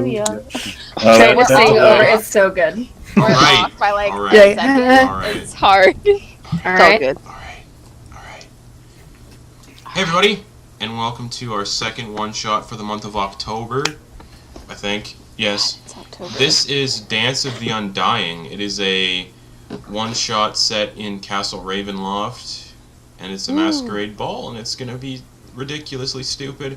Hallelujah. Try to sing over. It's so good. We're off by like 10 seconds. It's hard. All right. Good. Alright. Hey everybody, and welcome to our second one-shot for the month of October, I think. Yes. It's October. This is Dance of the Undying. It is a one-shot set in Castle Ravenloft, and it's a masquerade ball, and it's gonna be ridiculously stupid.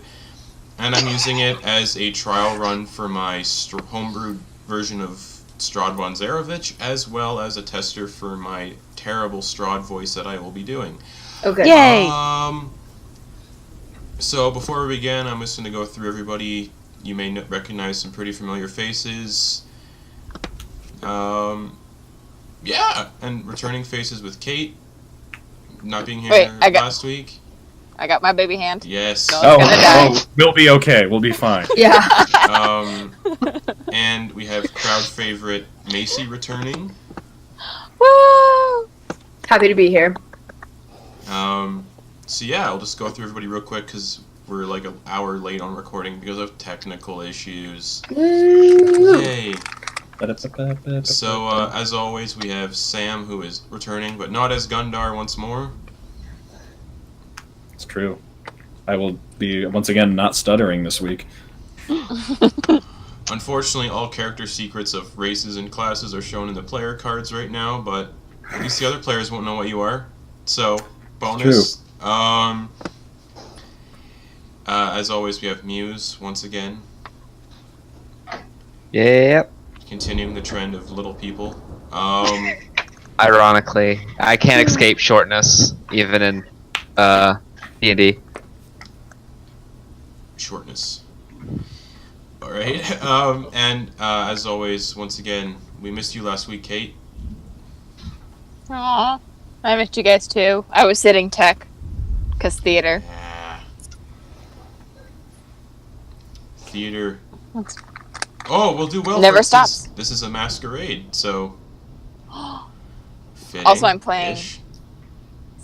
And I'm using it as a trial run for my homebrewed version of Strahd von Zarovich, as well as a tester for my terrible Strahd voice that I will be doing. Okay. Yay! So before we begin, I'm just going to go through everybody. You may recognize some pretty familiar faces. Yeah, and returning faces with Kate, not being here last week. I got my baby hand. Yes. No, it's gonna die. We'll be okay. We'll be fine. Yeah. And we have crowd favorite Macy returning. Woo! Happy to be here. So yeah, I'll just go through everybody real quick because we're like an hour late on recording because of technical issues. Yay! So as always, we have Sam, who is returning, but not as Gundar once more. It's true. I will be, once again, not stuttering this week. Unfortunately, all character secrets of races and classes are shown in the player cards right now, but at least the other players won't know what you are. So, bonus. As always, we have Muse, once again. Yep. Continuing the trend of little people. Ironically, I can't escape shortness, even in D&D. Shortness. Alright, and as always, once again, we missed you last week, Kate. Aww. I missed you guys too. I was sitting tech. 'Cause theater. Yeah. Theater. Oh, we'll do well. Never for it since stops. This is a masquerade, so. Also, I'm playing. Fitting-ish.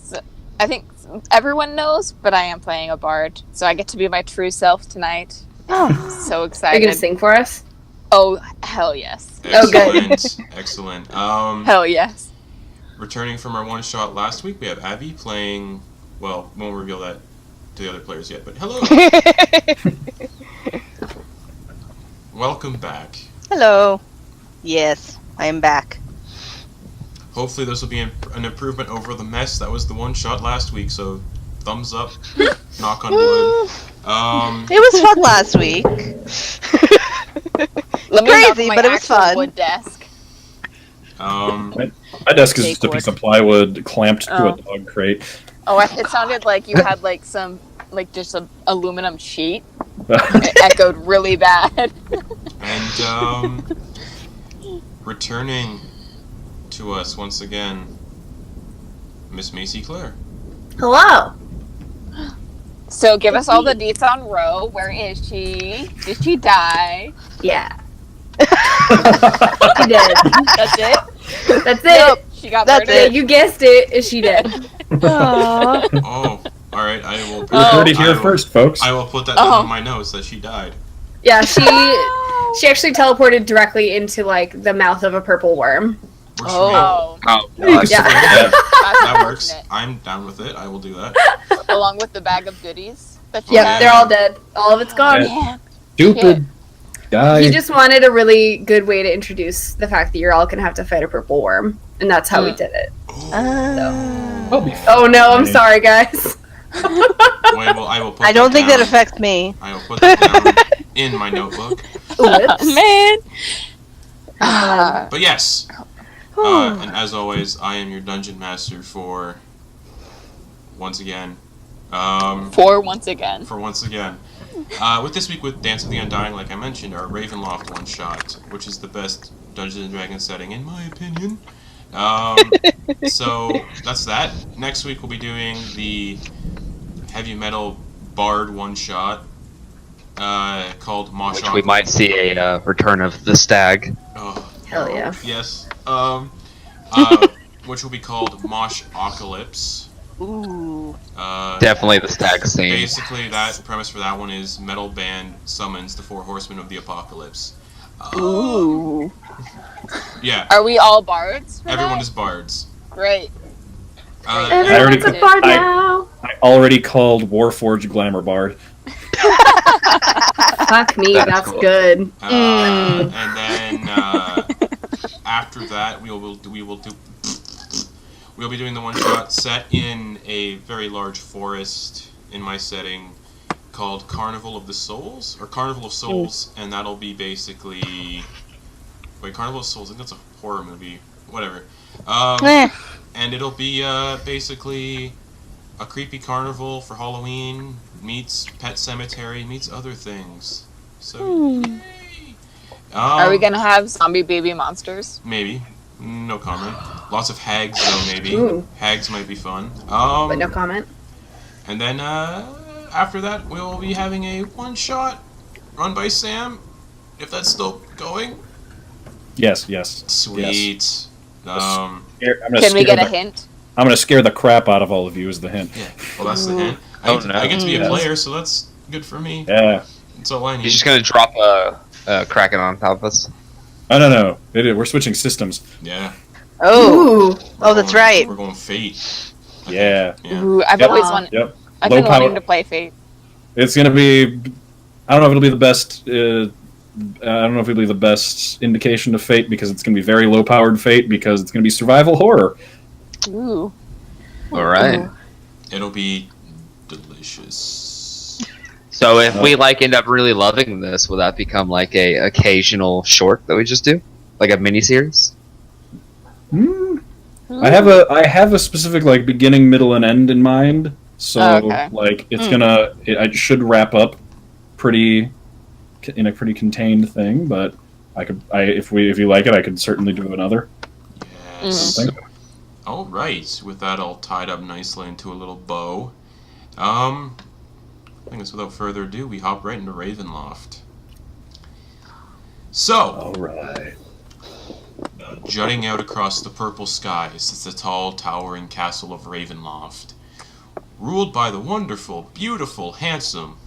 So, I think everyone knows, but I am playing a bard, so I get to be my true self tonight. Oh, So are excited! you gonna sing for us? Oh, hell yes! Excellent. Excellent. Hell yes! Returning from our one shot last week, we have Abby playing. Well, won't reveal that to the other players yet, but hello. Welcome back. Hello. Yes, I am back. Hopefully this will be an improvement over the mess that was the one shot last week, so thumbs up, knock on wood. It was fun last week. Let me Crazy, knock my but it was actual fun. wood desk. My desk is just a piece of plywood clamped to a dog crate. Oh, it sounded like you had like some, like just an aluminum sheet. It echoed really bad. And returning to us once again, Miss Macy Claire. Hello. So give us all the deets on Ro. Where is she? Did she die? Yeah. She did. That's it? That's it. Nope. She got That's murdered. it. You guessed it. Is she dead? Aww. Oh, alright, I will. You heard it here first, folks. I will put that down on my notes that she died. Yeah, she actually teleported directly into like the mouth of a purple worm. Works Oh. Oh, for me. Yeah. That works. I'm down with it. I will do that. Along with the bag of goodies. That she Yep, had. they're all dead. All of it's gone. Yeah. Stupid guy. He just wanted a really good way to introduce the fact that you're all gonna have to fight a purple worm, and that's how we did it. We'll be Oh no, I'm fine. sorry, guys. Wait, well, I will put I don't think down. that affects me. I will put that down in my notebook. Whoops. Man. But yes, and as always, I am your dungeon master for once again. Once again. For once again. With this week with Dance of the Undying, like I mentioned, our Ravenloft one shot, which is the best Dungeons and Dragons setting in my opinion. So that's that. Next week we'll be doing the heavy metal bard one shot called Mosh. which we might see a return of the stag. Oh, Hell yeah. yes. Which will be called Mosh Apocalypse. Ooh. Definitely the stag scene. Basically, that the premise for that one is metal band summons the 4 horsemen of the apocalypse. Ooh. Yeah, Are we all bards? For everyone that? is bards. Great. Everyone's a bard now. I already called Warforged Glamour Bard. Fuck me, That's that's cool. good. And then after that, we'll be doing the one shot set in a very large forest in my setting called Carnival of the Souls or Carnival of Souls, and that'll be basically Carnival of Souls. I think that's a horror movie. Whatever. And it'll be basically a creepy carnival for Halloween meets Pet Cemetery meets other things. So, yay! Are we gonna have zombie baby monsters? Maybe. No comment. Lots of hags, though, maybe. Ooh. Hags might be fun. But no comment. And then after that, we'll be having a one-shot run by Sam, if that's still going. Yes, yes. Sweet. Yes. Can we get a hint? I'm gonna scare the crap out of all of you. Is the hint? Yeah. Well, that's the hint. Oh, I get to be a Yes. player, so that's good for me. Yeah. That's all I need. He's just gonna drop a Kraken on top of us. No. We're switching systems. Yeah. Oh. Ooh. Oh, that's right. We're going Fate. I think. Yeah. Yeah. Ooh, I've Yep. always wanted. Yep. I've Low been wanting power- to play Fate. It's gonna be. I don't know if it'll be the best. I don't know if it'll be the best indication of Fate because it's gonna be very low-powered Fate because it's gonna be survival horror. Ooh. All right. It'll be delicious. So if we end up really loving this, will that become like a occasional short that we just do, like a mini series? I have a specific like beginning, middle, and end in mind. So Okay. like it's it should wrap up in a pretty contained thing. But if you like it, I could certainly do another. Yes. Something. All right. With that all tied up nicely into a little bow, I guess without further ado, we hop right into Ravenloft. So, All right. jutting out across the purple skies is the tall, towering castle of Ravenloft, ruled by the wonderful, beautiful, handsome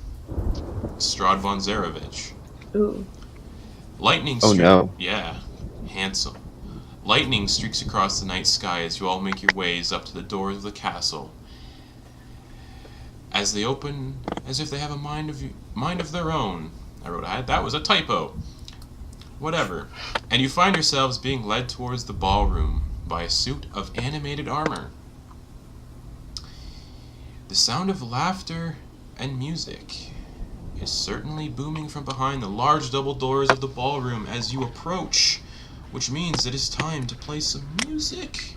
Strahd von Zarevich. Ooh. Lightning Oh, no. Yeah, handsome. Lightning streaks across the night sky as you all make your ways up to the doors of the castle. As they open, as if they have a mind of their own. That was a typo. Whatever. And you find yourselves being led towards the ballroom by a suit of animated armor. The sound of laughter and music is certainly booming from behind the large double doors of the ballroom as you approach, which means it is time to play some music.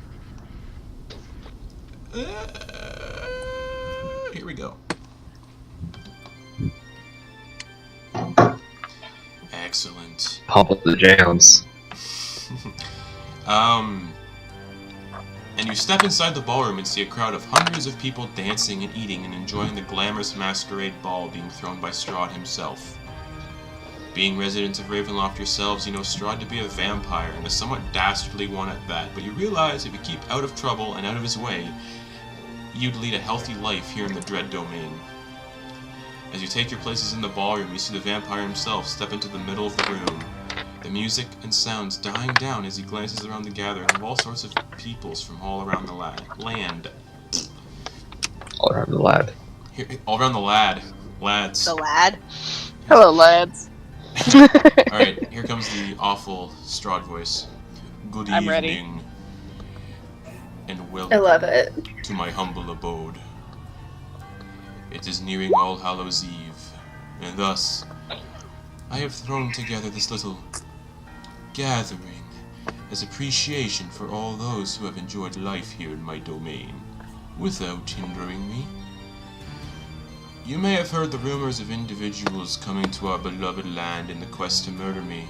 Here we go. Excellent. Pump up the jams. And you step inside the ballroom and see a crowd of hundreds of people dancing and eating and enjoying the glamorous masquerade ball being thrown by Strahd himself. Being residents of Ravenloft yourselves, you know Strahd to be a vampire, and a somewhat dastardly one at that, but you realize if you keep out of trouble and out of his way, you'd lead a healthy life here in the Dread Domain. As you take your places in the ballroom, you see the vampire himself step into the middle of the room. The music and sounds dying down as he glances around the gathering of all sorts of peoples from all around the land. All around the lad. All around the lads. The lad. Hello, lads. Alright, here comes the awful Strahd voice. Good I'm evening. ready. And welcome I love it. to my humble abode. It is nearing All Hallows Eve, and thus I have thrown together this little gathering as appreciation for all those who have enjoyed life here in my domain, without hindering me. You may have heard the rumors of individuals coming to our beloved land in the quest to murder me,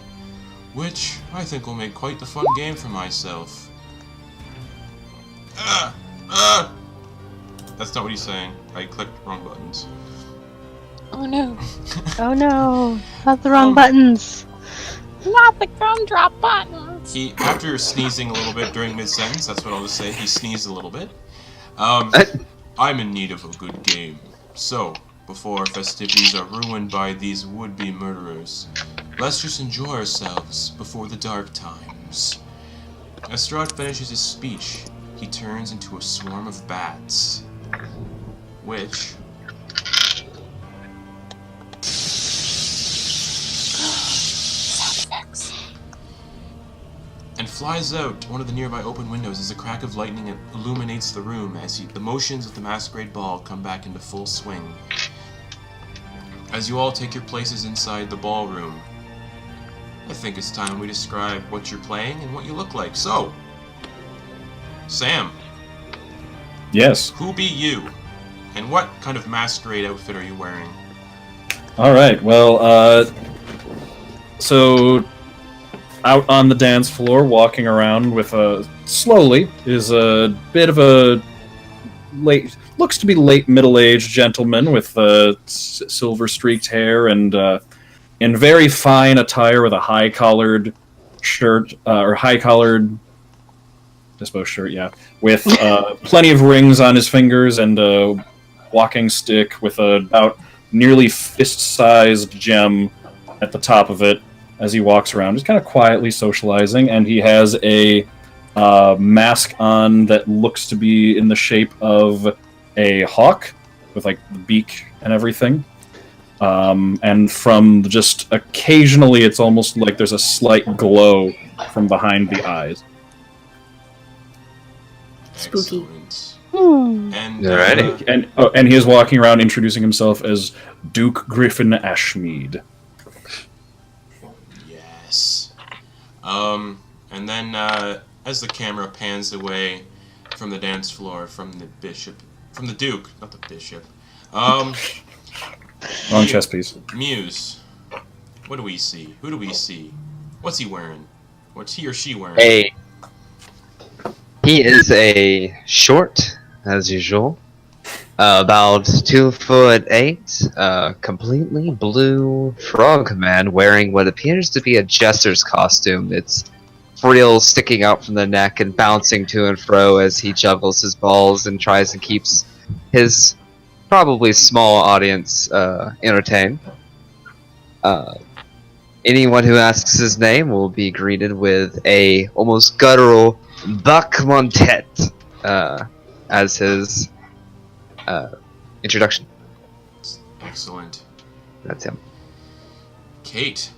which I think will make quite the fun game for myself. That's not what he's saying. I clicked wrong buttons. Oh no. Oh no. Not the wrong buttons. Not the gumdrop buttons. After sneezing a little bit during mid-sentence, that's what I'll just say, he sneezed a little bit. I'm in need of a good game. So, before our festivities are ruined by these would-be murderers, let's just enjoy ourselves before the dark times. As Strahd finishes his speech, he turns into a swarm of bats, which... and flies out one of the nearby open windows as a crack of lightning illuminates the room as the motions of the masquerade ball come back into full swing. As you all take your places inside the ballroom, I think it's time we describe what you're playing and what you look like. So, Sam, Yes. who be you? And what kind of masquerade outfit are you wearing? All right. Well, so out on the dance floor, walking around with slowly, is a bit of a looks to be late middle-aged gentleman with silver-streaked hair and in very fine attire with a high-collared shirt or high-collared, I suppose, shirt, yeah, with plenty of rings on his fingers and a walking stick with a about nearly fist-sized gem at the top of it as he walks around, just kind of quietly socializing, and he has a mask on that looks to be in the shape of a hawk with like the beak and everything. And from just occasionally, it's almost like there's a slight glow from behind the eyes. Spooky. Excellent. Hmm. And, Alrighty. And he is walking around introducing himself as Duke Griffin Ashmead. yes. And then, as the camera pans away from the dance floor, from the Duke, not the bishop. Wrong chess piece. Muse. What do we see? Who do we see? What's he wearing? What's he or she wearing? He is a short, as usual, about 2'8", completely blue frogman wearing what appears to be a jester's costume. It's frill sticking out from the neck and bouncing to and fro as he juggles his balls and tries and keeps his probably small audience entertained. Anyone who asks his name will be greeted with a almost guttural Buck Montet as his introduction. Excellent. That's him. Kate.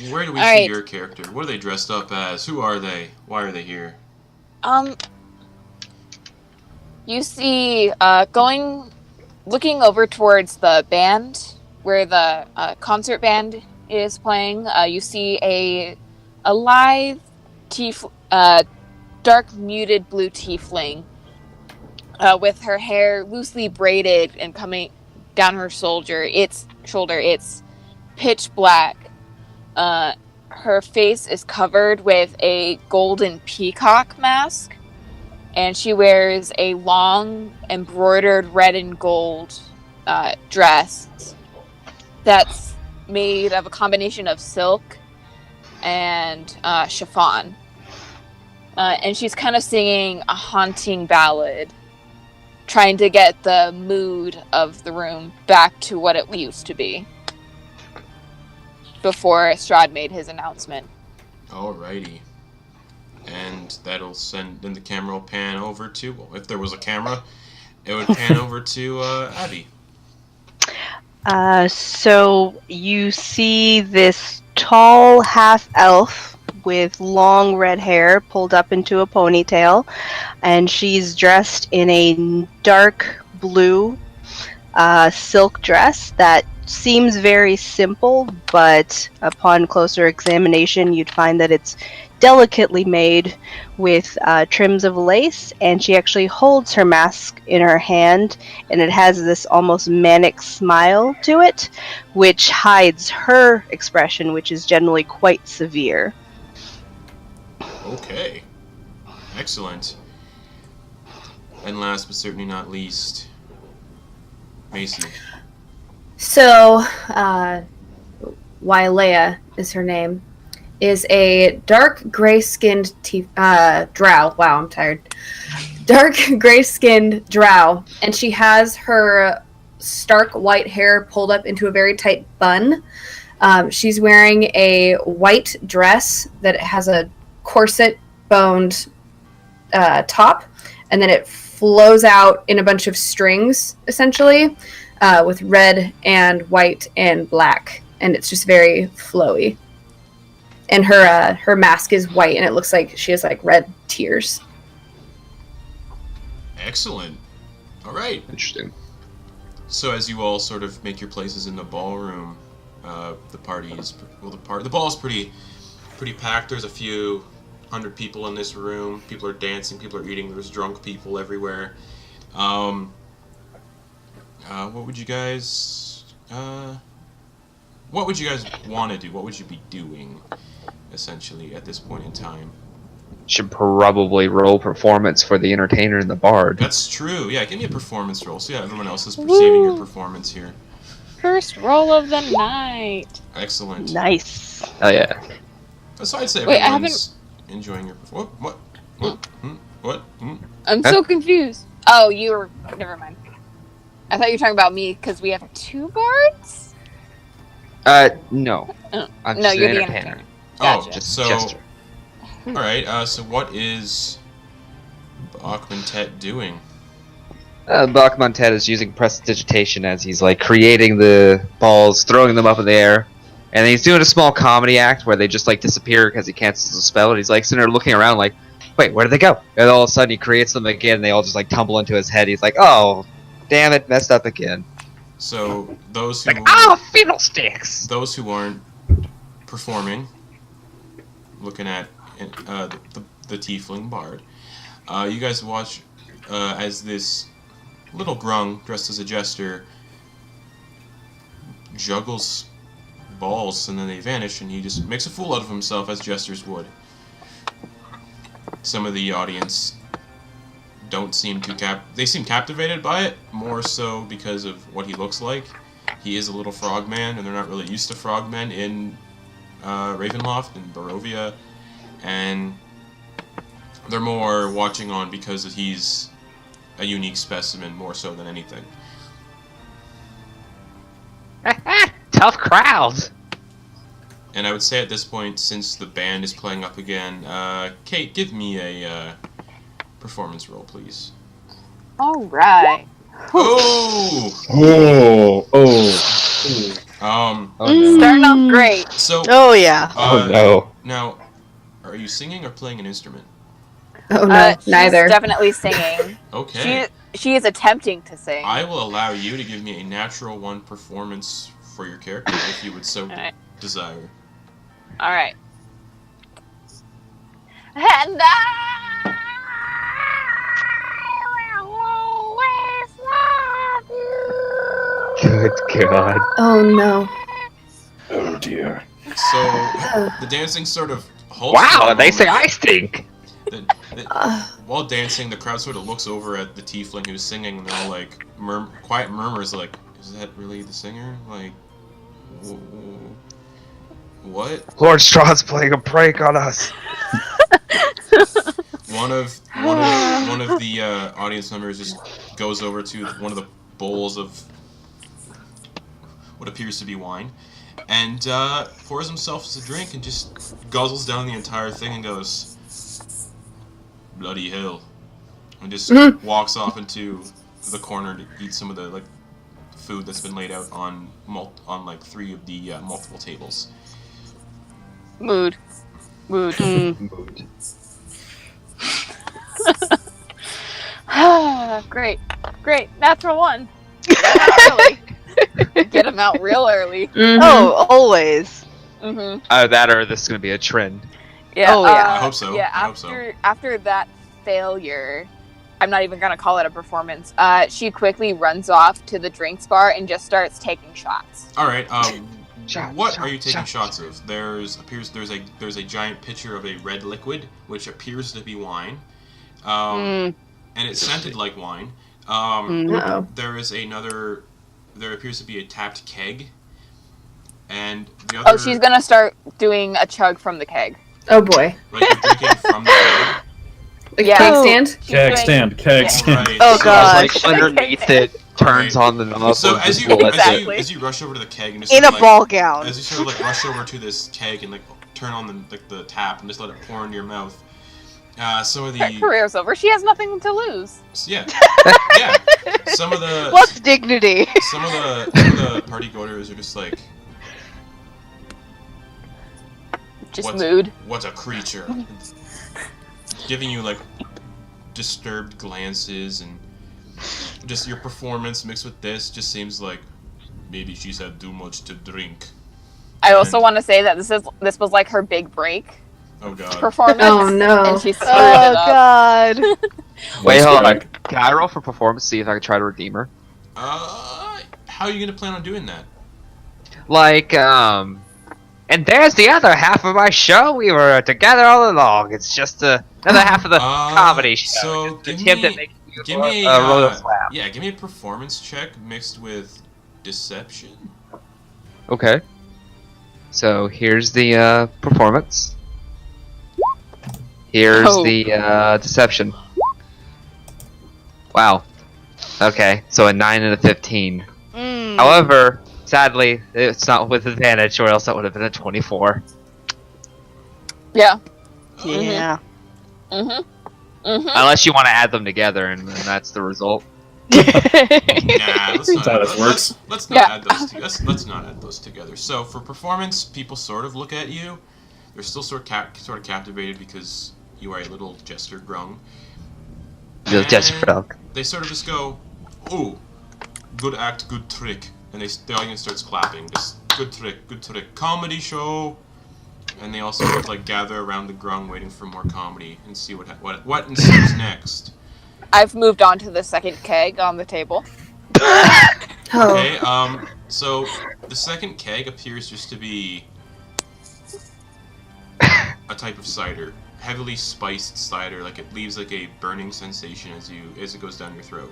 Where do we All see right. your character? What are they dressed up as? Who are they? Why are they here? You see, looking over towards the band where the concert band is playing. You see a live dark muted blue tiefling with her hair loosely braided and coming down her shoulder. It's pitch black. Her face is covered with a golden peacock mask, and she wears a long embroidered red and gold dress that's made of a combination of silk and chiffon. And she's kind of singing a haunting ballad, trying to get the mood of the room back to what it used to be before Strahd made his announcement. Alrighty. And that'll send, then the camera will pan over to, well, if there was a camera, it would pan over to Abby. So you see this tall half-elf with long red hair pulled up into a ponytail, and she's dressed in a dark blue silk dress that seems very simple, but upon closer examination you'd find that it's delicately made with trims of lace, and she actually holds her mask in her hand, and it has this almost manic smile to it, which hides her expression, which is generally quite severe. Okay. Excellent. And last but certainly not least, Macy. So, Wylea is her name, is a dark gray-skinned drow. Wow, I'm tired. dark gray-skinned drow, and she has her stark white hair pulled up into a very tight bun. She's wearing a white dress that has a corset-boned top, and then it flows out in a bunch of strings, essentially, with red and white and black, and it's just very flowy. And her mask is white, and it looks like she has like red tears. Excellent. All right. Interesting. So as you all sort of make your places in the ballroom, the party is the ball is pretty packed. There's a few hundred people in this room. People are dancing. People are eating. There's drunk people everywhere. What would you guys want to do? What would you be doing, essentially, at this point in time? Should probably roll performance for the entertainer and the bard. That's true. Yeah, give me a performance roll. So yeah, everyone else is perceiving your performance here. First roll of the night. Excellent. Nice. Oh yeah. So I'd say Wait, everyone's enjoying your what? I'm so confused. Oh, never mind. I thought you were talking about me because we have 2 bards? No. Oh. I'm No, just you're an the entertainer. entertainer. Oh, Gotcha. Just so jester. all right. So what is Bachmantet doing? Bachmantet is using prestidigitation as he's like creating the balls, throwing them up in the air, and he's doing a small comedy act where they just like disappear because he cancels the spell, and he's like sitting there looking around like, wait, where did they go? And all of a sudden he creates them again, and they all just like tumble into his head. He's like, oh, damn it, messed up again. So those who fiddlesticks! those who aren't performing, looking at the tiefling bard, you guys watch as this little grung dressed as a jester juggles balls, and then they vanish, and he just makes a fool out of himself as jesters would. Some of the audience don't seem they seem captivated by it, more so because of what he looks like. He is a little frogman, and they're not really used to frogmen in Ravenloft and Barovia, and they're more watching on because he's a unique specimen more so than anything. Tough crowd! And I would say at this point, since the band is playing up again, Kate, give me a performance roll, please. All right. Oh! Oh no. Starting off great. So, Oh yeah. Oh no. now, are you singing or playing an instrument? Oh no, She's neither. definitely singing. Okay. She is attempting to sing. I will allow you to give me a natural 1 performance for your character, if you would so Alright. desire. All right. And I will always love you. Good God. Oh no. Oh dear. So, the dancing sort of halts. Wow, for a they say moment. I stink! While dancing, the crowd sort of looks over at the tiefling who's singing, and they're all like, quiet murmurs like, is that really the singer? Like, what? Lord Straw's playing a prank on us! One of the audience members just goes over to one of the bowls of what appears to be wine, and pours himself a drink and just guzzles down the entire thing and goes, bloody hell, and just walks off into the corner to eat some of the like food that's been laid out on like 3 of the multiple tables. Mood. Great. Natural 1. Get him out real early. Mhm. Oh, always. Mm-hmm. Either that or this is gonna be a trend. Yeah. Oh, yeah. I hope so. Yeah. I hope so. After that failure, I'm not even gonna call it a performance. She quickly runs off to the drinks bar and just starts taking shots. All right. What Shot, are you taking shot, shots of? There's a giant pitcher of a red liquid, which appears to be wine, and it's scented like wine. Uh-oh. There is another. There appears to be a tapped keg, and the other. Oh, she's gonna start doing a chug from the keg. Oh boy. Like you're drinking from the keg. Yeah. Keg stand? She's Keg doing- stand, keg stand. Right, Oh, so- gosh. Like underneath it, turns on the knob. So and as just you, lets Exactly. it. as you rush over to the keg and just In sort a of, like, ball gown. as you sort of like rush over to this keg and like turn on the tap and just let it pour into your mouth. Some of Her the career's over. She has nothing to lose. yeah some of the What's dignity? some of the party goers are just like, Just What's- mood. what's a creature, giving you like disturbed glances, and just your performance mixed with this just seems like maybe she's had too much to drink. I also want to say that this was like her big break Oh god. performance. Oh, no. And she screwed Oh it up. god. Wait, hold on. Whisper. Can I roll for performance? See if I can try to redeem her. How are you gonna plan on doing that? Like, and there's the other half of my show. We were together all along. It's just another half of the comedy show. So Just an give attempt me, at making you give me roll a slap. yeah, give me a performance check mixed with deception. Okay. So here's the performance. Here's Oh. the deception. Wow. Okay, so a 9 and a 15. Mm. However, sadly, it's not with advantage, or else that would have been a 24. Yeah. Yeah. Mm-hmm. Unless you want to add them together, and that's the result. Nah, let's not. That's how this works. Let's not Yeah. add those. Let's not add those together. So for performance, people sort of look at you. They're still sort of captivated because you are a little jester grung. The gesture And dog. They sort of just go, "Oh, good act, good trick," and the audience starts clapping. Just good trick, comedy show. And they all sort of like gather around the grung, waiting for more comedy and see what ensues next. I've moved on to the second keg on the table. Oh. Okay, so the second keg appears just to be a type of cider, heavily spiced cider. Like it leaves like a burning sensation as it goes down your throat.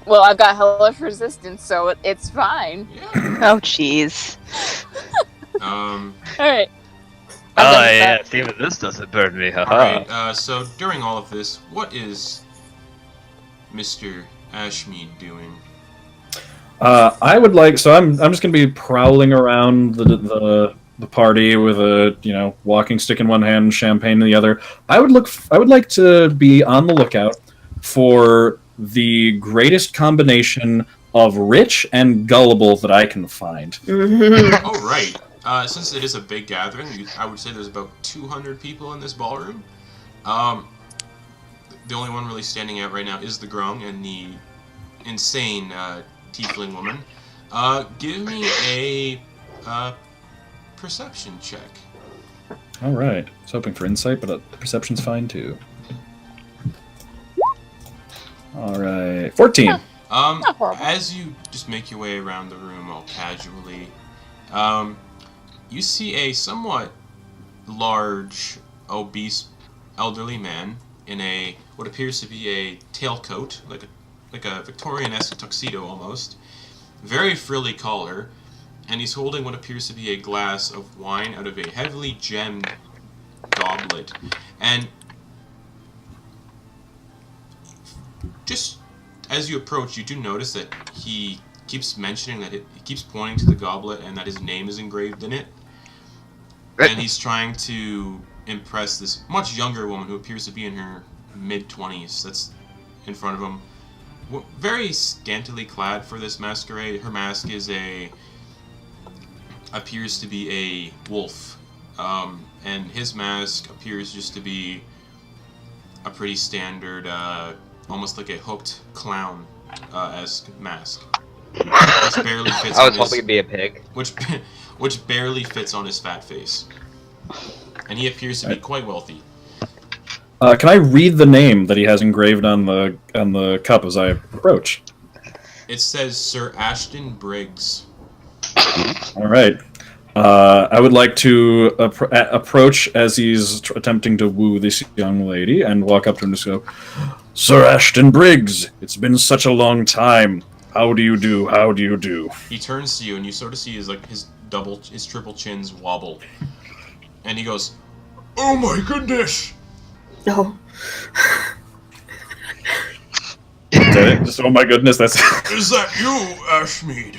Well, I've got hellish resistance, so it's fine. Yeah. Oh jeez. All right. I'm Oh done with that. even this doesn't burn me. All right. So during all of this, what is Mr. Ashmead doing? I would like. So I'm just gonna be prowling around the party with a walking stick in one hand, champagne in the other. I would like to be on the lookout for the greatest combination of rich and gullible that I can find. Mhm. Oh right. Since it is a big gathering, I would say there's about 200 people in this ballroom. The only one really standing out right now is the grung and the insane tiefling woman. Give me a perception check. All right. I was hoping for insight, but perception's fine too. All right, 14. Not horrible. As you just make your way around the room all casually, you see a somewhat large, obese, elderly man in what appears to be a tailcoat, like a Victorian-esque tuxedo almost, very frilly collar, and he's holding what appears to be a glass of wine out of a heavily gemmed goblet. And just as you approach, you do notice that he keeps mentioning that he keeps pointing to the goblet and that his name is engraved in it. And he's trying to impress this much younger woman who appears to be in her mid-20s that's in front of him. Very scantily clad for this masquerade. Her mask appears to be a wolf. And his mask appears just to be a pretty standard, almost like a hooked clown-esque mask. Which barely fits I on was his, hoping it'd be a pig. which barely fits on his fat face. And he appears to be quite wealthy. Can I read the name that he has engraved on the cup as I approach? It says Sir Ashton Briggs. All right. I would like to approach as he's attempting to woo this young lady and walk up to him and just go, "Sir Ashton Briggs, it's been such a long time. How do you do? How do you do?" He turns to you and you sort of see his triple chins wobble. And he goes, "Oh my goodness! No. Is that it? Just, oh my goodness, that's... Is that you, Ashmead?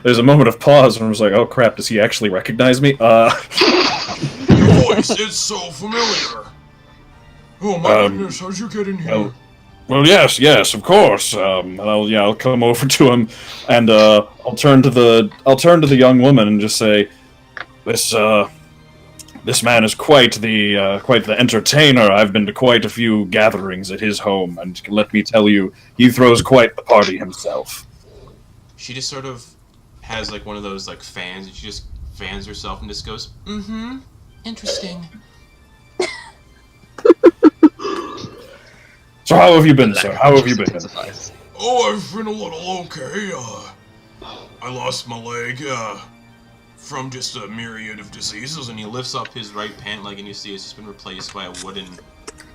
there's a moment of pause and I was like, oh crap, does he actually recognize me? Your voice is so familiar. Oh my goodness, how'd you get in here? Well, yes, of course. And I'll come over to him, and I'll turn to the young woman and just say, this man is quite the entertainer. I've been to quite a few gatherings at his home, and let me tell you, he throws quite the party himself. She just sort of has like one of those like fans, and she just fans herself and just goes, "Mm-hmm, interesting." So how have you been, sir? How have you been? Oh, I've been a little okay. I lost my leg from just a myriad of diseases, and he lifts up his right pant leg, and you see it's just been replaced by a wooden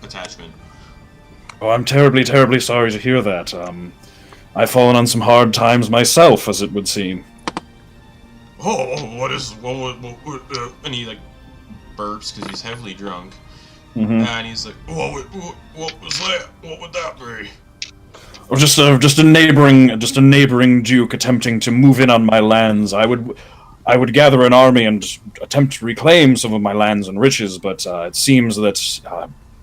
attachment. Oh, I'm terribly, terribly sorry to hear that. I've fallen on some hard times myself, as it would seem. What and he like burps because he's heavily drunk. Mm-hmm. And he's like, what was that? What would that be? Oh, just a neighboring duke attempting to move in on my lands. I would gather an army and attempt to reclaim some of my lands and riches, but it seems that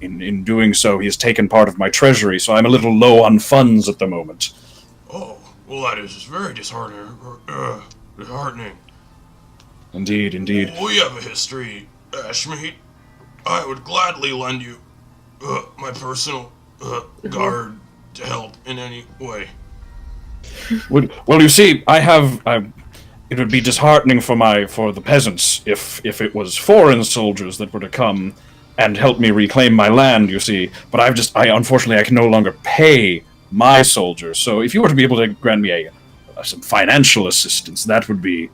in doing so, he has taken part of my treasury, so I'm a little low on funds at the moment. Oh, well, that is very disheartening. Indeed. We have a history, Ashmead. I would gladly lend you my personal guard to help in any way. Well, you see, it would be disheartening for the peasants if it was foreign soldiers that were to come and help me reclaim my land. You see, but unfortunately I can no longer pay my soldiers. So if you were to be able to grant me some financial assistance, that would be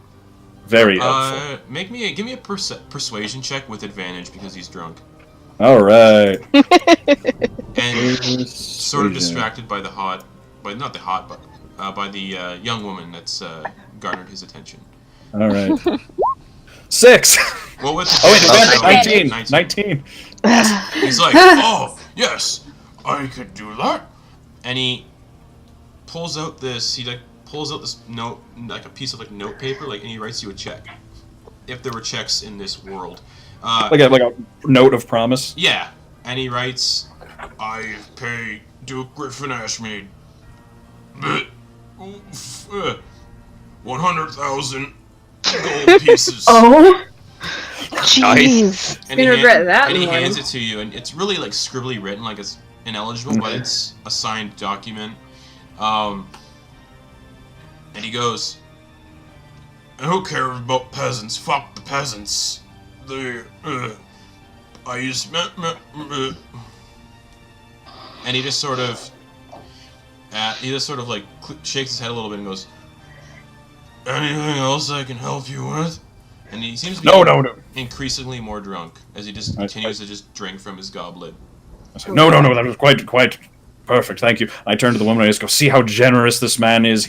very helpful. Give me a persuasion check with advantage because he's drunk. All right. And sort of distracted by the young woman that's garnered his attention. All right. 6. Well, with 19. He's like, oh yes, I could do that. And he pulls out this. Pulls out this note, like a piece of like note paper, and he writes you a check. If there were checks in this world, like a note of promise. Yeah, and he writes, "I pay Duke Griffin Ashmead 100,000 gold pieces." Oh, jeez! And he hands it to you, and it's really like scribbly written, like it's ineligible, but it's a signed document. And he goes, "Who cares about peasants? Fuck the peasants. I use And he just sort of like shakes his head a little bit and goes, "Anything else I can help you with?" And he seems to be increasingly more drunk as he just continues to just drink from his goblet. No, that was quite perfect, thank you. I turn to the woman and I just go, see how generous this man is.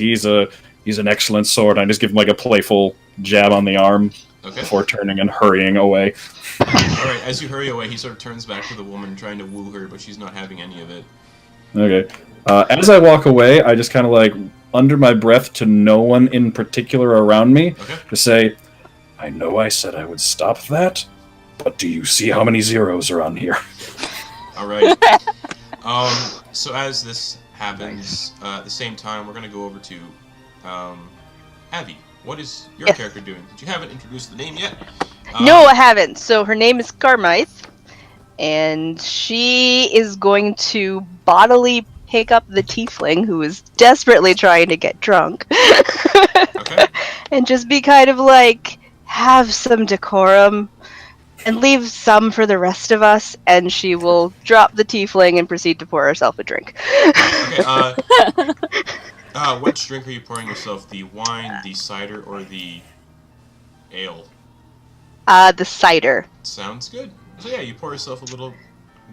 He's an excellent sword. I just give him like a playful jab on the arm before turning and hurrying away. Alright, as you hurry away, he sort of turns back to the woman trying to woo her, but she's not having any of it. Okay. As I walk away, I just kind of like, under my breath to no one in particular around me, to say, I know I said I would stop that, but do you see how many zeros are on here? Alright. So as this happens, at the same time, we're going to go over to Abby. What is your character doing? Did you haven't introduced the name yet? No, I haven't. So her name is Carmite, and she is going to bodily pick up the tiefling who is desperately trying to get drunk. And just be kind of like, have some decorum and leave some for the rest of us, and she will drop the tiefling and proceed to pour herself a drink. Which drink are you pouring yourself? The wine, the cider, or the ale? The cider. Sounds good. So yeah, you pour yourself a little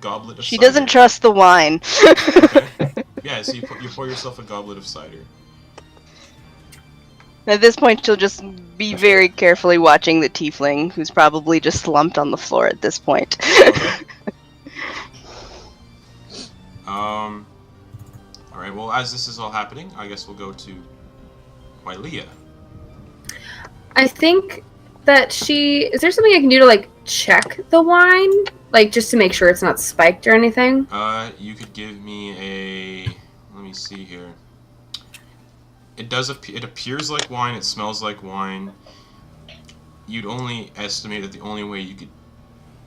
goblet of cider. She doesn't trust the wine. Yeah, so you pour yourself a goblet of cider. At this point, she'll just be very carefully watching the tiefling, who's probably just slumped on the floor at this point. Okay. Alright, well, as this is all happening, I guess we'll go to Wylea. I think that is there something I can do to, like, check the wine? Like, just to make sure it's not spiked or anything? You could give me a... Let me see here. It appears like wine, it smells like wine. You'd only estimate that the only way you could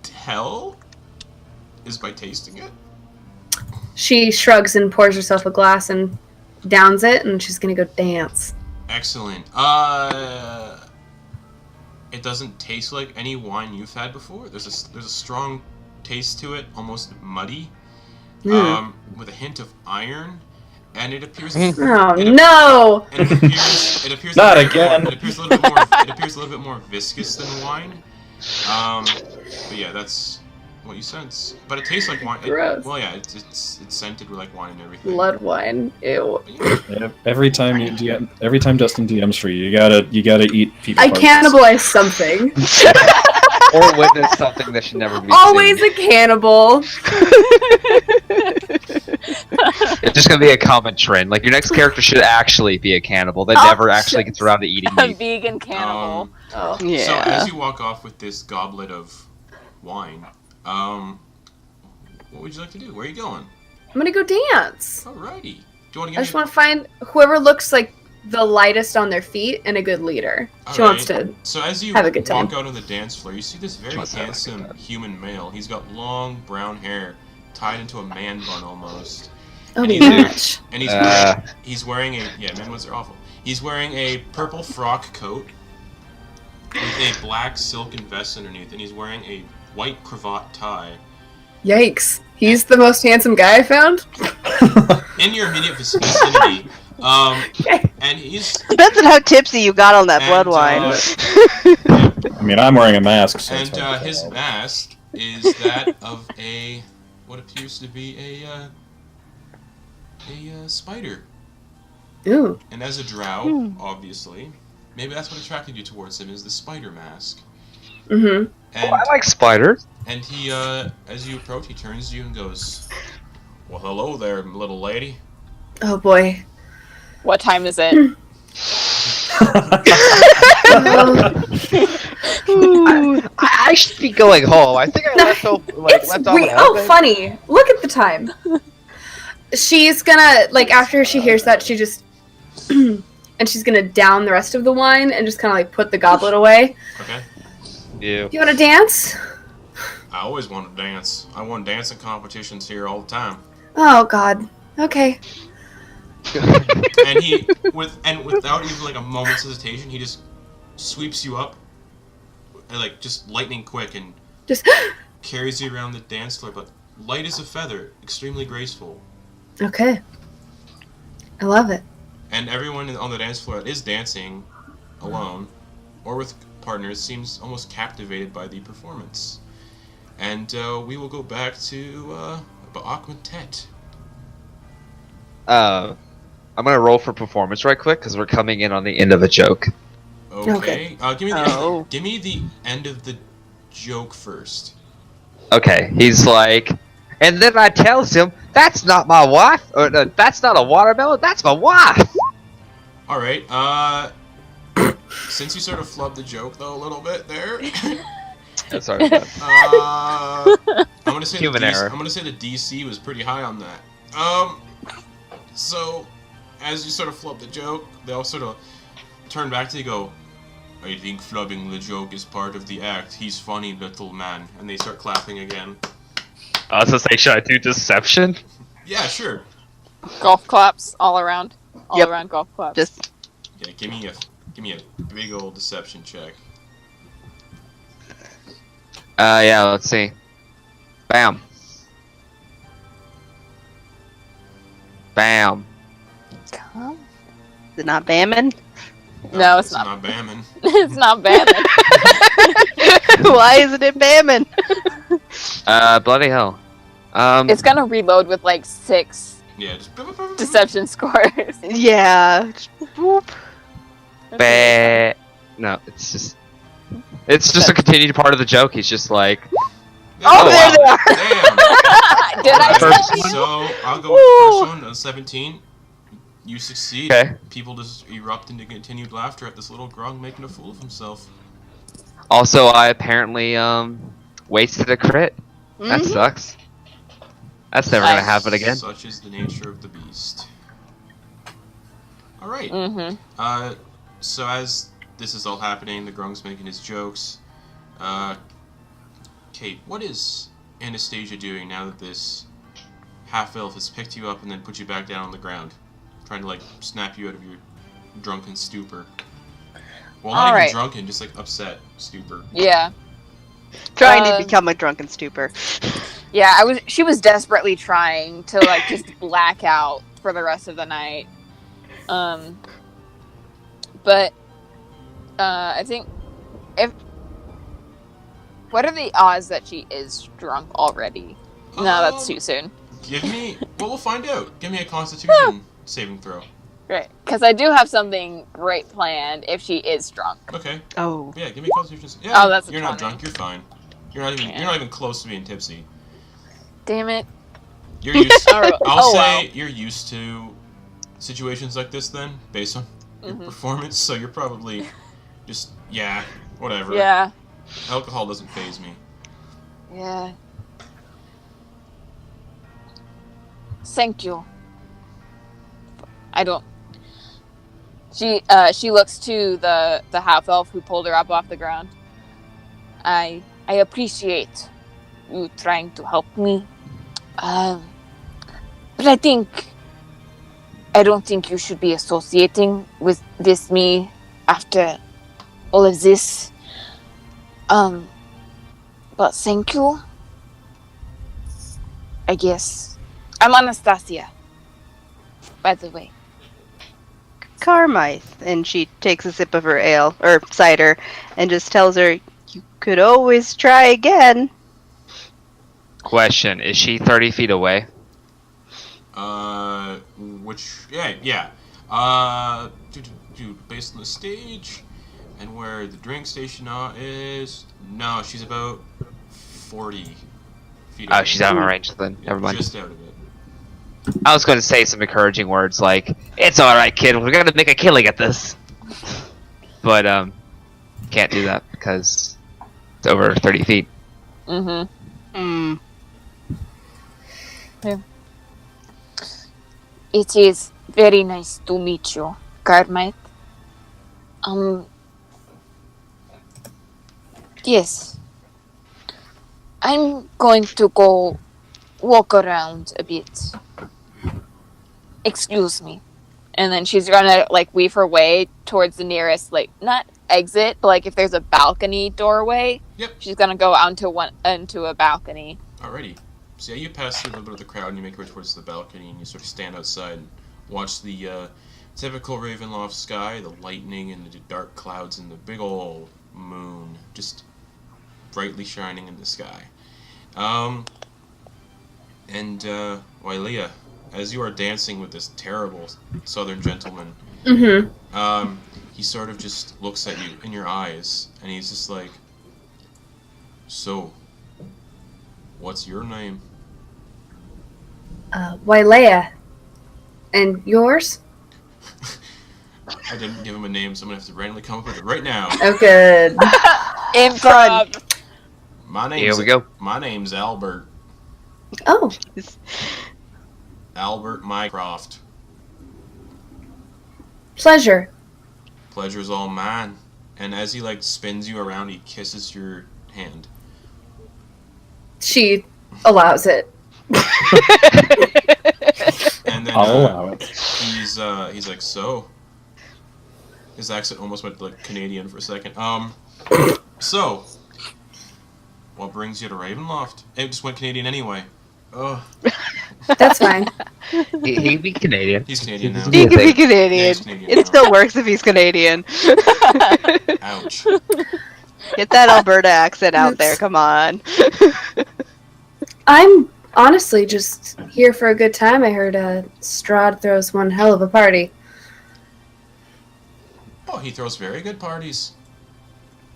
tell is by tasting it. She shrugs and pours herself a glass and downs it, and she's gonna go dance. Excellent. It doesn't taste like any wine you've had before. There's a strong taste to it, almost muddy, with a hint of iron, and it appears. No! And it appears. Not again. It appears a little bit more. It appears a little bit more viscous than wine. But yeah, that's what you sense. But it tastes like wine. Gross. Well, yeah, it's scented with like wine and everything. Blood wine. Ew. Yeah, every time Dustin DMs for you, you gotta eat people. I cannibalize something. Or witness something that should never be Always seen. a cannibal. It's just gonna be a common trend. Like, your next character should actually be a cannibal that never actually gets around to eating A meat. vegan cannibal. Oh. Yeah. So as you walk off with this goblet of wine, what would you like to do? Where are you going? I'm gonna go dance. Alrighty. Do you want to I give just me? want to find whoever looks like the lightest on their feet and a good leader. She wants to. So as you have a good time. walk out on the dance floor, you see this very handsome human male. He's got long brown hair tied into a man bun almost. Oh, And be he's- much. And he's wearing a man buns are awful. He's wearing a purple frock coat with a black silken vest underneath, and he's wearing a white cravat tie. Yikes. He's the most handsome guy I found. In your immediate vicinity, and he's Depends on how tipsy you got on that blood wine. I mean, I'm wearing a mask, so it's And hard to his tell. mask is that of what appears to be a spider. Ooh. And as a drow, obviously, maybe that's what attracted you towards him, is the spider mask. Mm-hmm. And, Oh, I like spiders. and he, as you approach, he turns to you and goes, "Well, hello there, little lady." Oh boy. What time is it? I should be going home. I think I left off funny. Look at the time. She's gonna, like, after she hears that, she just and she's gonna down the rest of the wine and just kind of like put the goblet away. Okay. You. You want to dance? I always wanted to dance. I won dancing competitions here all the time. Oh God. Okay. And without even like a moment's hesitation, he just sweeps you up, and, like, just lightning quick, and Just carries you around the dance floor, but light as a feather, extremely graceful. okay. I love it. And everyone on the dance floor that is dancing alone or with partners seems almost captivated by the performance. And we will go back to Ba'akmatet. I'm gonna roll for performance right quick because we're coming in on the end of a joke. Okay. Give me the Oh. give me the end of the joke first. Okay, he's like, and then I tells him, "That's not my wife, or no, that's not a watermelon. That's my wife." All right. Since you sort of flubbed the joke though a little bit there, Sorry. man. I'm gonna say Human error. I'm gonna say the DC was pretty high on that. So as you sort of flub the joke, they all sort of turn back to you, go, "I think flubbing the joke is part of the act. He's funny, little man," and they start clapping again. I was gonna say, should I do deception? Yeah, sure. Golf claps all around. All Yep. around golf claps. Just Yeah, give me a big old deception check. Yeah. Let's see. Bam. Bam. is it not bamming? No, it's It's not. not bamming. It's not bad. Why isn't it bamming? Bloody hell. It's gonna reload with like 6 Yeah, just deception scores. Yeah. Just boop. Bah. No, it's just a continued part of the joke. He's just like, Oh, there they are. Damn. Did I Alright, tell you? so I'll go with the first one, 17. You succeed. Okay. People just erupt into continued laughter at this little grog making a fool of himself. also, I apparently wasted a crit. That Mhm. sucks. That's never gonna happen again. Such is the nature of the beast. Alright. Mm-hmm. So as this is all happening, the grog's making his jokes. Kate, what is Anastasia doing now that this half-elf has picked you up and then put you back down on the ground? Trying to, like, snap you out of your drunken stupor. Well, not Alright. even drunken, just, like, upset stupor. Yeah. Trying to become a drunken stupor. Yeah, she was desperately trying to like just black out for the rest of the night. But I think what are the odds that she is drunk already? No, that's too soon. We'll find out. Give me a constitution saving throw. Great, because I do have something great planned if she is drunk. Okay. Oh. Yeah, give me a constitution. Yeah, Oh, that's a you're not 20. drunk. You're fine. You're not even close to being tipsy. Damn it. You're used. I'll say well. you're used to situations like this then, based on your performance. So you're probably just whatever. Yeah. Alcohol doesn't faze me. Yeah. Thank you. I don't. She looks to the half elf who pulled her up off the ground. I appreciate you trying to help me. But I don't think you should be associating with me after all of this. But thank you. I guess. I'm Anastasia, by the way. Carmine. And she takes a sip of her ale, or cider, and just tells her, you could always try again. Question: is she 30 feet away? Based on the stage and where the drink station is, no, she's about 40 feet away. Oh, she's out of my range then. Never mind. Just out of it. I was going to say some encouraging words like, "It's all right, kid. We're going to make a killing at this." But can't do that because it's over 30 feet. Hmm. Yeah. It is very nice to meet you, Carmine. Yes. I'm going to go walk around a bit. Excuse me. And then she's gonna, like, weave her way towards the nearest, like, not exit, but, like, if there's a balcony doorway, Yep. she's gonna go onto a balcony. Alrighty. So yeah, you pass through a little bit of the crowd and you make your way towards the balcony and you sort of stand outside and watch the typical Ravenloft sky, the lightning and the dark clouds and the big ol' moon just brightly shining in the sky. Wailea, as you are dancing with this terrible southern gentleman, he sort of just looks at you in your eyes and he's just like, so, what's your name? Wailea. And yours? I didn't give him a name, so I'm gonna have to randomly come up with it right now. Oh, good. Improv! Here we go. My name's Albert. Oh. Albert Mycroft. Pleasure. Pleasure's all mine. And as he, like, spins you around, he kisses your hand. She allows it. And then I'll allow it. he's like, so. His accent almost went like Canadian for a second. So, what brings you to Ravenloft? It just went Canadian anyway. Oh, That's fine. He'd be Canadian. he's Canadian now. He can be Yeah, Canadian. he's Canadian It now. still works if he's Canadian. Ouch. Get that Alberta accent out there, come on. I'm honestly just here for a good time. I heard Strahd throws one hell of a party. Oh, he throws very good parties.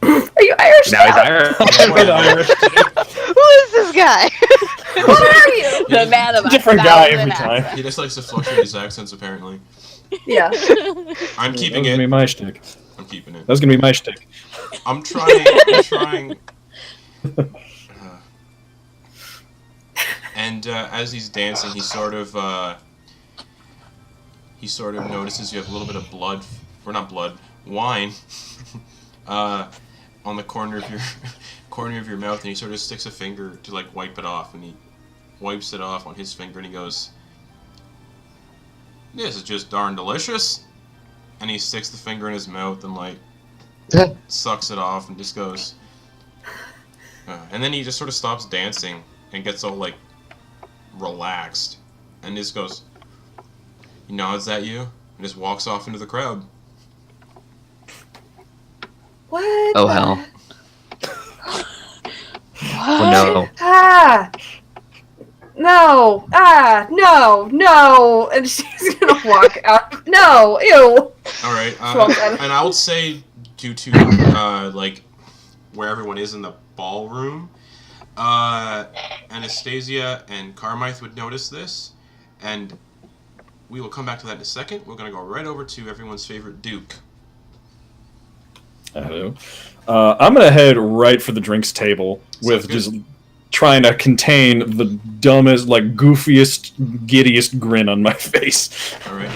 Are you Irish? Now he's Irish. Who is this guy? What are you? The man of Different guy every time. He just likes to fluctuate his accents, apparently. Yeah. I'm That keeping was gonna be it. my shtick. I'm keeping it. That was gonna be my shtick. I'm trying. And as he's dancing, he sort of notices you have a little bit of blood, or not blood, wine, on the corner of your mouth, and he sort of sticks a finger to like wipe it off, and he wipes it off on his finger, and he goes, "This is just darn delicious." And he sticks the finger in his mouth and like sucks it off, and just goes, and then he just sort of stops dancing and gets all like relaxed, and just goes, he nods at you, and just walks off into the crowd. What? Oh hell. Oh no. Ah! No! Ah! No! No! And she's gonna walk out. No! Ew! Alright, Walks out. and I would say, due to, like, where everyone is in the ballroom, Anastasia and Carmine would notice this, and we will come back to that in a second. We're gonna go right over to everyone's favorite Duke. Hello. I'm gonna head right for the drinks table with Sounds good. just trying to contain the dumbest, like goofiest, giddiest grin on my face. Alright.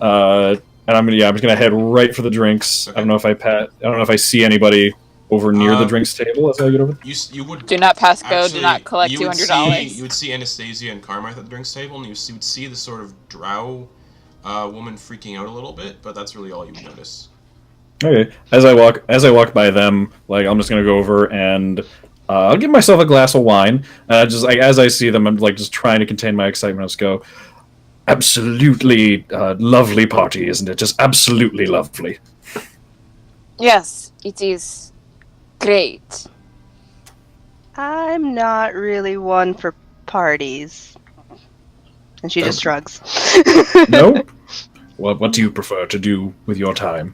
And I'm just gonna head right for the drinks. Okay. I don't know if I see anybody over near the drinks table as I get over. You would Do not pass go. actually, Do not collect you would $200. You would see Anastasia and Carmine at the drinks table, and you would see the sort of drow woman freaking out a little bit, but that's really all you would notice. Okay. As I walk by them, like I'm just gonna go over and I'll give myself a glass of wine. Just like as I see them, I'm like just trying to contain my excitement. I'll just go, absolutely lovely party, isn't it? Just absolutely lovely. Yes, it is great. I'm not really one for parties. And she just shrugs. No? What do you prefer to do with your time?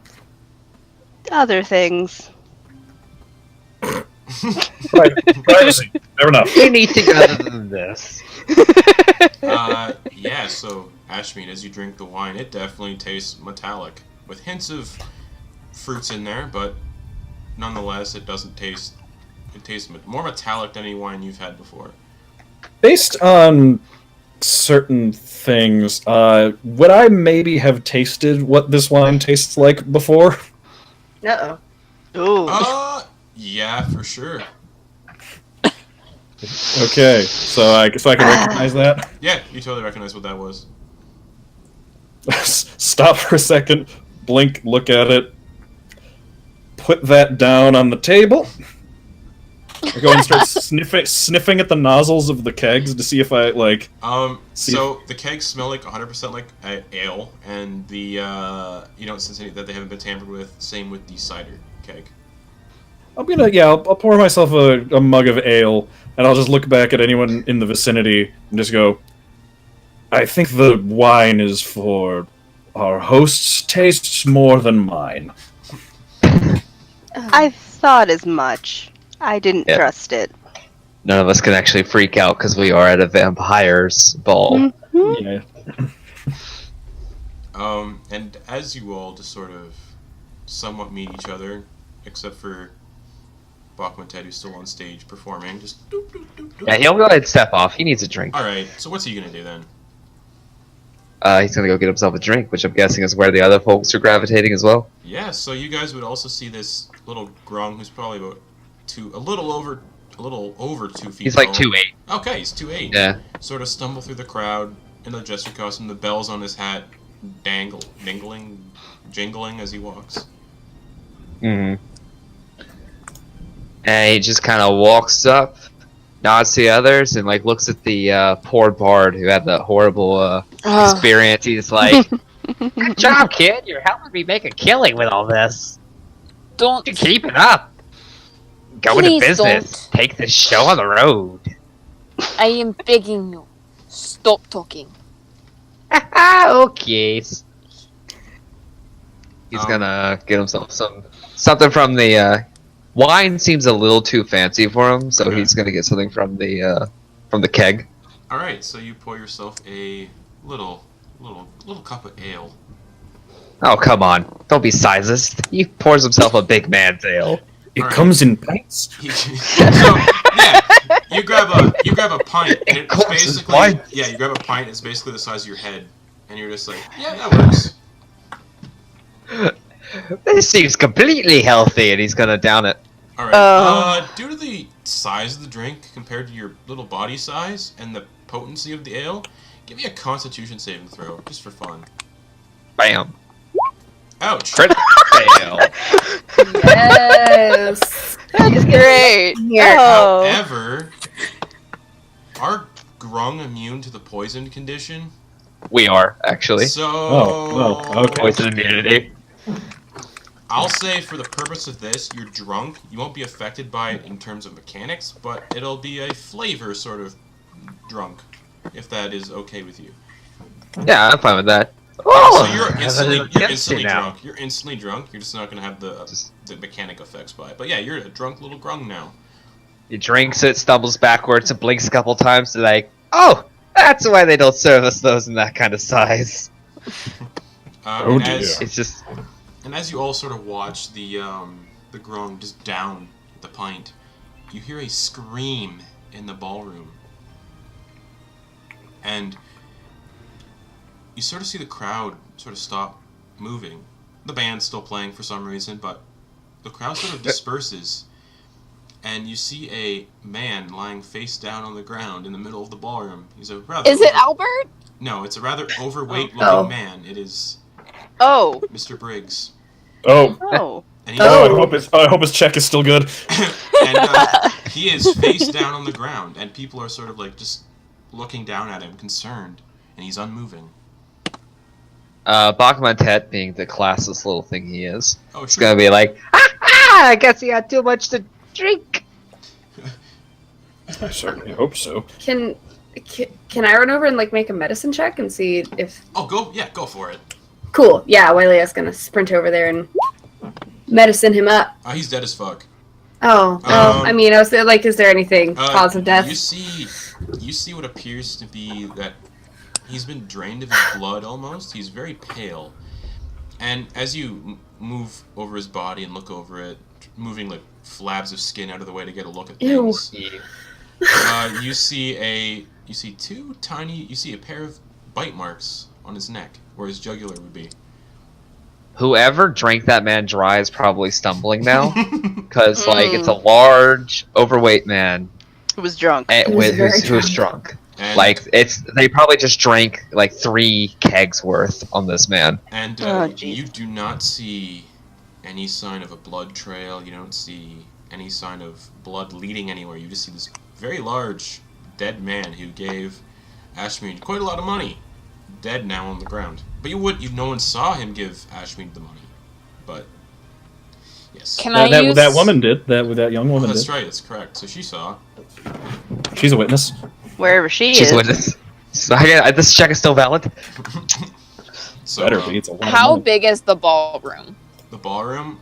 Other things. Privacy. Fair enough. Anything other than this. Yeah, so, Ashmead, as you drink the wine, it definitely tastes metallic, with hints of fruits in there, but nonetheless, it doesn't taste... It tastes more metallic than any wine you've had before. Based on certain things, would I maybe have tasted what this wine tastes like before? Uh-oh. Ooh. Yeah, for sure. Okay, so I can recognize that. Yeah, you totally recognize what that was. Stop for a second, blink, look at it, put that down on the table. I go and start sniffing at the nozzles of the kegs to see if I like. So the kegs smell like 100% like ale, and the you don't sense any that they haven't been tampered with. Same with the cider keg. I'll pour myself a mug of ale, and I'll just look back at anyone in the vicinity and just go, I think the wine is for our host's tastes more than mine. I thought as much. I didn't Yeah. trust it. None of us can actually freak out because we are at a vampire's ball. Yeah. And as you all just sort of somewhat meet each other, except for Bachman Ted, who's still on stage performing, just doop, doop, doop, doop. Yeah, he'll go ahead and step off. He needs a drink. Alright, so what's he gonna do then? He's gonna go get himself a drink, which I'm guessing is where the other folks are gravitating as well. Yeah, so you guys would also see this little grung who's probably about a little over 2 feet He's like tall. 2'8". Okay, he's 2'8". Yeah. Sort of stumble through the crowd in the jester costume, the bells on his hat jingling as he walks. Mm-hmm. And he just kind of walks up, nods to the others, and like looks at the poor bard who had that horrible experience. He's like, "Good job, kid. You're helping me make a killing with all this. Don't. Keep it up. Go into Please business. don't. Take this show on the road." I am begging you. Stop talking. Okay. He's gonna get himself something from the wine seems a little too fancy for him, so Okay. he's gonna get something from the keg. All right, so you pour yourself a little cup of ale. Oh come on! Don't be sizist. He pours himself a big man's ale. It Alright. comes in pints. So yeah, you grab a pint, and it's course, it's basically pints. you grab a pint. It's basically the size of your head, and you're just like, yeah, that works. This seems completely healthy, and he's gonna down it. All right. Oh. Due to the size of the drink compared to your little body size and the potency of the ale, give me a Constitution saving throw just for fun. Bam! Ouch. Crit fail. Yes. That's great. Here. Oh. However, are grung immune to the poison condition? We are actually So. Oh, okay. poison immunity. I'll say for the purpose of this, you're drunk. You won't be affected by it in terms of mechanics, but it'll be a flavor sort of drunk, if that is okay with you. Yeah, I'm fine with that. So Oh, you're instantly now. drunk. You're instantly drunk. You're just not gonna have the mechanic effects by it. But yeah, you're a drunk little grung now. He drinks it, stumbles backwards, and blinks a couple times. To like, oh, that's why they don't serve us those in that kind of size. Oh, dear. And as you all sort of watch the grung just down the pint, you hear a scream in the ballroom. And you sort of see the crowd sort of stop moving. The band's still playing for some reason, but the crowd sort of disperses. And you see a man lying face down on the ground in the middle of the ballroom. He's a rather... Is it Albert? No, it's a rather overweight-looking Oh. man. It is Oh. Mr. Briggs. Oh. Oh. And he, I hope his check is still good. and he is face down on the ground, and people are sort of like just looking down at him, concerned, and he's unmoving. Bachmantet, being the classless little thing he is, Oh, it's sure. gonna be like, I guess he had too much to drink. I certainly hope so. Can I run over and like make a medicine check and see if? Oh, go for it. Cool. Yeah, Wiley's gonna sprint over there and medicine him up. He's dead as fuck. Oh, I mean, I was like, is there anything cause of death? You see what appears to be that he's been drained of his blood almost. He's very pale. And as you move over his body and look over it, moving like flabs of skin out of the way to get a look at Ew. things, you see a pair of bite marks on his neck where his jugular would be. Whoever drank that man dry is probably stumbling now, because like it's a large, overweight man It was drunk. who's drunk. And, Like they probably just drank like 3 kegs worth on this man. And Oh, jeez. you do not see any sign of a blood trail. You don't see any sign of blood leading anywhere. You just see this very large dead man who gave Ashmead quite a lot of money. Dead now on the ground. But no one saw him give Ashmead the money. But yes. Can I use That woman did. That young woman That's did. right, that's correct. So she saw. She's a witness. Wherever she She's is. witness. So this check is still valid. So, Better be. It's a lot of How money. big is the ballroom? the ballroom,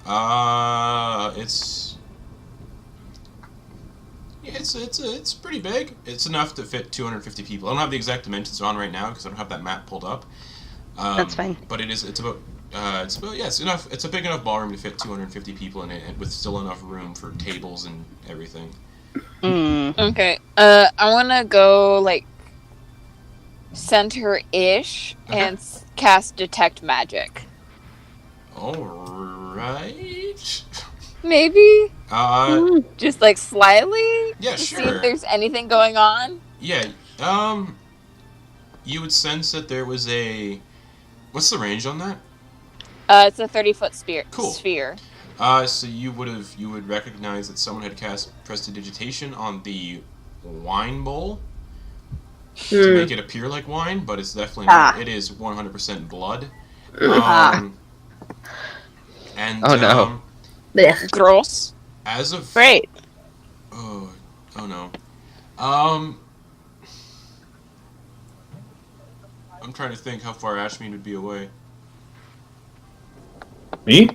it's pretty big. It's enough to fit 250 people. I don't have the exact dimensions on right now because I don't have that map pulled up. That's fine. But it's about it's enough. It's a big enough ballroom to fit 250 people in it, and with still enough room for tables and everything. Mm. Okay. I want to go like center-ish and cast detect magic. All right. Maybe Uh, just like slightly. yeah, to see sure. if there's anything going on. Yeah. You would sense that there was a. What's the range on that? It's a 30-foot Cool. sphere. So you would recognize that someone had cast prestidigitation on the wine bowl to make it appear like wine, but it's definitely not. It is 100% blood. And Oh, no. Blech. Gross. as of Great. oh no, I'm trying to think how far Ashmead would be away. Me?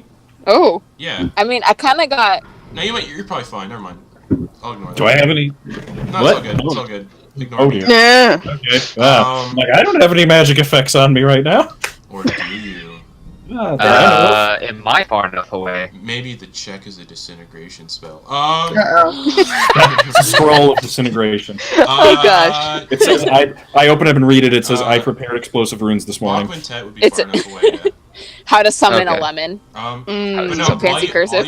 Oh, Yeah. I mean, I kind of got. No, you're probably fine. Never mind. I'll ignore that. Do I have any? No, What? It's all good. Ignore Oh me. dear. Yeah. Okay. Wow. Like, I don't have any magic effects on me right now. Or do you? Am I far enough away? Maybe the check is a disintegration spell. It's a scroll of disintegration. Oh, gosh. It says I open up and read it. It says I prepared explosive runes this morning. Quintet would be far enough away. Yeah. How to summon Okay. a lemon. But Mm, no, so fancy cursive.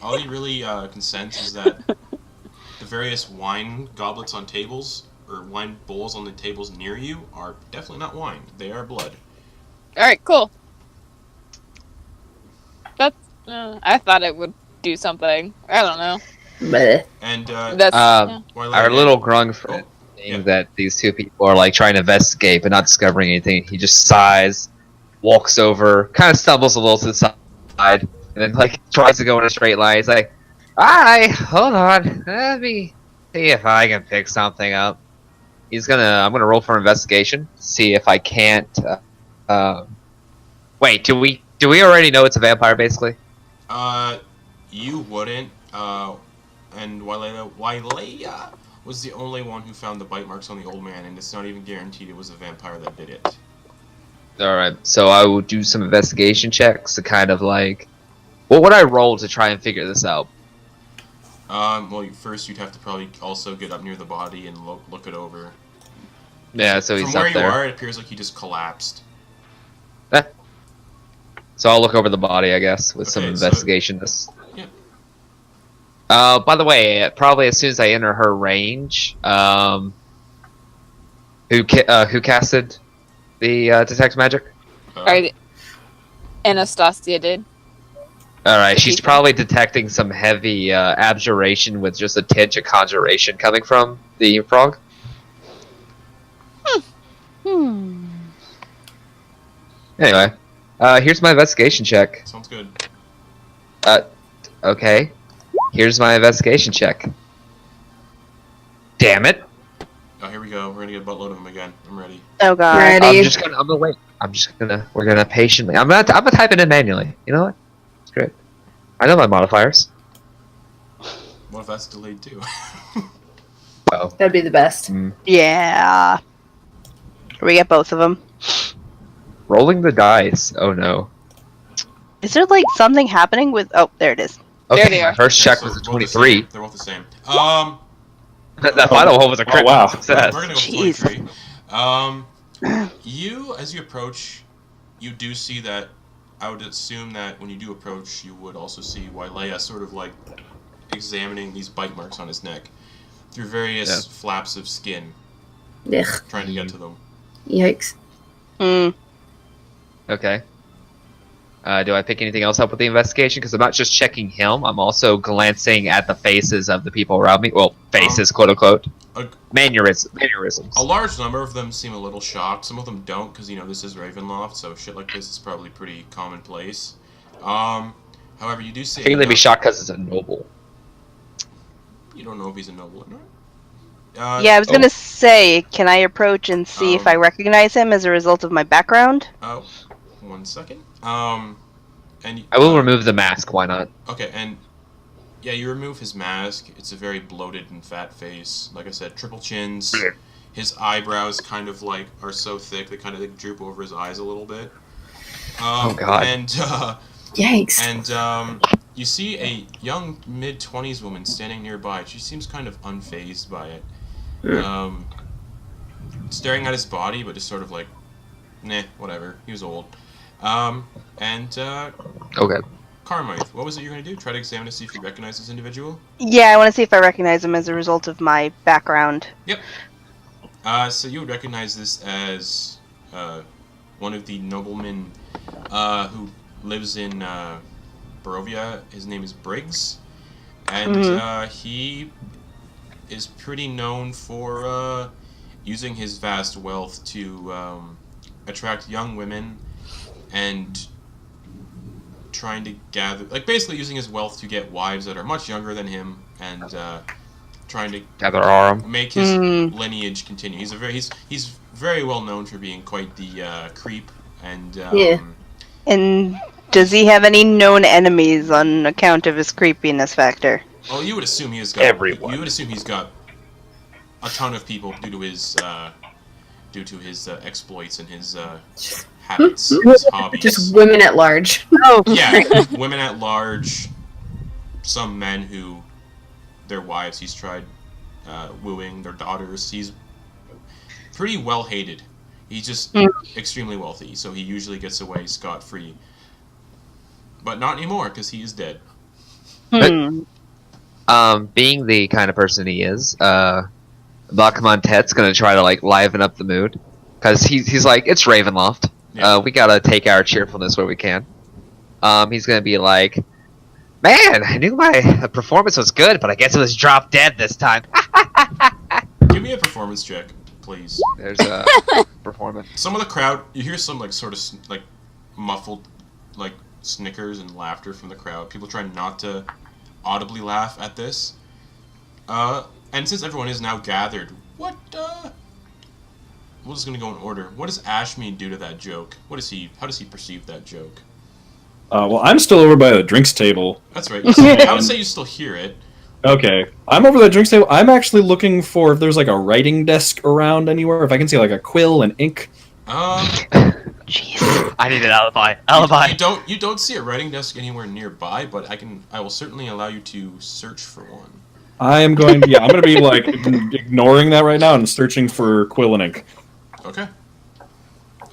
all you really can sense is that the various wine goblets on tables or wine bowls on the tables near you are definitely not wine. They are blood. All right, cool. That's. I thought it would do something. I don't know. Bleh. And That's. Our little grung friend, seeing that these two people are like trying to investigate but not discovering anything, he just sighs, walks over, kind of stumbles a little to the side, and then like tries to go in a straight line. He's like, "Alright, hold on, let me see if I can pick something up." I'm gonna roll for investigation, see if I can't. Wait, do we already know it's a vampire, basically? You wouldn't. And Wailea was the only one who found the bite marks on the old man, and it's not even guaranteed it was a vampire that did it. Alright, so I will do some investigation checks to kind of like... What would I roll to try and figure this out? Well, first you'd have to probably also get up near the body and look it over. Yeah, so he's From where up there. you are, it appears like he just collapsed. So I'll look over the body, I guess, with some Okay, investigation. Yeah. By the way, probably as soon as I enter her range, who casted the detect magic? Alright. Anastasia did. Alright, she's People. probably detecting some heavy abjuration with just a tinge of conjuration coming from the frog. Anyway, here's my investigation check. Sounds good. Okay. Here's my investigation check. Damn it. Oh, here we go. We're gonna get a buttload of them again. I'm ready. Oh god. Ready. I'm gonna wait. We're gonna patiently. I'm gonna type it in manually. You know what? It's great. I know my modifiers. What if that's delayed too? Oh. That'd be the best. Yeah. We get both of them. Rolling the dice. Oh no. Is there like something happening with? Oh, there it is. Okay, There they are. my first check So was a they're both the 23. same. They're both the same. That final hole was a crit wow. success. We're gonna go Jeez. with 23. As you approach, you do see that. I would assume that when you do approach, you would also see Wailea sort of like examining these bite marks on his neck through various flaps of skin, Ugh. trying to get to them. Yikes. Okay. Do I pick anything else up with the investigation? Because I'm not just checking him, I'm also glancing at the faces of the people around me. Well, faces, quote unquote. Mannerisms. A large number of them seem a little shocked. Some of them don't, because, this is Ravenloft, so shit like this is probably pretty commonplace. However, you do see... I think they'd be shocked because it's a noble. You don't know if he's a noble or not. Yeah, I was gonna say, can I approach and see if I recognize him as a result of my background? 1 second. I will remove the mask, why not? Okay, and... Yeah, you remove his mask. It's a very bloated and fat face. Like I said, triple chins. His eyebrows kind of like are so thick they kind of like droop over his eyes a little bit. Oh god. And Yikes. And you see a young mid-20s woman standing nearby. She seems kind of unfazed by it. Staring at his body, but just sort of like, nah, whatever. He was old. Okay. Carmine, what was it you're going to do? Try to examine to see if you recognize this individual? Yeah, I want to see if I recognize him as a result of my background. Yep. So you would recognize this as one of the noblemen who lives in Barovia. His name is Briggs. And he is pretty known for using his vast wealth to attract young women and trying to gather, like basically using his wealth to get wives that are much younger than him and trying to Gather arm. make his lineage continue. He's very well known for being quite the creep and And Does he have any known enemies on account of his creepiness factor? Well, you would assume he has got Everyone. You would assume he's got a ton of people due to his exploits and his habits, his hobbies. Just women at large. Oh, Yeah, women at large. Some men who their wives he's tried wooing, their daughters. He's pretty well hated. He's just extremely wealthy, so he usually gets away scot-free. But not anymore, because he is dead. Being the kind of person he is, Bakhmontet's gonna try to like liven up the mood, because he's like, it's Ravenloft. Yeah. We gotta take our cheerfulness where we can. He's gonna be like, man, I knew my performance was good, but I guess it was drop dead this time. Give me a performance check, please. There's a performance. Some of the crowd, you hear some like sort of like muffled like snickers and laughter from the crowd. People trying not to audibly laugh at this. And since everyone is now gathered, we're just gonna go in order. What does Ashmead do to that joke? How does he perceive that joke? Well, I'm still over by the drinks table. That's right. I would say you still hear it. Okay. I'm over the drinks table. I'm actually looking for if there's like a writing desk around anywhere. If I can see like a quill and ink. jeez. I need an alibi. You don't see a writing desk anywhere nearby, but I will certainly allow you to search for one. I'm going to be like ignoring that right now and searching for quill and ink. Okay.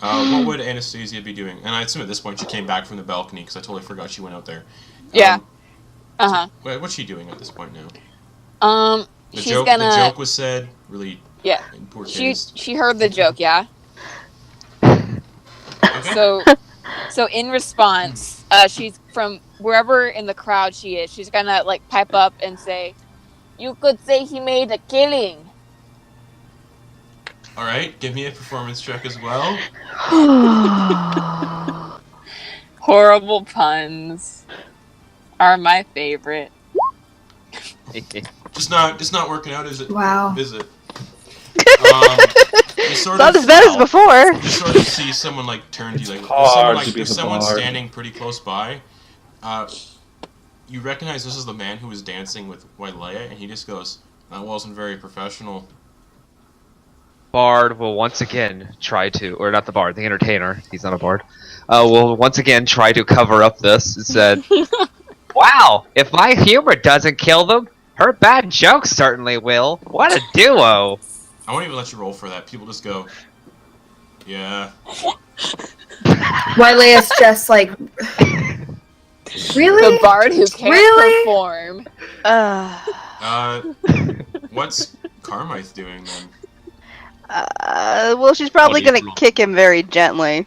What would Anastasia be doing? And I assume at this point she came back from the balcony because I totally forgot she went out there. Yeah. What's she doing at this point now? The She's joke, gonna. The joke was said. Really. Yeah. In poor She taste. heard the joke. Yeah. Okay. So in response, she's from wherever in the crowd she is. She's gonna like pipe up and say, "You could say he made a killing." All right. Give me a performance check as well. Horrible puns are my favorite. Just not working out, is it? Wow. Is it? You sort Not of, as bad as before. You sort of see someone like turn to you, like there's someone standing pretty close by. You recognize this is the man who was dancing with Wailea, and he just goes, "That wasn't very professional." Bard will once again try to, or not the Bard, the entertainer, he's not a Bard, will once again try to cover up this and said, wow, if my humor doesn't kill them, her bad jokes certainly will. What a duo. I won't even let you roll for that. People just go, yeah. Wylea's just like, really? The bard who can't Really? perform. What's Carmite doing then? Well, she's probably What do you gonna roll? kick him very gently.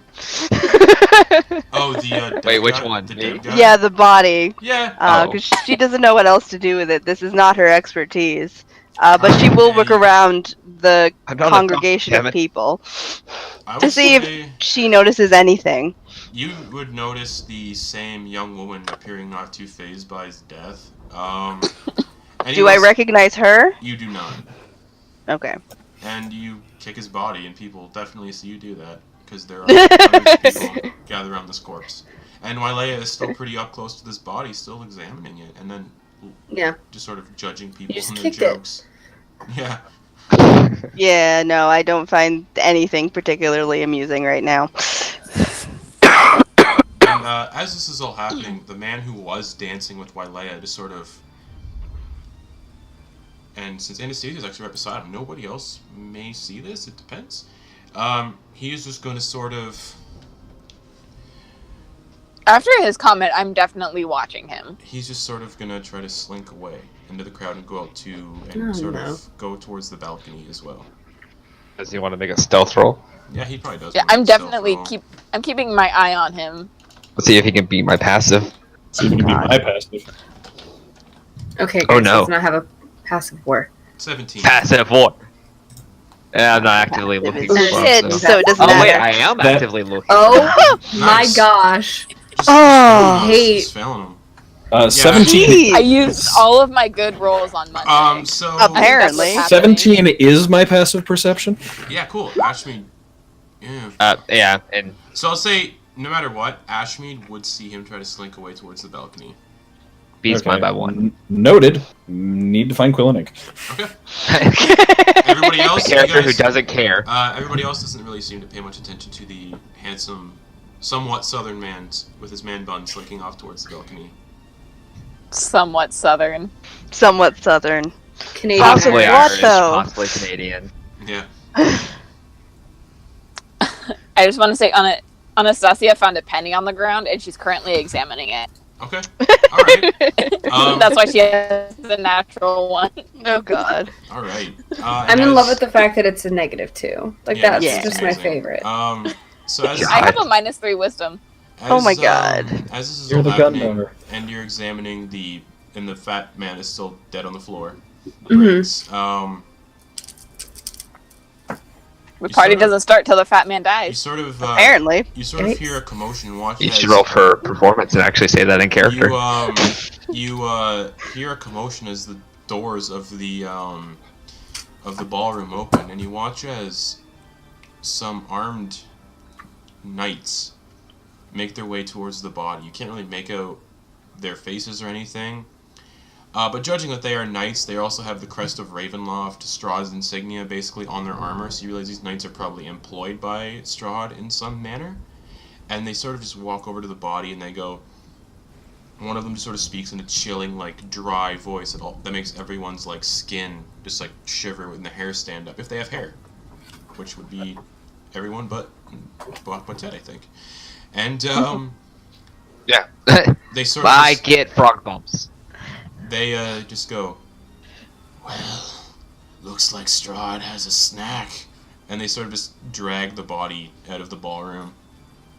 Oh, the dead Wait, which guy? one? The dead Me? guy? Yeah, the body. Yeah. Because she doesn't know what else to do with it. This is not her expertise. But she will look around the I'm not a congregation damn of it. people I to would see say if she notices anything. you would notice the same young woman appearing not too phased by his death. Do I recognize her? You do not. Okay. And you kick his body, and people definitely see you do that, because there are other people gathered around this corpse. And Wailea is still pretty up close to this body, still examining it, and then Yeah. just sort of judging people just and their kicked it. jokes. Yeah. Yeah, no, I don't find anything particularly amusing right now. And as this is all happening, the man who was dancing with Wailea just sort of... And since Anastasia is actually right beside him, nobody else may see this, it depends. He is just going to sort of... After his comment, I'm definitely watching him. He's just sort of going to try to slink away into the crowd and go out and of go towards the balcony as well. Does he want to make a stealth roll? Yeah, he probably does. Yeah, want I'm to stealth definitely roll. I'm keeping my eye on him. Let's see if he can beat my passive. See if you can beat my passive. Okay, Oh, good, no. so does not have a passive war. 17. Passive war. Yeah, I'm not actively looking for It's one, hid, so- so it doesn't Oh wait, matter. I am That- actively looking. Oh my Nice. gosh. Just Oh. just failing him. 17. I used all of my good rolls on Monday. So... Apparently. That's what's happening. 17 is my passive perception. Yeah, cool. Actually, yeah. Yeah, and So I'll say no matter what, Ashmead would see him try to slink away towards the balcony. Beats mine by 1. Noted. Need to find Quill and Ink. Okay. Everybody else, The character you guys, who doesn't care. everybody else doesn't really seem to pay much attention to the handsome, somewhat southern man with his man bun slinking off towards the balcony. Somewhat southern. Somewhat southern. Canadian. Possibly What, Irish, though? possibly Canadian. Yeah. I just want to say, Anastasia found a penny on the ground, and she's currently examining it. Okay. All right. That's why she has the natural one. Oh god. All right. I'm in love with the fact that it's a -2. Like, Yeah, that's yeah. just my favorite. So as I have a -3 wisdom. Oh my God. As this is You're all the gun happening, owner. and you're examining and the fat man is still dead on the floor. Mhm. The You party sort of- doesn't start till the fat man You dies. sort of Apparently. you sort of hear a commotion and watch You as should roll for performance and actually say that in character. you hear a commotion as the doors of the ballroom open, and you watch as some armed knights make their way towards the body. You can't really make out their faces or anything, but judging that they are knights, they also have the crest of Ravenloft, Strahd's insignia, basically on their armor. So you realize these knights are probably employed by Strahd in some manner, and they sort of just walk over to the body and they go. One of them just sort of speaks in a chilling, like, dry voice that makes everyone's, like, skin just, like, shiver when the hair stand up. If they have hair. Which would be everyone but Ted, I think. And, Yeah. they sort of I get frog bumps. they, just go, well, looks like Strahd has a snack. And they sort of just drag the body out of the ballroom.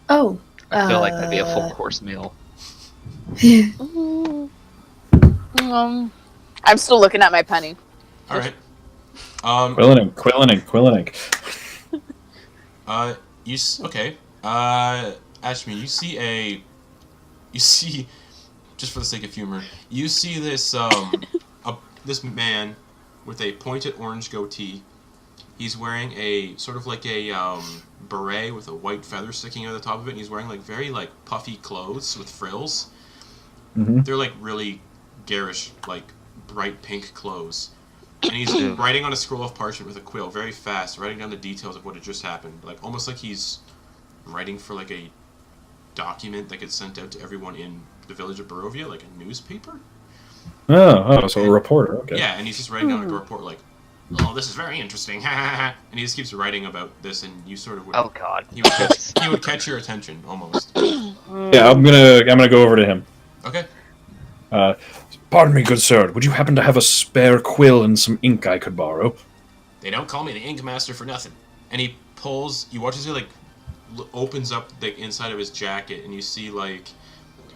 Oh. I feel like that'd be a full course meal. I'm still looking at my penny. Alright. Quill and Ink. Quill and Ink. Quill and Ink. Okay. Ashmi, you see, just for the sake of humor, you see this, this man with a pointed orange goatee. He's wearing a, sort of like a, beret with a white feather sticking out of the top of it, and he's wearing, like, very, like, puffy clothes with frills. Mm-hmm. They're, like, really garish, like, bright pink clothes. And he's writing on a scroll of parchment with a quill, very fast, writing down the details of what had just happened. Like, almost like he's writing for, like, a document that gets sent out to everyone in the village of Barovia, like a newspaper. So a reporter, okay. Yeah, and he's just writing down a report, like, oh, this is very interesting, and he just keeps writing about this, and you sort of would... Oh god. He would catch your attention, almost. Yeah, I'm gonna go over to him. Okay. Pardon me, good sir. Would you happen to have a spare quill and some ink I could borrow? They don't call me the Ink Master for nothing. And he pulls... You watch as he, like, opens up the inside of his jacket, and you see, like,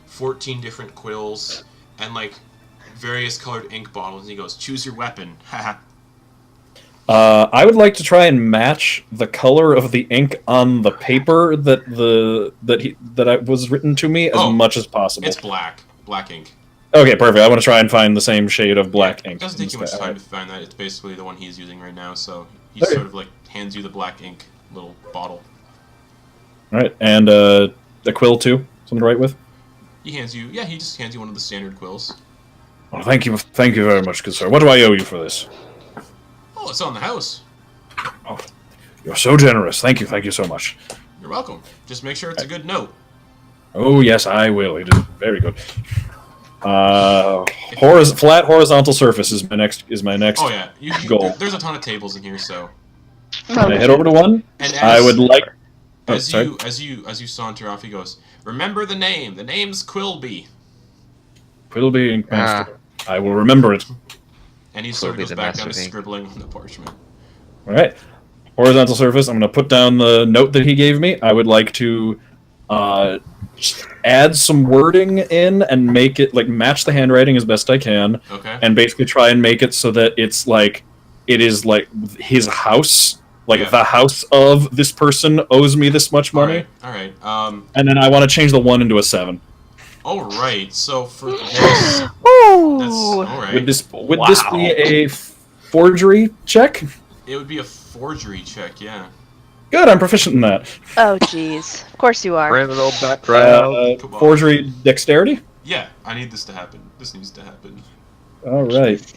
14 different quills and, like, various colored ink bottles, and he goes, choose your weapon. Haha. I would like to try and match the color of the ink on the paper that was written to me as much as possible. It's black ink. Okay, perfect. I want to try and find the same shade of black ink. It doesn't take you much instead. time to find that. It's basically the one he's using right now, so he Okay. sort of, like, hands you the black ink little bottle. All right, and the quill too. Something to write with. He just hands you one of the standard quills. Oh, thank you very much, good sir. What do I owe you for this? Oh, it's on the house. Oh, you're so generous. Thank you so much. You're welcome. Just make sure it's a good note. Oh yes, I will. It is very good. Flat horizontal surface is my next. Oh yeah, goal. There's a ton of tables in here, so. Can I head over to one? And I would like. As you saunter off, he goes, remember the name. The name's Quilby. Quilby Ink Master. I will remember it. And he sort of Quilby goes the back master down to of ink. scribbling on the parchment. All right. Horizontal surface. I'm going to put down the note that he gave me. I would like to just add some wording in and make it like match the handwriting as best I can. Okay. And basically try and make it so that it is like his house. Like, the house of this person owes me this much money. All right. And then I want to change the 1 into a 7. All right. So for this, that's Ooh. all right. Would this be a forgery check? It would be a forgery check, yeah. Good, I'm proficient in that. Oh, jeez. Of course you are. Criminal background. Come on. Forgery dexterity? Yeah, I need this to happen. This needs to happen. Alright.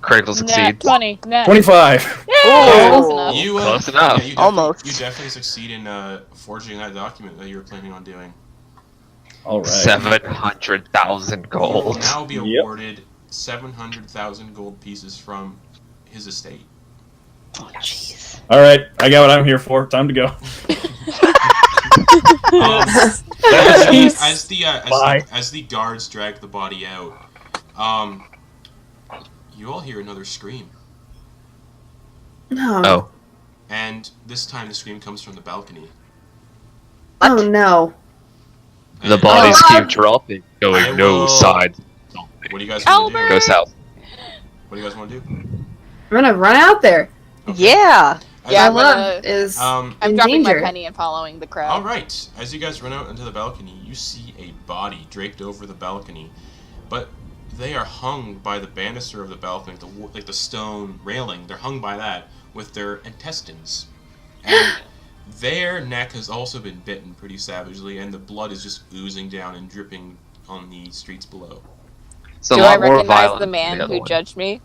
Critical Nat succeed. 20. Nat. 25! Yay! Oh. Close enough. You, Close enough. Yeah, you Almost. You definitely succeed in forging that document that you were planning on doing. Alright. 700,000 You gold. will now be Yep. awarded 700,000 gold pieces from his estate. Oh, jeez. Alright, I got what I'm here for. Time to go. As the guards drag the body out, you all hear another scream, No. Oh. and this time the scream comes from the balcony. Oh no. The And- bodies Oh. keep dropping, I going will- no side. What do you guys want to Albert! do? Go south. What do you guys want to do? I'm gonna run out there. Okay. Yeah. Yeah, My I'm love gonna- is Um. I'm in dropping danger. my penny and following the crowd. All right. As you guys run out into the balcony, you see a body draped over the balcony, but they are hung by the banister of the balcony, like the stone railing. They're hung by that with their intestines, and their neck has also been bitten pretty savagely, and the blood is just oozing down and dripping on the streets below. It's a Do I lot more recognize violent the than man other who one. judged me?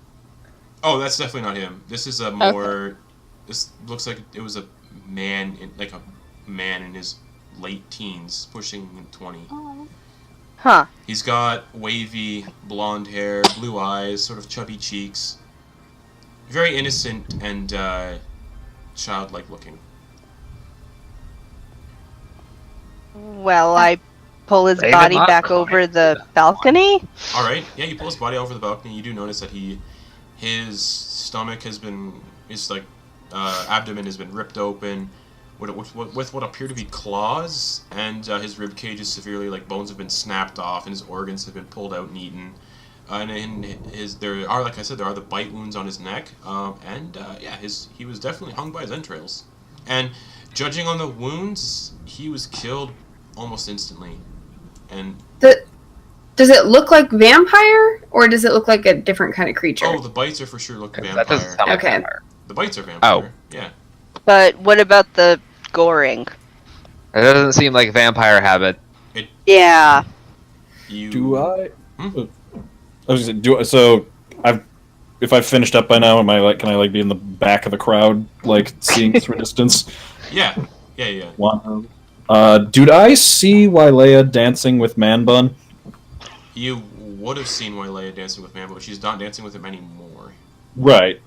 Oh, that's definitely not him. This is a more. This looks like it was a man in his late teens, pushing 20. Huh. He's got wavy blonde hair, blue eyes, sort of chubby cheeks. Very innocent and childlike looking. Well, I pull his Raven body Loft back going over to the that balcony. All right, yeah, you pull his body over the balcony. You do notice that his stomach has been, abdomen has been ripped open, with what appear to be claws, and his rib cage is severely, bones have been snapped off, and his organs have been pulled out and eaten. And in there are, like I said, there are the bite wounds on his neck, he was definitely hung by his entrails. And judging on the wounds, he was killed almost instantly. And Does it look like vampire, or does it look like a different kind of creature? oh, the bites are for sure look That vampire. doesn't sound like Okay. vampire. The bites are vampire. Oh. Yeah. But what about the goring? It doesn't seem like vampire habit. Yeah. You. Do I? Hmm? I was gonna say, if I've finished up by now, can I be in the back of the crowd, seeing through distance? Yeah. Yeah. Did I see Wylea dancing with Man Bun? You would have seen Wylea dancing with Man, but she's not dancing with him anymore. Right.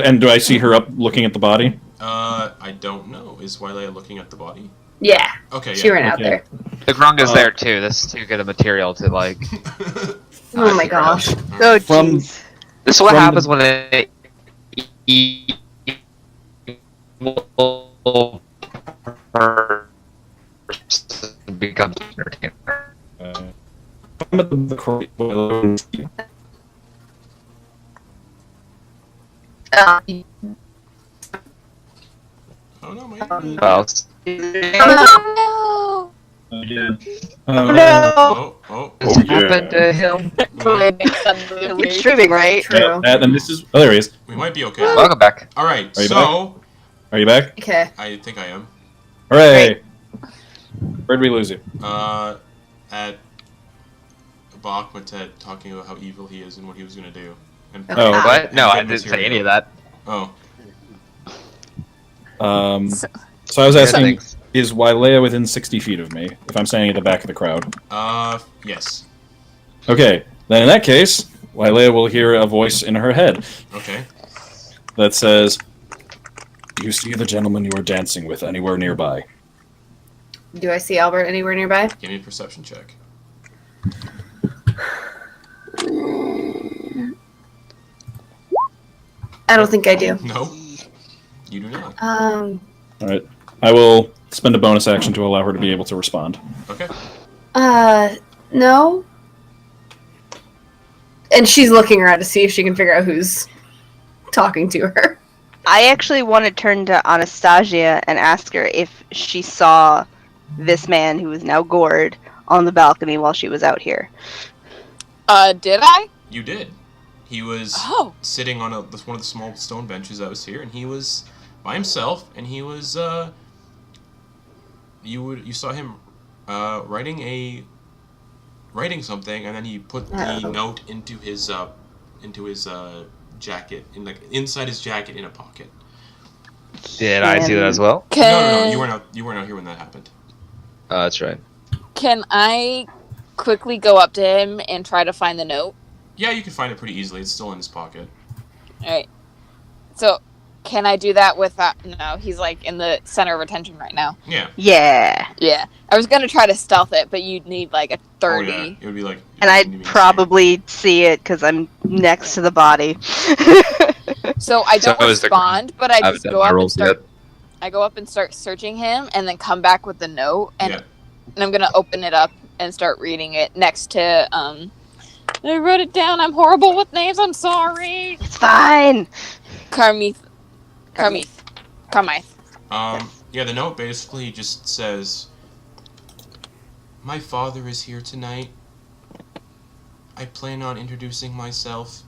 And do I see her up looking at the body? I don't know. Is Wylea looking at the body? Yeah. Okay, She yeah. ran out Okay. there. The Grunga's there too. This is too good a material to Oh my gosh. Oh, From- jeez. This is what From happens the- when it becomes entertainer. I'm at the Oh no, my. Well, Oh No. Oh. what happened to him? We're streaming, right? True. And this is. Oh, there he is. We might be okay. Welcome back. All right. Are you So Are you back? Okay. I think I am. Hooray! Where'd we lose you? At Bakhmatet talking about how evil he is and what he was gonna do. And Oh. What? No, I and didn't Kim was say here. any of that. Oh. So I was asking, Thanks. is Wylea within 60 feet of me, if I'm standing at the back of the crowd? Yes. Okay, then in that case, Wylea will hear a voice in her head Okay. that says, "Do you see the gentleman you were dancing with anywhere nearby?" Do I see Albert anywhere nearby? Give me a perception check. I don't think I do. No. You do not. Alright, I will spend a bonus action to allow her to be able to respond. Okay. No. And she's looking around to see if she can figure out who's talking to her. I actually want to turn to Anastasia and ask her if she saw this man who is now gored on the balcony while she was out here. Did I? You did. He was Oh. sitting on one of the small stone benches that was here, and he was by himself, and he was you saw him writing something, and then he put the note into his jacket, inside his jacket in a pocket. Did I see that as well? No, you weren't out here when that happened. That's right. Can I quickly go up to him and try to find the note? Yeah, you can find it pretty easily. It's still in his pocket. Alright. So, can I do that without... No, he's like in the center of attention right now. Yeah. Yeah. Yeah. I was gonna try to stealth it, but you'd need like a 30. Oh, yeah. It would be like... And I'd probably see it because I'm next to the body. So I don't respond, but I just go up and start... Yet. I go up and start searching him, and then come back with the note, and, Yeah. and I'm gonna open it up and start reading it next to, I wrote it down, I'm horrible with names, I'm sorry! It's fine! Carmith. Yeah, the note basically just says, "My father is here tonight. I plan on introducing myself.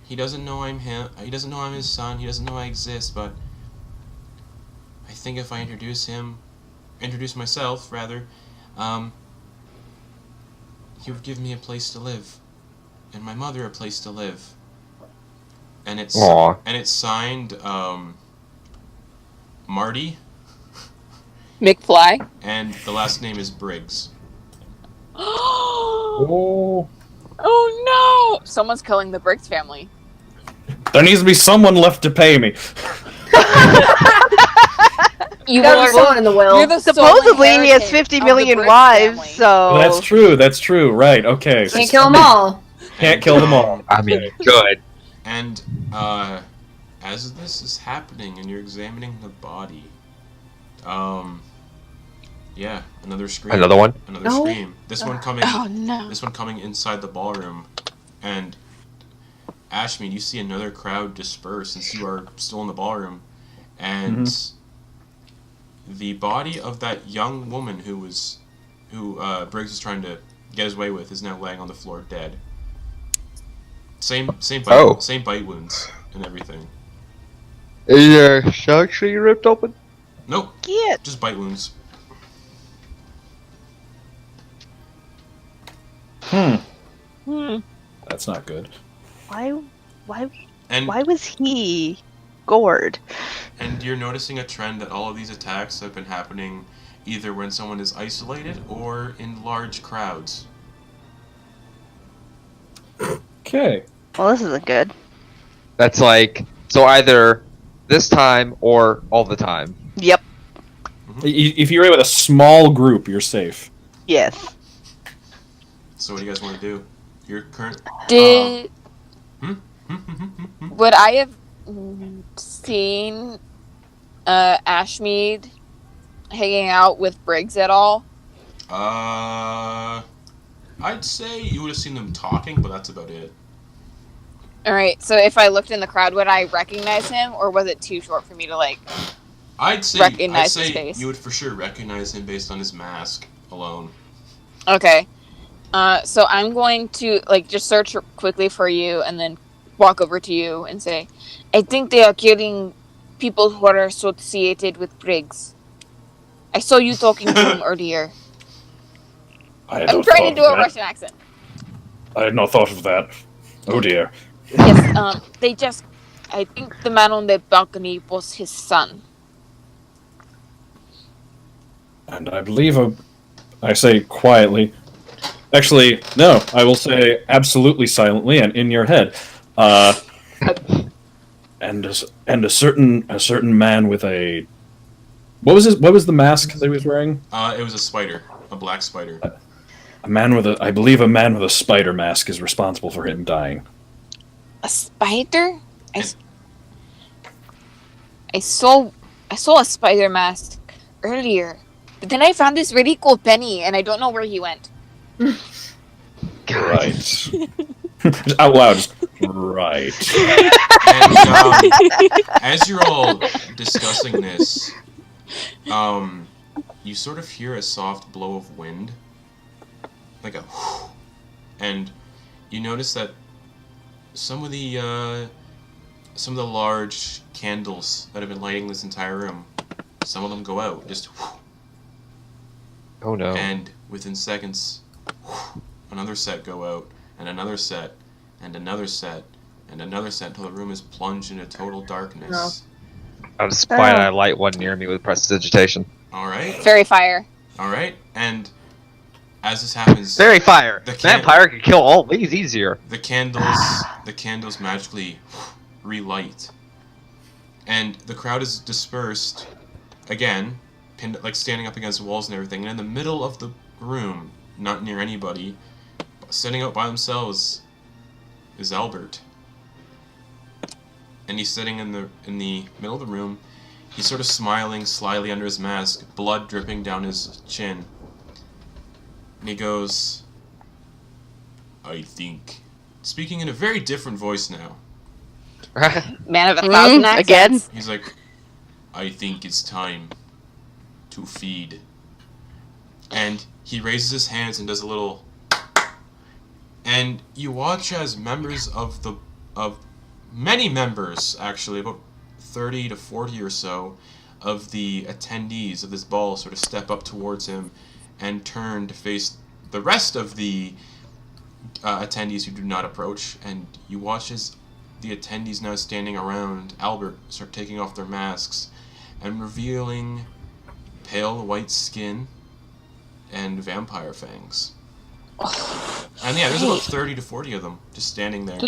He doesn't know I'm him. He doesn't know I'm his son. He doesn't know I exist, but I think if I introduce myself, rather, he would give me a place to live, and my mother a place to live." And it's signed Marty, McFly. and the last name is Briggs. Oh. Oh no! Someone's killing the Briggs family. There needs to be someone left to pay me. You Got someone in the will. You're the sole Supposedly he has inheritant 50 of the million Briggs wives, family. so... That's true, right, okay. Can't kill them all. Can't kill them all. I mean, good. And as this is happening and you're examining the body, yeah, another scream. Another one? Another scream. This one coming. Oh no! This one coming inside the ballroom, and Ashmead, you see another crowd disperse since you are still in the ballroom, and the body of that young woman who Briggs was trying to get his way with is now laying on the floor dead. Same bite wounds and everything. Is your shark tree ripped open? Nope. Yeah. Just bite wounds. That's not good. Why And was he gored? And you're noticing a trend that all of these attacks have been happening either when someone is isolated or in large crowds. Okay. Well, this isn't good. That's like, so either this time or all the time. Yep. If you're with a small group, you're safe. Yes. So what do you guys want to do? Your current... Would I have seen Ashmead hanging out with Briggs at all? I'd say you would have seen them talking, but that's about it. Alright, so if I looked in the crowd, would I recognize him, or was it too short for me to, like, recognize his face? You would for sure recognize him based on his mask alone. Okay. So I'm going to, like, just search quickly for you, and then walk over to you and say, I think they are killing people who are associated with Briggs. I saw you talking to him earlier. I'm trying to do a Russian accent. I had no thought of that. Oh dear. Yes, I think the man on the balcony was his son. And I believe I say quietly. Actually, no, I will say absolutely silently and in your head. And a certain man with a... What was the mask that he was wearing? It was a spider. A black spider. I believe a man with a spider mask is responsible for him dying. A spider? I saw a spider mask earlier. But then I found this really cool penny, and I don't know where he went. God. Right. Just out loud. Just, right. And as you're all discussing this, you sort of hear a soft blow of wind, like a whoosh, and you notice that some of the large candles that have been lighting this entire room, some of them go out, just whoosh, Oh no. And within seconds, another set go out, and another set, and another set, and another set until the room is plunged into total darkness. Out of spite, I light one near me with prestidigitation. Alright. Fairy fire. Alright, and as this happens, Fairy fire! Vampire can kill all these easier. the candles magically relight. And the crowd is dispersed, again, pinned, like standing up against walls and everything, and in the middle of the room, not near anybody, sitting out by themselves, is Albert. And he's sitting in the middle of the room. He's sort of smiling slyly under his mask, blood dripping down his chin. And he goes, I think, speaking in a very different voice now. Man of 1,000 accents. again? He's like, I think it's time to feed. And he raises his hands and does a little, and you watch as members of many members, actually, about 30 to 40 or so, of the attendees of this ball sort of step up towards him and turn to face the rest of the attendees who do not approach, and you watch as the attendees now standing around Albert start taking off their masks and revealing pale white skin and vampire fangs. And yeah, there's about 30 to 40 of them just standing there.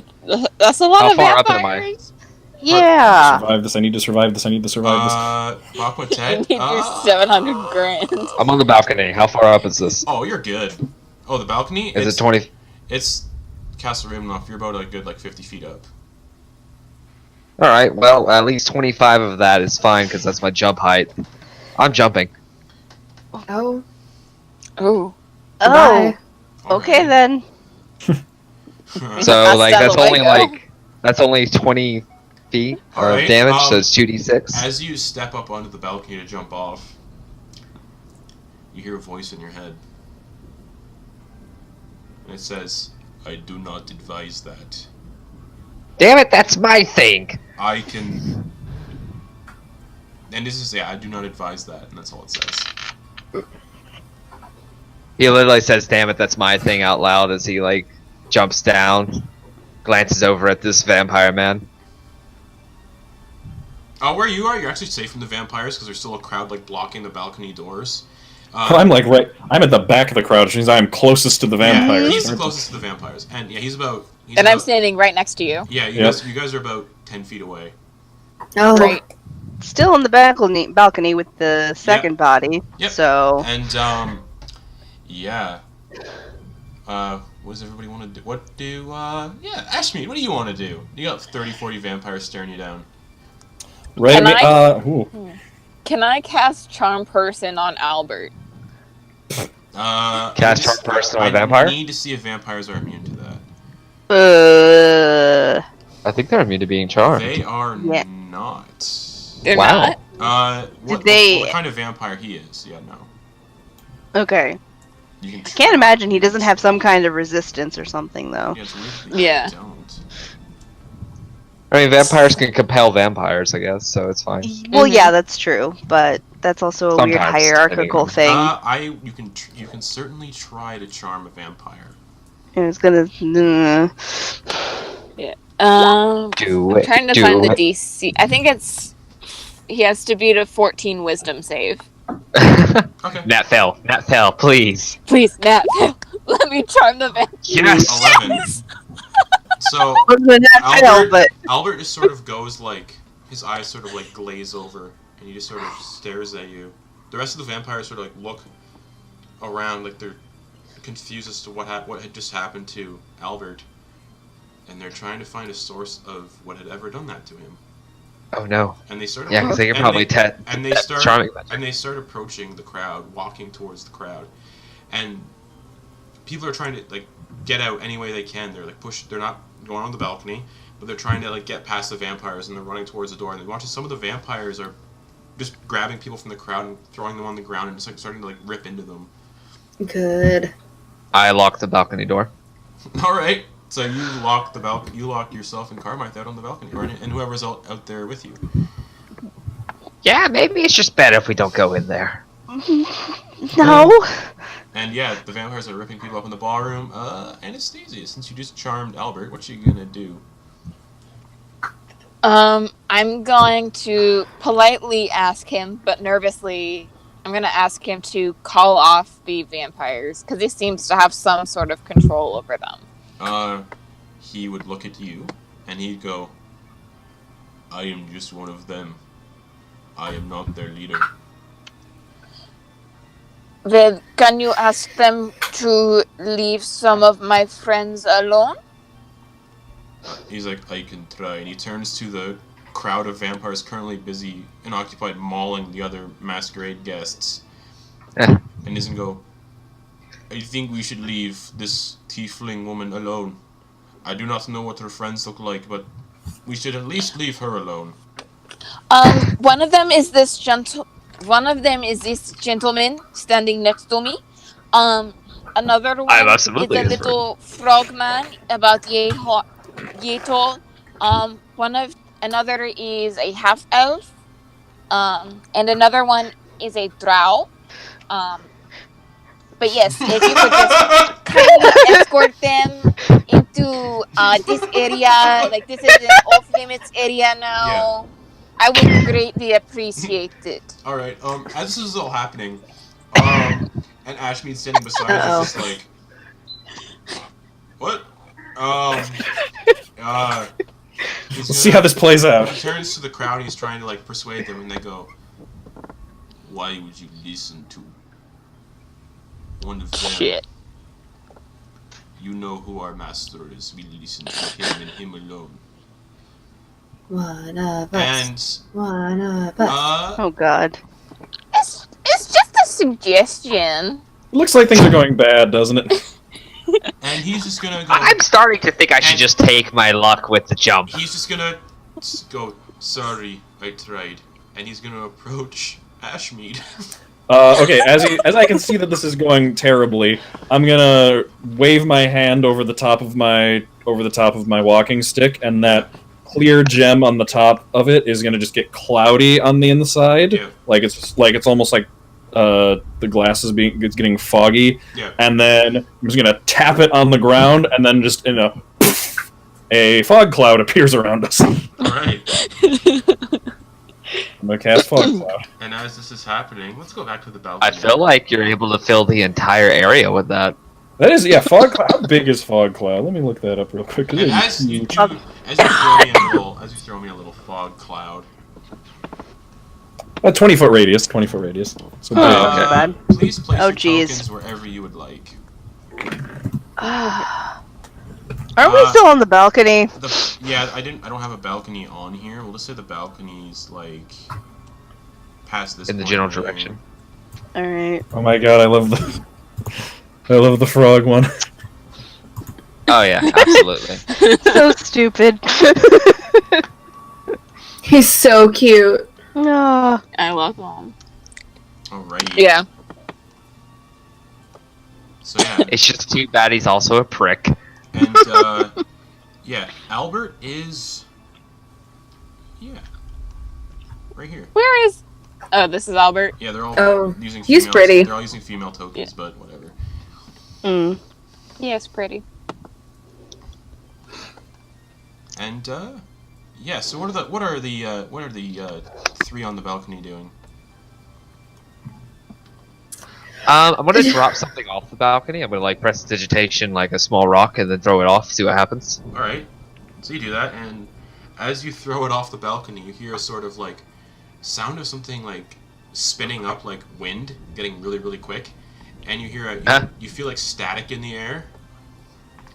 That's a lot How of far up am I? vampires. Yeah. Survive this. I need to survive this. I need to survive this. Aqua You Ted? need your 700 grand. I'm on the balcony. How far up is this? Oh, you're good. Oh, the balcony? Is it 20? It's Castle Ravenloft. You're about a good 50 feet up. Alright, well, at least 25 of that is fine, because that's my jump height. I'm jumping. Oh. Oh. Goodbye. Oh, okay then. So, like, That's that's only 20 feet of Alright, damage, so it's 2d6. As you step up onto the balcony to jump off, you hear a voice in your head. And it says, I do not advise that. Damn it, that's my thing! I can... And this is, yeah, I do not advise that, and that's all it says. He literally says, damn it, that's my thing out loud as he, like, jumps down, glances over at this vampire man. Where you are, you're actually safe from the vampires, because there's still a crowd, blocking the balcony doors. I'm I'm at the back of the crowd, which means I'm closest to the vampires. Yeah, he's the closest to the vampires. And yeah, And I'm standing right next to you. Yeah, you guys are about 10 feet away. Oh. Great. Still in the balcony with the second body. Yep. So. And, yeah. What does everybody want to do? Ashmead, what do you want to do? You got 30, 40 vampires staring you down. Right. Can I cast Charm Person on Albert? Cast Charm Person on a vampire? I need to see if vampires are immune to that. I think they're immune to being charmed. They are Yeah. not. They're Wow. not? What kind of vampire he is? Yeah, no. Okay. You can I can't imagine he doesn't have some kind of resistance or something, though. Yeah, it's weird. Yeah. They don't. I mean, vampires can compel vampires, I guess, so it's fine. Well, yeah, that's true, but that's also a weird Sometimes, hierarchical thing. You can certainly try to charm a vampire. And it's gonna. Yeah. Do I'm it. trying to find the DC. I think he has to beat a 14 Wisdom save. Okay. Nat fail, please. Please, Nat, let me charm the vampire. Yes! 11. So, Albert just sort of goes his eyes sort of glaze over, and he just sort of stares at you. The rest of the vampires sort of look around like they're confused as to what had just happened to Albert, and they're trying to find a source of what had ever done that to him. Oh no. And they start. Yeah, because they can probably charming. And they start approaching the crowd, walking towards the crowd, and people are trying to get out any way they can. They're they're not going on the balcony, but they're trying to get past the vampires, and they're running towards the door. And they watch as some of the vampires are just grabbing people from the crowd and throwing them on the ground and just starting to rip into them. Good. I locked the balcony door. All right. So you lock the balcony. You lock yourself and Carmine out on the balcony, and whoever's out there with you. Yeah, maybe it's just better if we don't go in there. No. And yeah, the vampires are ripping people up in the ballroom. Anastasia, since you just charmed Albert, what you gonna do? I'm going to politely ask him, but nervously, I'm going to ask him to call off the vampires, because he seems to have some sort of control over them. He would look at you, and he'd go, I am just one of them. I am not their leader. Then, can you ask them to leave some of my friends alone? He's like, I can try. And he turns to the crowd of vampires currently busy and occupied mauling the other masquerade guests. And doesn't go, I think we should leave this tiefling woman alone. I do not know what her friends look like, but we should at least leave her alone. One of them is this gentleman standing next to me. Another one is a little frog man about yay tall. Another is a half elf. And another one is a drow. But yes, if you could just kindly escort them into this area, like this is an off-limits area now. Yeah. I would greatly appreciate it. Alright, as this is all happening, and Ashmead's standing beside us, just like, what? We'll see how this plays out. He turns to the crowd and he's trying to, like, persuade them, and they go, why would you listen to one of them? Shit. You know who our master is. We listen to him and him alone. One of us. One of us. Oh god. It's just a suggestion. Looks like things are going bad, doesn't it? And he's just gonna go... I'm starting to think I should just take my luck with the jump. He's just gonna go, sorry, I tried. And he's gonna approach Ashmead. Okay, as I can see that this is going terribly, I'm gonna wave my hand over the top of my walking stick, and that clear gem on the top of it is gonna just get cloudy on the inside. Yeah. Like it's almost like the glass is getting foggy. Yeah. And then I'm just gonna tap it on the ground, and then just a fog cloud appears around us. Alright. I'm gonna cast fog cloud. And as this is happening, let's go back to the balcony. I feel like you're able to fill the entire area with that. That is, yeah, fog cloud. How big is fog cloud? Let me look that up real quick. And as you throw me a little fog cloud. A 20-foot radius. 20-foot radius. So bad. Please place your geez. tokens wherever you would like. Aren't we still on the balcony? I don't have a balcony on here. We'll just say the balcony's like past this. In the general direction. All right. Oh my god, I love the frog one. Oh yeah, absolutely. So stupid. He's so cute. No. I love them. Alrighty. Yeah. So yeah. It's just too bad he's also a prick. And yeah, Albert is right here. Where is... Oh, this is Albert. Yeah, they're all using female. He's pretty. They're all using female tokens, but whatever. Yes, pretty. And yeah. So what are the three on the balcony doing? I'm gonna drop something off the balcony. I'm gonna like press digitation like a small rock and then throw it off. See what happens. All right. So you do that, and as you throw it off the balcony, you hear a sort of like sound of something like spinning up, like wind, getting really, really quick, and you hear you feel like static in the air,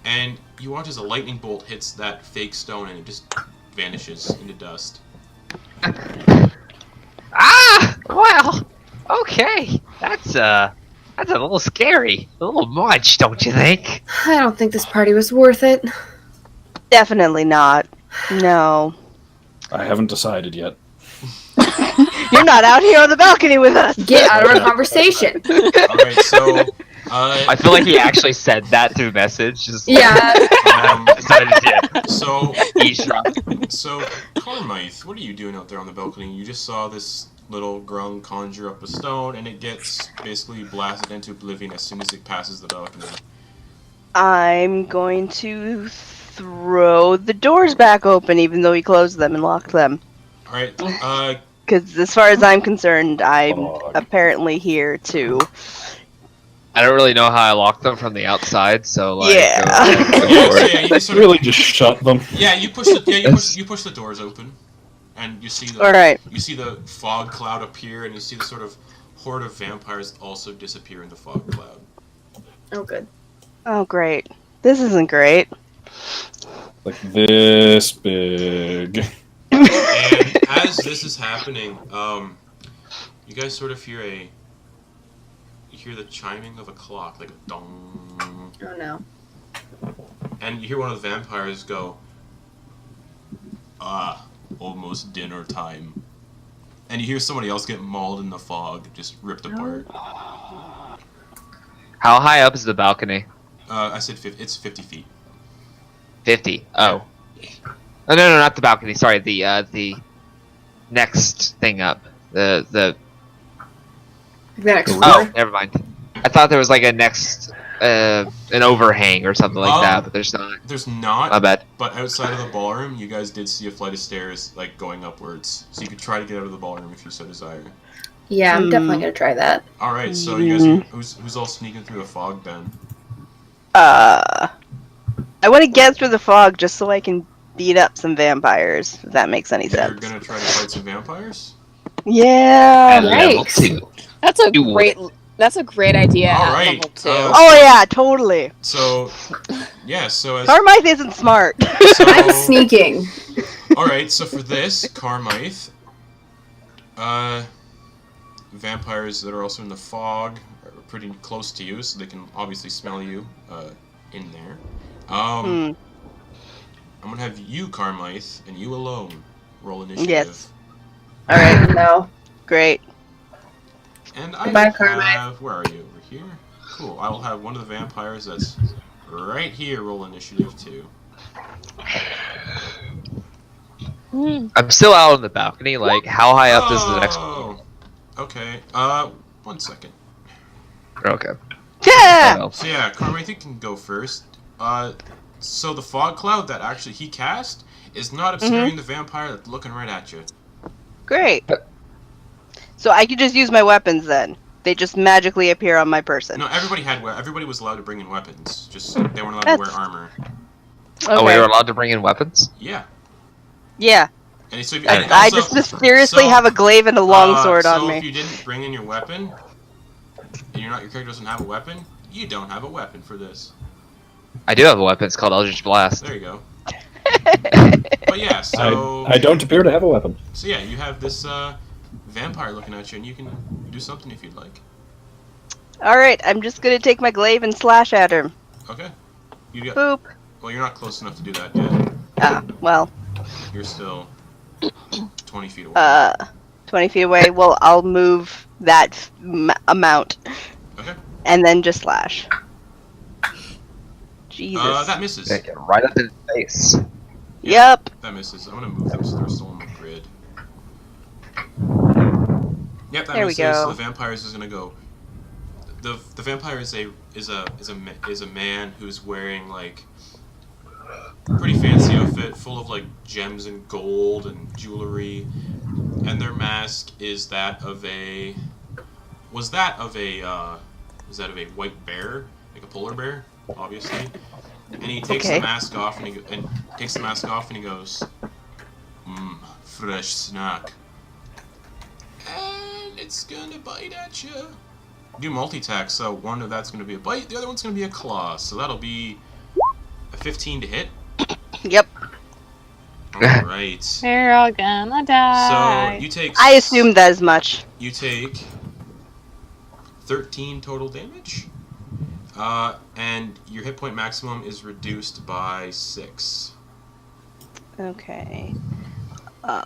and you watch as a lightning bolt hits that fake stone and it just vanishes into dust. Ah! Well, okay. That's a little scary. A little much, don't you think? I don't think this party was worth it. Definitely not. No. I haven't decided yet. You're not out here on the balcony with us. Get out of our conversation. Alright, so... I feel like he actually said that through message. Just Yeah. So... eavesdrop. So, Carmite, what are you doing out there on the balcony? You just saw this little grung conjure up a stone, and it gets basically blasted into oblivion as soon as it passes the balcony. I'm going to throw the doors back open, even though he closed them and locked them. All right. Because as far as I'm concerned, I'm Fog. apparently here to. I don't really know how I locked them from the outside, so like. Yeah. Yeah, so yeah, you just sort of, Really, just shut them. yeah, you push the you push the doors open, and you see the All right. you see the fog cloud appear, and you see the sort of horde of vampires also disappear in the fog cloud. Oh, good. Oh, great. This isn't great. Like this big. And as this is happening, you guys sort of hear the chiming of a clock, like a dong. Oh no. And you hear one of the vampires go, almost dinner time. And you hear somebody else get mauled in the fog, just ripped apart. How high up is the balcony? I said it's 50 feet. 50. Oh. Oh no, not the balcony. Sorry, the next thing up. The next Oh, never mind. I thought there was like a next an overhang or something like that, but there's not. There's not. My bad. But outside of the ballroom, you guys did see a flight of stairs like going upwards, so you could try to get out of the ballroom if you so desire. Yeah, I'm definitely gonna try that. All right, so you guys, who's all sneaking through the fog then? I want to get through the fog just so I can beat up some vampires, if that makes any You're sense. gonna try to fight some vampires? Yeah. At level Yikes. 2. That's a great idea All at right, level 2. Oh, yeah, totally. So, yeah, so as Carmine isn't smart. I'm sneaking. all right, so for this Carmine, vampires that are also in the fog are pretty close to you, so they can obviously smell you in there. I'm gonna have you, Carmine, and you alone roll initiative. Yes. All right. No. Great. And I Goodbye, will Carmine. have, where are you? Over here? Cool. I will have one of the vampires that's right here roll initiative too. I'm still out on the balcony. Like, how high up is the next one? Oh, okay. 1 second. Okay. Yeah. Oh, So yeah, Carmine, you can go first. So the fog cloud that actually he cast is not obscuring the vampire that's looking right at you. Great. So I could just use my weapons then. They just magically appear on my person. No, everybody was allowed to bring in weapons. Just they weren't allowed to wear armor. Okay. Oh, we were allowed to bring in weapons? Yeah. Yeah. And so if, I, and I also- just mysteriously so- have a glaive and a longsword so on if me. you didn't bring in your weapon, and your character doesn't have a weapon, you don't have a weapon for this. I do have a weapon. It's called Eldritch Blast. There you go. But yeah, so I don't appear to have a weapon. So yeah, you have this vampire looking at you, and you can do something if you'd like. Alright, I'm just gonna take my glaive and slash at him. Okay. You got. Boop. Well, you're not close enough to do that yet. Ah, well, You're still 20 feet away. 20 feet away. Well, I'll move that amount. Okay. And then just slash. Jesus. That misses. Get right up in his face. Yep. That misses. I'm gonna move them so they're still on the grid. Yep, that There we misses. go. So the vampire is gonna go. The vampire is a man who's wearing like pretty fancy outfit, full of like gems and gold and jewelry, and their mask is that of a white bear, like a polar bear, obviously. And he takes the mask off and he goes, fresh snack. And it's gonna bite at you. Do multi-attack, so one of that's gonna be a bite, the other one's gonna be a claw. So that'll be a 15 to hit. Yep. Alright. We're all gonna die. So you take. I assumed that as much. You take 13 total damage. And your hit point maximum is reduced by 6. Okay. And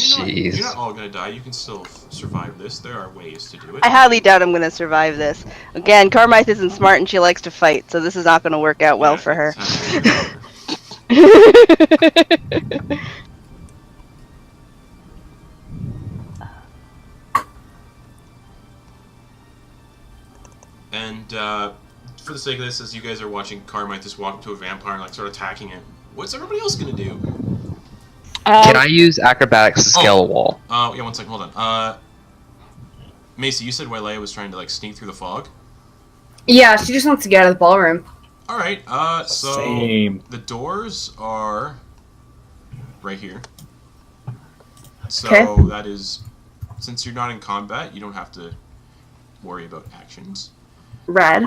Jeez. you're not all gonna die. You can still survive this. There are ways to do it. I highly doubt I'm gonna survive this. Again, Carmine isn't smart and she likes to fight, so this is not gonna work out well Yeah, for her. it's not gonna work. And for the sake of this, as you guys are watching Carmine just walk up to a vampire and like start attacking it, what's everybody else gonna do? Can I use acrobatics to scale a wall? Yeah, 1 second, hold on. Macy, you said Waylea was trying to like sneak through the fog? Yeah, she just wants to get out of the ballroom. Alright, so Same. the doors are right here. So Okay. that is, since you're not in combat, you don't have to worry about actions. Rad.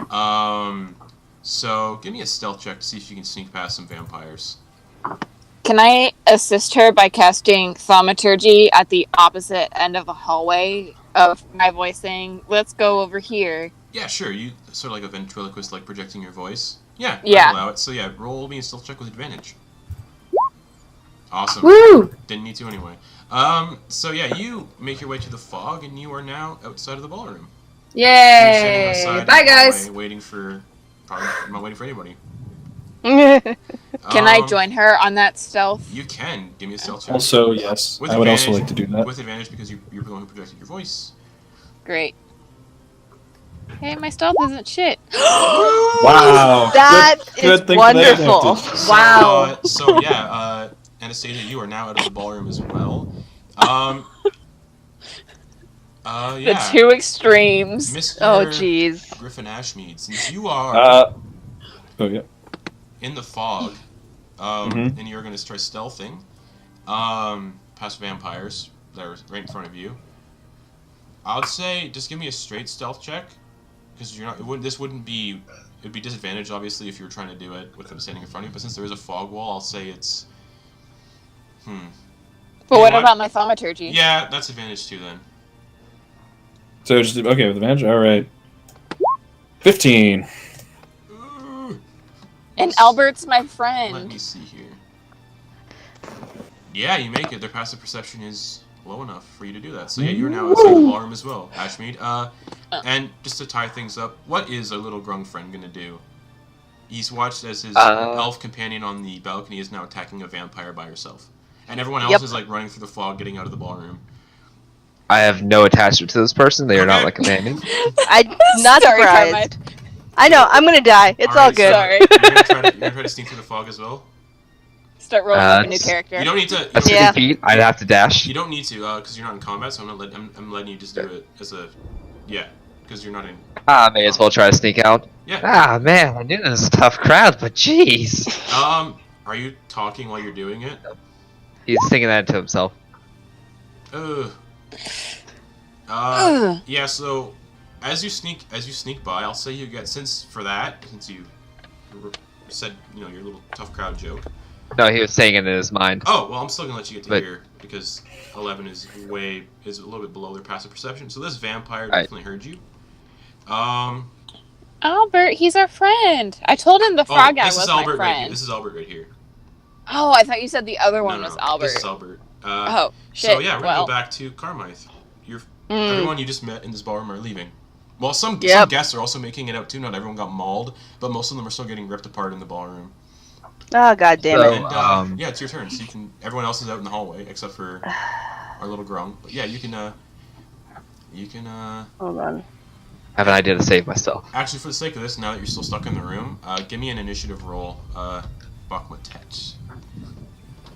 So give me a stealth check to see if you can sneak past some vampires. Can I assist her by casting thaumaturgy at the opposite end of the hallway of my voice saying, "Let's go over here"? Yeah, sure. You sort of like a ventriloquist, like projecting your voice. Yeah, Yeah. I'll allow it. So yeah, roll me a stealth check with advantage. Awesome. Woo! Didn't need to anyway. So yeah, you make your way to the fog, and you are now outside of the ballroom. You're standing Yay! outside Bye, in the guys. hallway, waiting for. Probably I'm not waiting for anybody. Can I join her on that stealth? You can. Give me a stealth check. Also, yes, With I would also advantage- like to do that. With advantage because you're the one who projected your voice. Great. Hey, my stealth isn't shit. Wow. That Good is thing for that wonderful. advantage. So, Wow. So yeah, Anastasia, you are now out of the ballroom as well. Yeah. The two extremes. Mr. Oh, jeez. Griffin Ashmead, since you are Oh yeah. in the fog, Mhm. and you're going to try stealthing, past vampires that are right in front of you, I would say just give me a straight stealth check, because you're not. This wouldn't be. It'd be disadvantaged, obviously, if you were trying to do it with them standing in front of you. But since there is a fog wall, I'll say it's. But You what know about my thaumaturgy? Yeah, that's advantage too then. So just okay with advantage. All right. 15. Ooh. And Albert's my Let friend. me see here. Yeah, you make it. Their passive perception is low enough for you to do that. So yeah, you're now outside the ballroom as well, Ashmead. And just to tie things up, what is our little grung friend gonna do? He's watched as his elf companion on the balcony is now attacking a vampire by herself. And everyone else Yep. is like running through the fog, getting out of the ballroom. I have no attachment to this person. They are not Okay. my companion. I'm not Sorry, surprised. Carmine. I know, I'm gonna die. It's all Alright, good. so Sorry. you're gonna try to sneak through the fog as well. Start rolling up a new That's- character. You don't need to. You That's don't, Yeah. 50 feet. I'd have to dash. you don't need to, because you're not in combat. So I'm letting you just do it as a, yeah, because you're not in. Ah, may as well try to sneak out. Yeah. Ah, man, I knew this was a tough crowd, but jeez. Are you talking while you're doing it? He's thinking that to himself. Ugh. Ugh. Yeah. So, as you sneak by, I'll say you get since you said your little tough crowd joke. No, he was saying it in his mind. Oh well, I'm still gonna let you get to But- here because 11 is a little bit below their passive perception. So this vampire Right. definitely heard you. Albert, he's our friend. I told him the frog guy this was is my Albert right here. friend. This is Albert right here. Oh, I thought you said the other one No, was no, Albert. This is Albert. Oh, shit. So yeah, we're gonna well, go back to Carmine. Mm. Everyone you just met in this ballroom are leaving. Well, some Yep. guests are also making it out too. Not everyone got mauled, but most of them are still getting ripped apart in the ballroom. Oh, god damn So- it. And yeah, it's your turn. So you can. Everyone else is out in the hallway except for our little grung. But yeah, you can. Hold on. I have an idea to save myself. Actually, for the sake of this, now that you're still stuck in the room, give me an initiative roll. Bakmatet.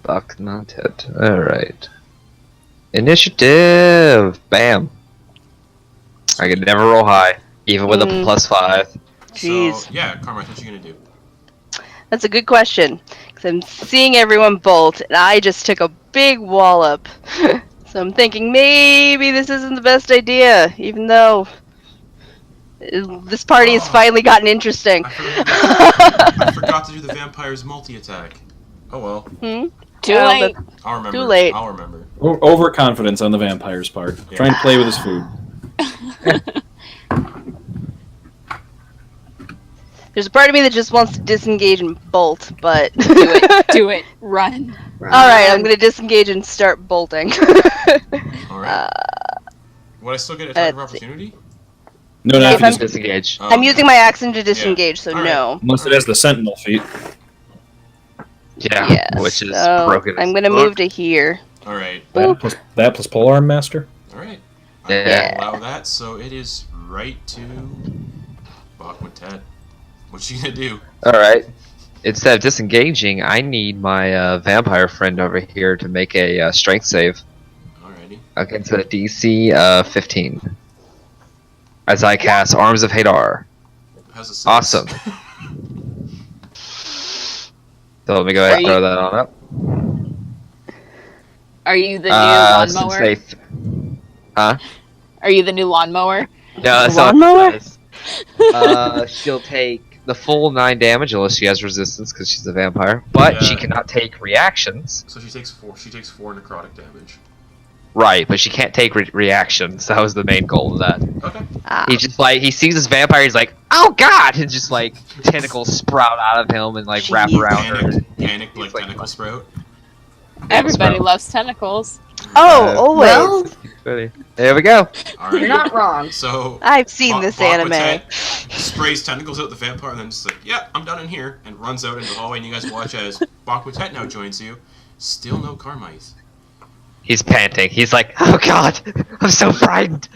Fuck, not it. Alright. Initiative! Bam! I can never roll high, even with a Mm. +5. Jeez. So yeah, Carmine, what you gonna do? That's a good question. Because I'm seeing everyone bolt, and I just took a big wallop. So I'm thinking maybe this isn't the best idea, even though this party has finally gotten interesting. I forgot to do the vampire's multi-attack. Oh well. Hmm? too Well, late. I'll remember. Too late. I'll remember. Overconfidence on the vampire's part. Yeah. Trying to play with his food. There's a part of me that just wants to disengage and bolt, but... Do it. Do it. Run. Alright, I'm gonna disengage and start bolting. Alright. Would I still get attack of let's see. opportunity? No, not If if you I'm- just, Disengage. Oh, I'm okay. using my action to disengage, so Alright. no. unless it has the sentinel feat. Yeah, Yes, which is so broken. I'm gonna move to here. Alright. That plus polearm master. Alright. Yeah. I'll allow that, so it is right to Bakmatet, what you gonna do? Alright. Instead of disengaging, I need my vampire friend over here to make a strength save Alrighty. against a DC 15. As I cast Arms of Hadar. How's a 6? Awesome. So let me go ahead and throw that on up. Are you the new lawnmower? Safe. Huh? Are you the new lawnmower? No, that's not Lawnmower? she'll take the full 9 damage unless she has resistance because she's a vampire. But she cannot take reactions. So she takes 4. She takes 4 necrotic damage. Right, but she can't take reactions. That was the main goal of that. Okay. He just he sees this vampire. He's like, "Oh God!" And just tentacles sprout out of him and wrap Jeez. around her. Panic like tentacle sprout. Everybody Sprout. loves tentacles. Oh, always. Well, There we go. Alrighty. you're not wrong. So I've seen this Bakmatet anime. sprays tentacles at the vampire and then just like, yeah, I'm done in here, and runs out into the hallway. And you guys watch as Bakmatet now joins you. Still no Carmite. He's panting. He's like, "Oh God, I'm so frightened."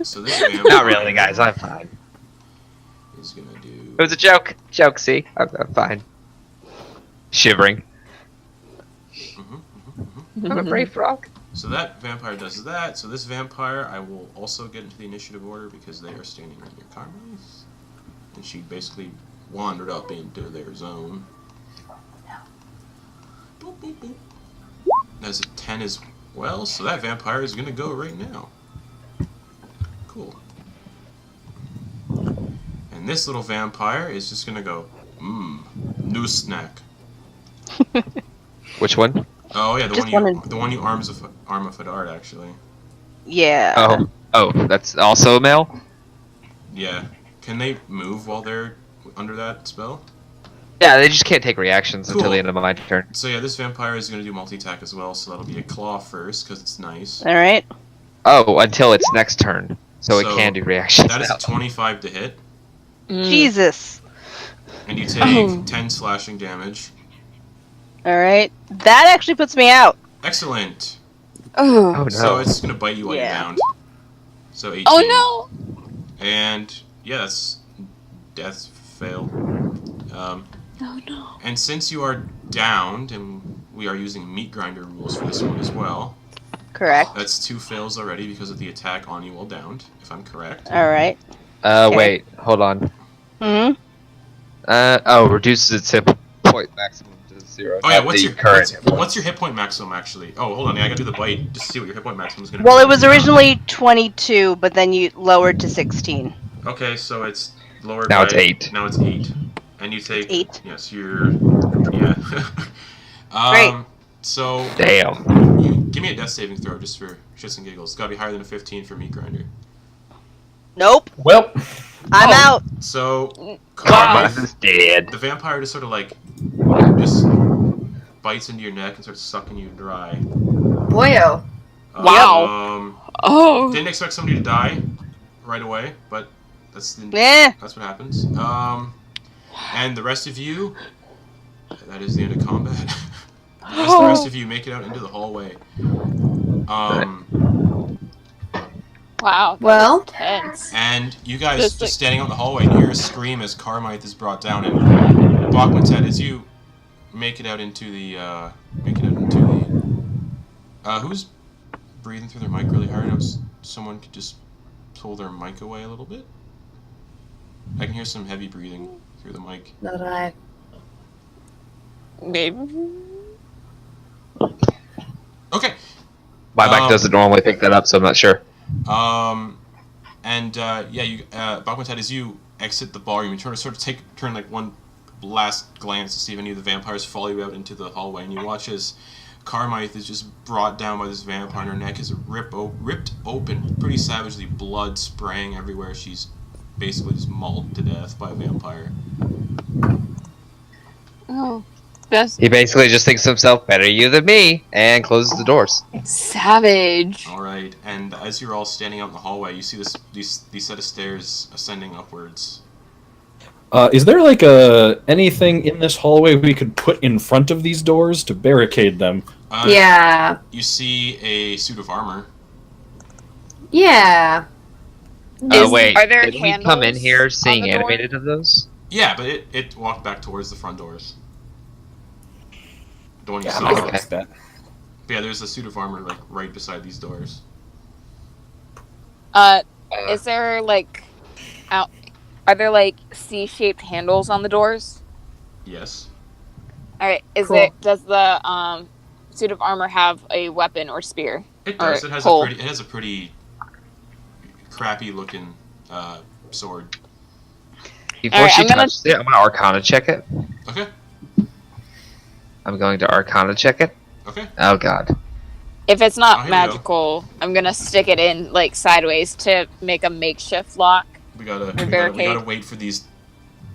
So this vampire Not really, guys. I'm fine. is gonna do. It was a joke. Joke. See, I'm fine. Shivering. I'm a brave frog. So that vampire does that. So this vampire, I will also get into the initiative order because they are standing right near Carmite. And she basically wandered up into their zone. Boop, boop, boop. That's a 10 as well, so that vampire is gonna go right now. Cool. And this little vampire is just gonna go, new snack. Which one? Oh yeah, Just wanted- the one you arm of Hadard actually. Yeah. Oh, that's also a male. Yeah. Can they move while they're under that spell? Yeah, they just can't take reactions until Cool. the end of my turn. So yeah, this vampire is gonna do multi-attack as well, so that'll be a claw first, because it's nice. All right. Oh, until its next turn, so it So, can do reactions. That is now. a 25 to hit, Jesus. and you take 10 slashing damage. All right. That actually puts me out. Excellent! Oh. Oh no! So it's gonna bite you while you're Yeah. down. So 18. Oh And yeah, that's death fail. no. Oh no. And since you are downed, and we are using meat grinder rules for this one as well, Correct. that's 2 fails already because of the attack on you while downed, if I'm correct. All right. Okay. Wait, hold on. Hmm. Reduces its hit point maximum to 0. Oh yeah, not what's the your current? what's your hit point maximum actually? Oh, hold on, yeah, I gotta do the bite just to see what your hit point maximum is gonna Well, be. it was originally 22, but then you lowered to 16. Okay, so it's lowered Now by... it's 8. Now it's 8. And you take... 8. Yes, you're... Yeah. Great. So... Damn. Give me a death saving throw just for shits and giggles. It's gotta be higher than a 15 for meat grinder. Nope. Well, I'm out. So... Karma is dead. The vampire just sort of like... Just bites into your neck and starts sucking you dry. Boyo. Wow. Oh. Didn't expect somebody to die right away, but that's Yeah. that's what happens. And the rest of you, that is the end of combat. As the rest of you make it out into the hallway. Wow. that Well. was tense. And you guys Just just like- standing on the hallway, and you hear a scream as Carmite is brought down, and Bakmatet, as you make it out into the, who's breathing through their mic really hard? Someone could just pull their mic away a little bit. I can hear some heavy breathing through the mic. Not I. Maybe. Okay. My mic doesn't normally pick that up, so I'm not sure. Bakmatet, as you exit the ballroom, you turn like one last glance to see if any of the vampires follow you out into the hallway, and you watch as Carmite is just brought down by this vampire, and her neck is ripped open, pretty savagely, blood spraying everywhere. She's basically just mauled to death by a vampire. Oh. That's He basically just thinks to himself, "Better you than me," and closes the doors. savage. All right, and as you're all standing out in the hallway, you see these set of stairs ascending upwards. is there anything in this hallway we could put in front of these doors to barricade them? Yeah. You see a suit of armor. Yeah. Wait, Are there did we come in handles here on seeing the door? animated of those? Yeah, but it walked back towards the front doors. The one you Yeah, saw. I'm Okay. gonna fix that. But yeah, there's a suit of armor like right beside these doors. Is there like, are there like C-shaped handles on the doors? Yes. All right. Cool. Does the suit of armor have a weapon or spear? It does. Or It has pole? a pretty crappy looking sword. Before Alright, she I'm gonna- touches it, I'm gonna Arcana check it. Okay. I'm going to Arcana check it. Okay. Oh god. If it's Oh, not here we magical, I'm gonna stick it in like sideways to make a makeshift lock. We gotta barricade. wait for these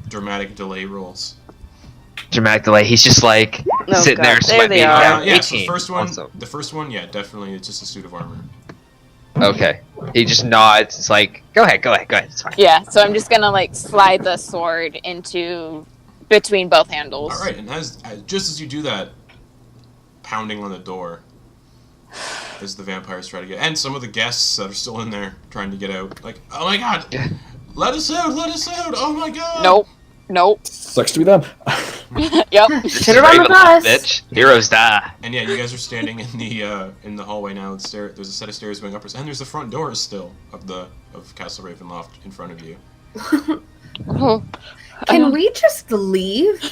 dramatic delay rolls. Dramatic delay. He's just like Oh, sitting God. there There sweating. they are. Yeah. So 18. the first one, yeah, definitely, it's just a suit of armor. Okay. He just nods. It's like, go ahead. It's fine. Yeah. So I'm just gonna like slide the sword into between both handles. All right, and just as you do that, pounding on the door as the vampires try to get, and some of the guests that are still in there trying to get out, like, oh my god, let us out, oh my god. Nope. Sucks to be them. Yep. This Shit is around the Ravenloft, bus. bitch. Heroes die. And yeah, you guys are standing in the hallway now. There's a set of stairs going upwards, and there's the front doors still of Castle Ravenloft in front of you. Can we just leave?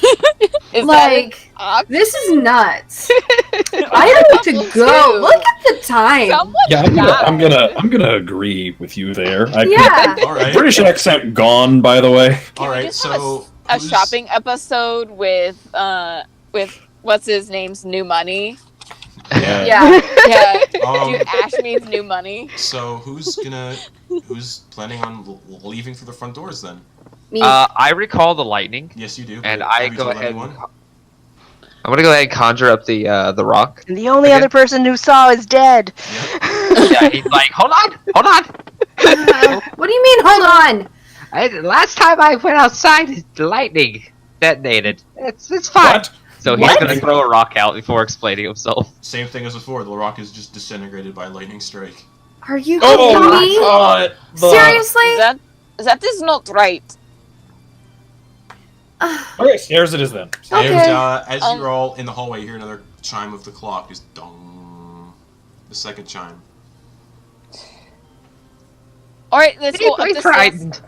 Is Like, that this is nuts. I have to go. Look at the time. someone? Yeah, I'm died. gonna agree with you there. Yeah. All right, British accent gone, by the way. all Can we right. just have So a who's- shopping episode with what's his name's new money. Yeah. Yeah. Yeah. Um, Dude, Ashmead's new money. So who's planning on leaving through the front doors then? Me. I recall the lightning, Yes, you do. and Have I you go told ahead. anyone? I'm gonna go ahead and conjure up the rock. And the only Okay. other person who saw is dead. Yeah, he's like, hold on. What do you mean, hold on? Last time I went outside, the lightning detonated. It's fine. What? So he's What? gonna throw a rock out before explaining himself. Same thing as before. The rock is just disintegrated by lightning strike. Are you Oh kidding my me? god! Seriously? That is not right. Okay, stairs it is then. Okay. And as Um, you're all in the hallway, you hear another chime of the clock. Just dong. The second chime. All right, let's go up the stairs. frightened.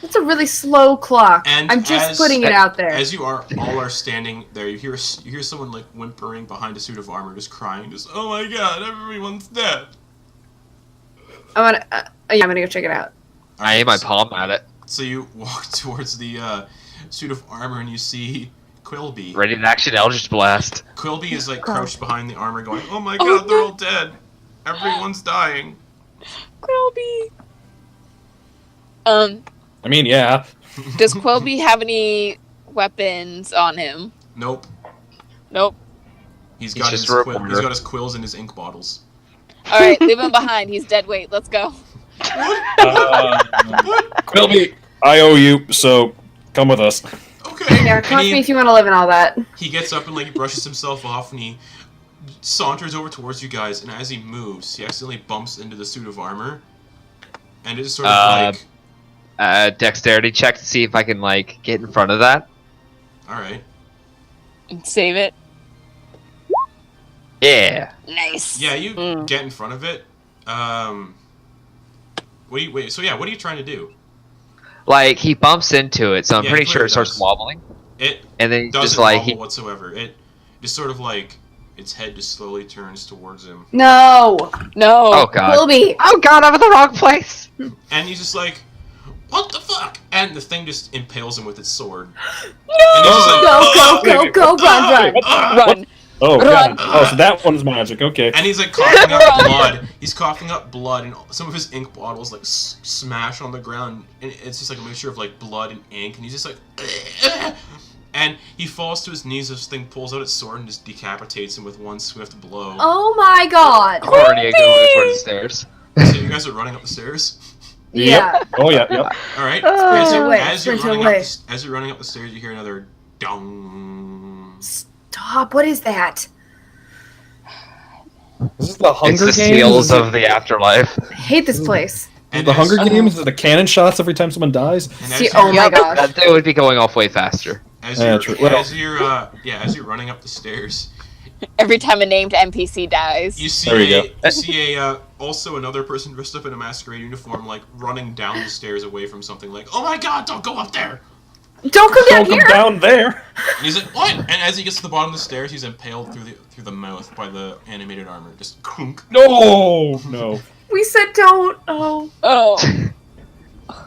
It's a really slow clock. And I'm just as- putting it out there. As you all are standing there, you hear someone like whimpering behind a suit of armor, just crying, just oh my god, everyone's dead. I'm gonna go check it out. I aim my palm at it, So you walk towards the suit of armor and you see Quilby. ready to action Eldritch Blast. Quilby is like God. crouched behind the armor, going, "Oh my Oh, god, they're no. all dead. Everyone's dying." Quilby. I mean, yeah. Does Quilby have any weapons on him? Nope. Nope. He's He's got just his a reporter. he's got his quills and his ink bottles. All right, leave him behind. He's dead weight. Let's go. Quilby, I owe you, so come with us. Okay. Yeah, And come with he- me if you want to live in all that. He gets up and like he brushes himself off and he saunters over towards you guys, and as he moves, he accidentally bumps into the suit of armor, and it just sort of like, Dexterity check to see if I can like get in front of that. all right, Save it. Yeah. Nice. yeah, you Mm. get in front of it. What are you trying to do? Like he bumps into it, so I'm Yeah, pretty it sure it starts does. wobbling, It and then doesn't just like wobble he. whatsoever. It just sort of like its head just slowly turns towards him, No, No. Oh god. Quilby. Oh god, I'm in the wrong place. and he's just like, "What the fuck?" And the thing just impales him with its sword. No. And he's just like, Go, run. Run. Oh, Run. god. Oh, so that one's magic, okay. And he's like coughing up blood. He's coughing up blood, and some of his ink bottles like smash on the ground. And it's just like a mixture of like blood and ink. And he's just like, and he falls to his knees. This thing pulls out its sword and just decapitates him with one swift blow. Oh my god. I'm already going towards the stairs. So you guys are running up the stairs. Yeah. Oh, yeah, yep. All right. Sprint away, As you're sprint running away. as you're running up the stairs, you hear another dong. Stop. What is that? This is the It's Hunger the Games? seals of the afterlife. I hate this place. And the Hunger Uh-huh. Games, the cannon shots every time someone dies. And as See, you're- oh my gosh. That would be going off way faster. As Yeah, you're, true. Well- as you're running up the stairs, Every time a named NPC dies. you see There you you see also another person dressed up in a masquerade uniform, like running down the stairs away from something. Like, oh my god, don't go up there! Don't come down Don't come here! down there. And he's like, what? And as he gets to the bottom of the stairs, he's impaled through the mouth by the animated armor. Just clunk. No. We said don't. Oh. Oh.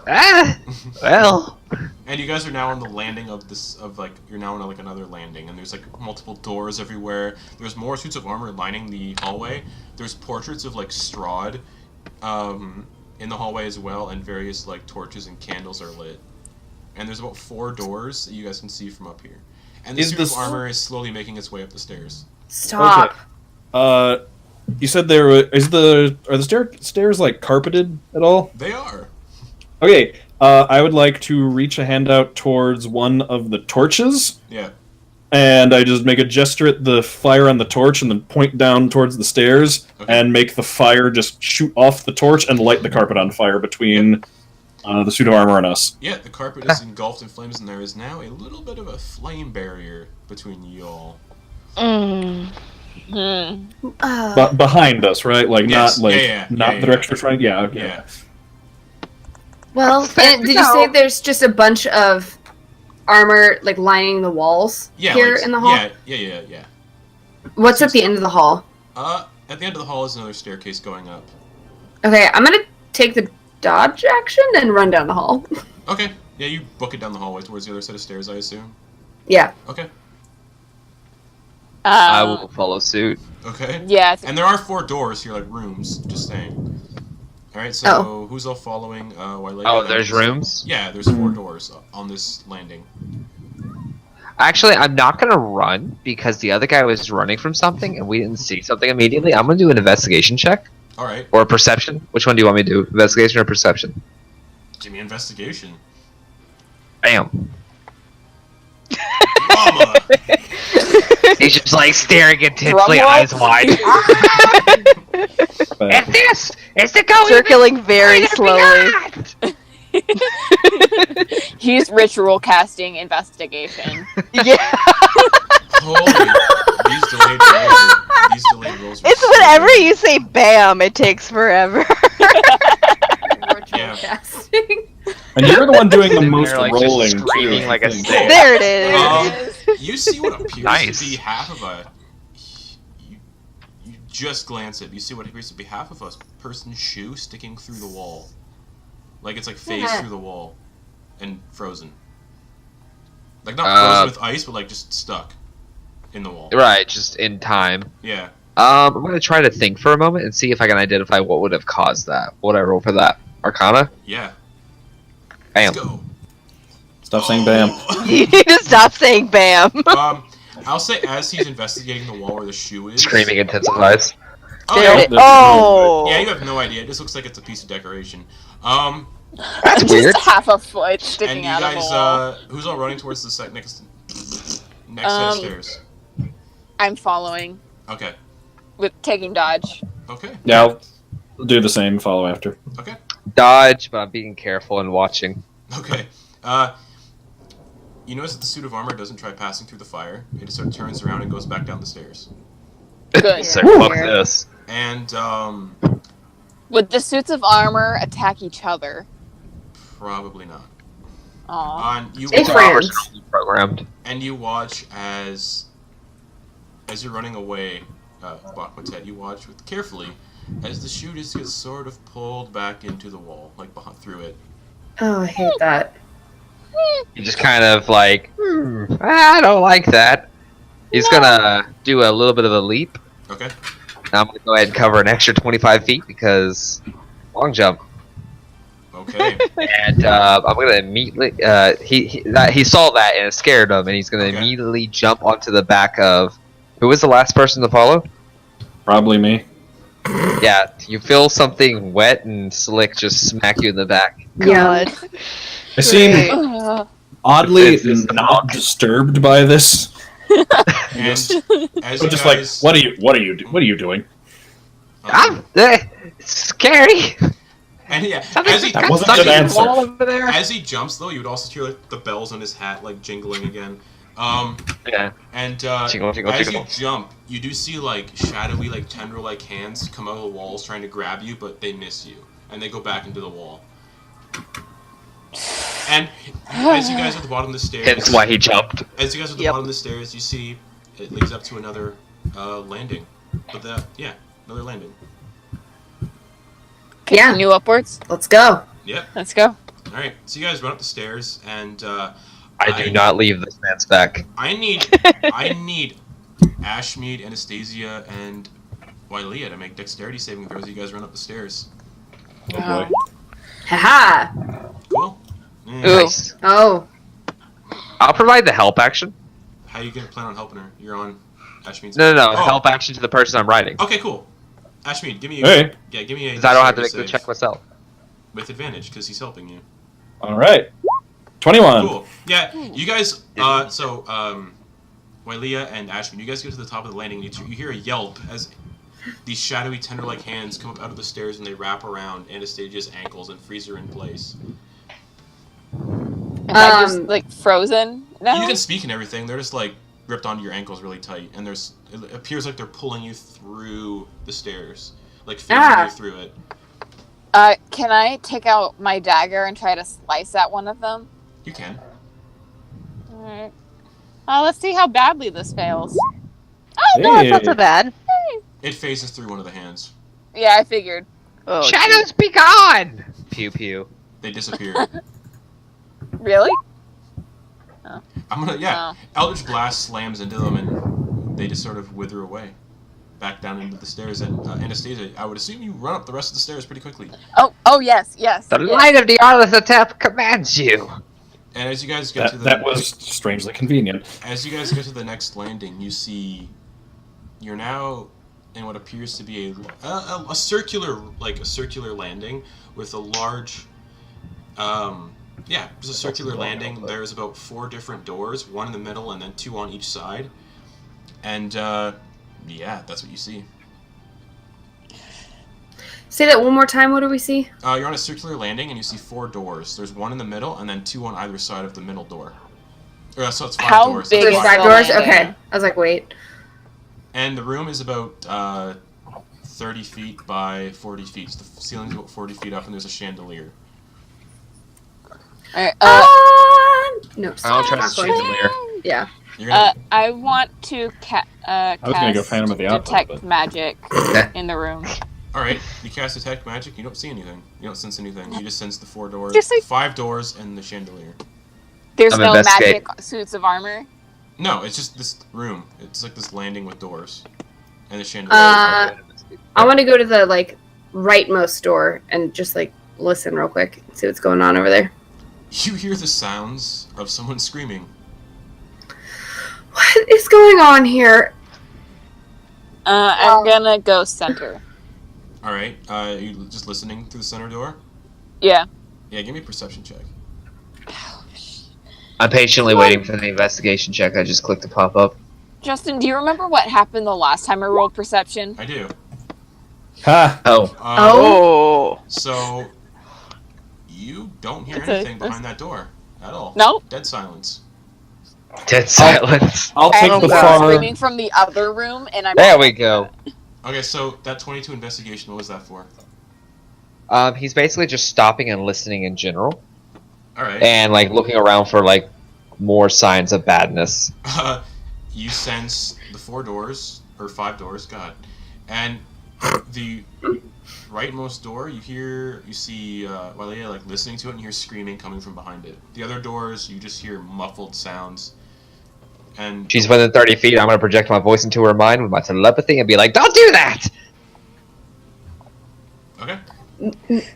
Ah, well. And you guys are now on the landing you're now on like another landing, and there's like multiple doors everywhere. There's more suits of armor lining the hallway. There's portraits of like Strahd in the hallway as well, and various like torches and candles are lit. And there's about 4 doors that you guys can see from up here. And the suit of armor is slowly making its way up the stairs. Stop. Okay. You said are the stairs like carpeted at all? They are. Okay. I would like to reach a hand out towards one of the torches, Yeah. and I just make a gesture at the fire on the torch, and then point down towards the stairs, Okay. and make the fire just shoot off the torch and light the carpet on fire between the suit of armor and us. Yeah, the carpet is engulfed in flames, and there is now a little bit of a flame barrier between you all. But behind us, right? Like Yes. not like Yeah, not yeah, the direction we're trying. Yeah. Okay. Yeah. Well, and did you say there's just a bunch of armor like lining the walls Yeah. here like, in the hall? Yeah. What's at the end of the hall? At the end of the hall is another staircase going up. Okay, I'm gonna take the dodge action and run down the hall. Okay. Yeah, you book it down the hallway towards the other set of stairs, I assume. Yeah. Okay. I will follow suit. Okay. Yeah. And there are 4 doors here, like rooms. Just saying. All right. So who's all following? Wylea? Oh, there's rooms? Yeah, there's 4 doors on this landing. Actually, I'm not gonna run because the other guy was running from something and we didn't see something immediately. I'm gonna do an investigation check. All right. Or a perception. Which one do you want me to do? Investigation or perception? Give me investigation. Bam. Mama. He's just like staring intensely, Drum roll. eyes wide. But- this! It's the going Circling very slowly. He's ritual casting investigation. Yeah. Holy. These delayed rolls. Were It's so whenever good. you say bam, it takes forever. Ritual Yeah. casting. And you're the one doing the Sitting most there, like, just rolling, screaming too. like a I think. snake. There it is. You see what appears Nice. to be half of a. You just glance at. You see what appears to be half of a person's shoe sticking through the wall, like it's like phased through the wall, and frozen. Like not frozen with ice, but like just stuck in the wall. Right, just in time. Yeah. I'm gonna try to think for a moment and see if I can identify what would have caused that. What would I roll for that? Arcana? Yeah. Bam. Let's go. Stop saying bam. You need to stop saying bam. I'll say as he's investigating the wall where the shoe is. Screaming intensifies. Oh, There yeah. it is. Oh. Yeah, you have no idea. It just looks like it's a piece of decoration. That's Just weird. half a foot And sticking you out of the guys, wall. who's all running towards the next set of stairs? I'm following Okay. with taking dodge. Okay. Yeah, I'll do the same. Follow after. Okay. Dodge, but I'm being careful and watching. Okay. You notice that the suit of armor doesn't try passing through the fire. It just sort of turns around and goes back down the stairs. Good. So Woo. fuck this. And Would the suits of armor attack each other? probably not. Aw. You It's watch, friends. Programmed. and you watch as you're running away, Bakmatet, you watch with carefully as the shoe just gets sort of pulled back into the wall, like through it. Oh, I hate that. He just kind of like, I don't like that. He's gonna do a little bit of a leap. Okay. Now I'm gonna go ahead and cover an extra 25 feet because long jump. Okay. And I'm gonna immediately. He saw that and it scared him, and he's gonna Okay. immediately jump onto the back of. Who was the last person to follow? Probably me. Yeah, you feel something wet and slick just smack you in the back. God. I seem Great. oddly It's not disturbed by this. And as you I'm just like, guys, what are you doing? It's scary. And yeah, That wasn't a good answer. Over there. as he jumps, though, you would also hear like the bells on his hat like jingling again. Yeah. And Jingle, jingle, as jingle. you jump, you do see like shadowy, like tendril-like hands come out of the walls trying to grab you, but they miss you, and they go back into the wall. And as you guys are at the bottom of the stairs, That's why he jumped. as you guys are at the bottom of the stairs, you see it leads up to another landing. But another landing. Continue upwards. Let's go. Yep. Let's go. All right. So you guys run up the stairs, and I do not leave this man's back. I need Ashmead, Anastasia, and Wylea to make dexterity saving throws. You guys run up the stairs. Oh boy. Haha. Cool. Nice. Oh. I'll provide the help action. How are you gonna plan on helping her? You're on Ashmead's. No. Oh. Help action to the person I'm riding. Okay, cool. Ashmead, give me a Hey. give me a. Because I don't have to make the save check myself. with advantage because he's helping you. All right. 21. Cool. Yeah, you guys. Wylea and Ashmead, you guys get to the top of the landing. And you hear a yelp as these shadowy, tender-like hands come up out of the stairs and they wrap around Anastasia's ankles and freeze her in place. Am I just like frozen now? You can speak and everything. They're just like gripped onto your ankles really tight, and it appears like they're pulling you through the stairs, like phasing you through it. Can I take out my dagger and try to slice at one of them? You can. Alright. Let's see how badly this fails. Oh, no, it's not so bad. It phases through one of the hands. Yeah, I figured. Oh, Shadows be gone! Pew pew. They disappear. Really? I'm gonna Eldritch Blast slams into them and they just sort of wither away, back down into the stairs. And Anastasia, I would assume you run up the rest of the stairs pretty quickly. Oh yes. The light of the Arlathatep commands you. And as you guys get to the That was strangely convenient. as you guys get to the next landing, you see you're now in what appears to be a circular landing with a large just a circular landing. There's about 4 different doors, one in the middle and then 2 on each side. And that's what you see. Say that one more time. What do we see? You're on a circular landing and you see 4 doors. There's 1 in the middle and then 2 on either side of the middle door. So it's 5 How doors. big There's is 5 the doors? landing? Okay. I was like, wait. And the room is about 30 feet by 40 feet. So the ceiling's about 40 feet up and there's a chandelier. Alright, No. I'll try not to going chandelier. Yeah. You're gonna, I want to I was gonna go cast Phantom of the Opera, detect but- magic in the room. Alright, you cast Detect Magic, you don't see anything. You don't sense anything. You just sense the 4 doors, Just like- 5 doors, and the chandelier. There's I'm no investigate. magic suits of armor. No, it's just this room. It's like this landing with doors. And the chandelier. I want to go to the rightmost door and just listen real quick and see what's going on over there. You hear the sounds of someone screaming. What is going on here? I'm gonna go center. Alright, you just listening through the center door? Yeah. Yeah, give me a perception check. I'm patiently waiting for the investigation check. I just clicked to pop up. Justin, do you remember what happened the last time I rolled perception? I do. Ha! Oh. Oh. So, you don't hear That's a- anything behind that door at all. Nope. Dead silence. Dead silence. I'll take And the we were far. screaming from the other room, and I'm. There we go. Okay, so that 22 investigation, what was that for? He's basically just stopping and listening in general. Alright. And looking around for more signs of badness. You sense the 4 doors, or 5 doors, God. And the rightmost door, you see Wylea listening to it and you hear screaming coming from behind it. The other doors, you just hear muffled sounds. And She's within 30 feet. I'm going to project my voice into her mind with my telepathy and be like, don't do that! okay.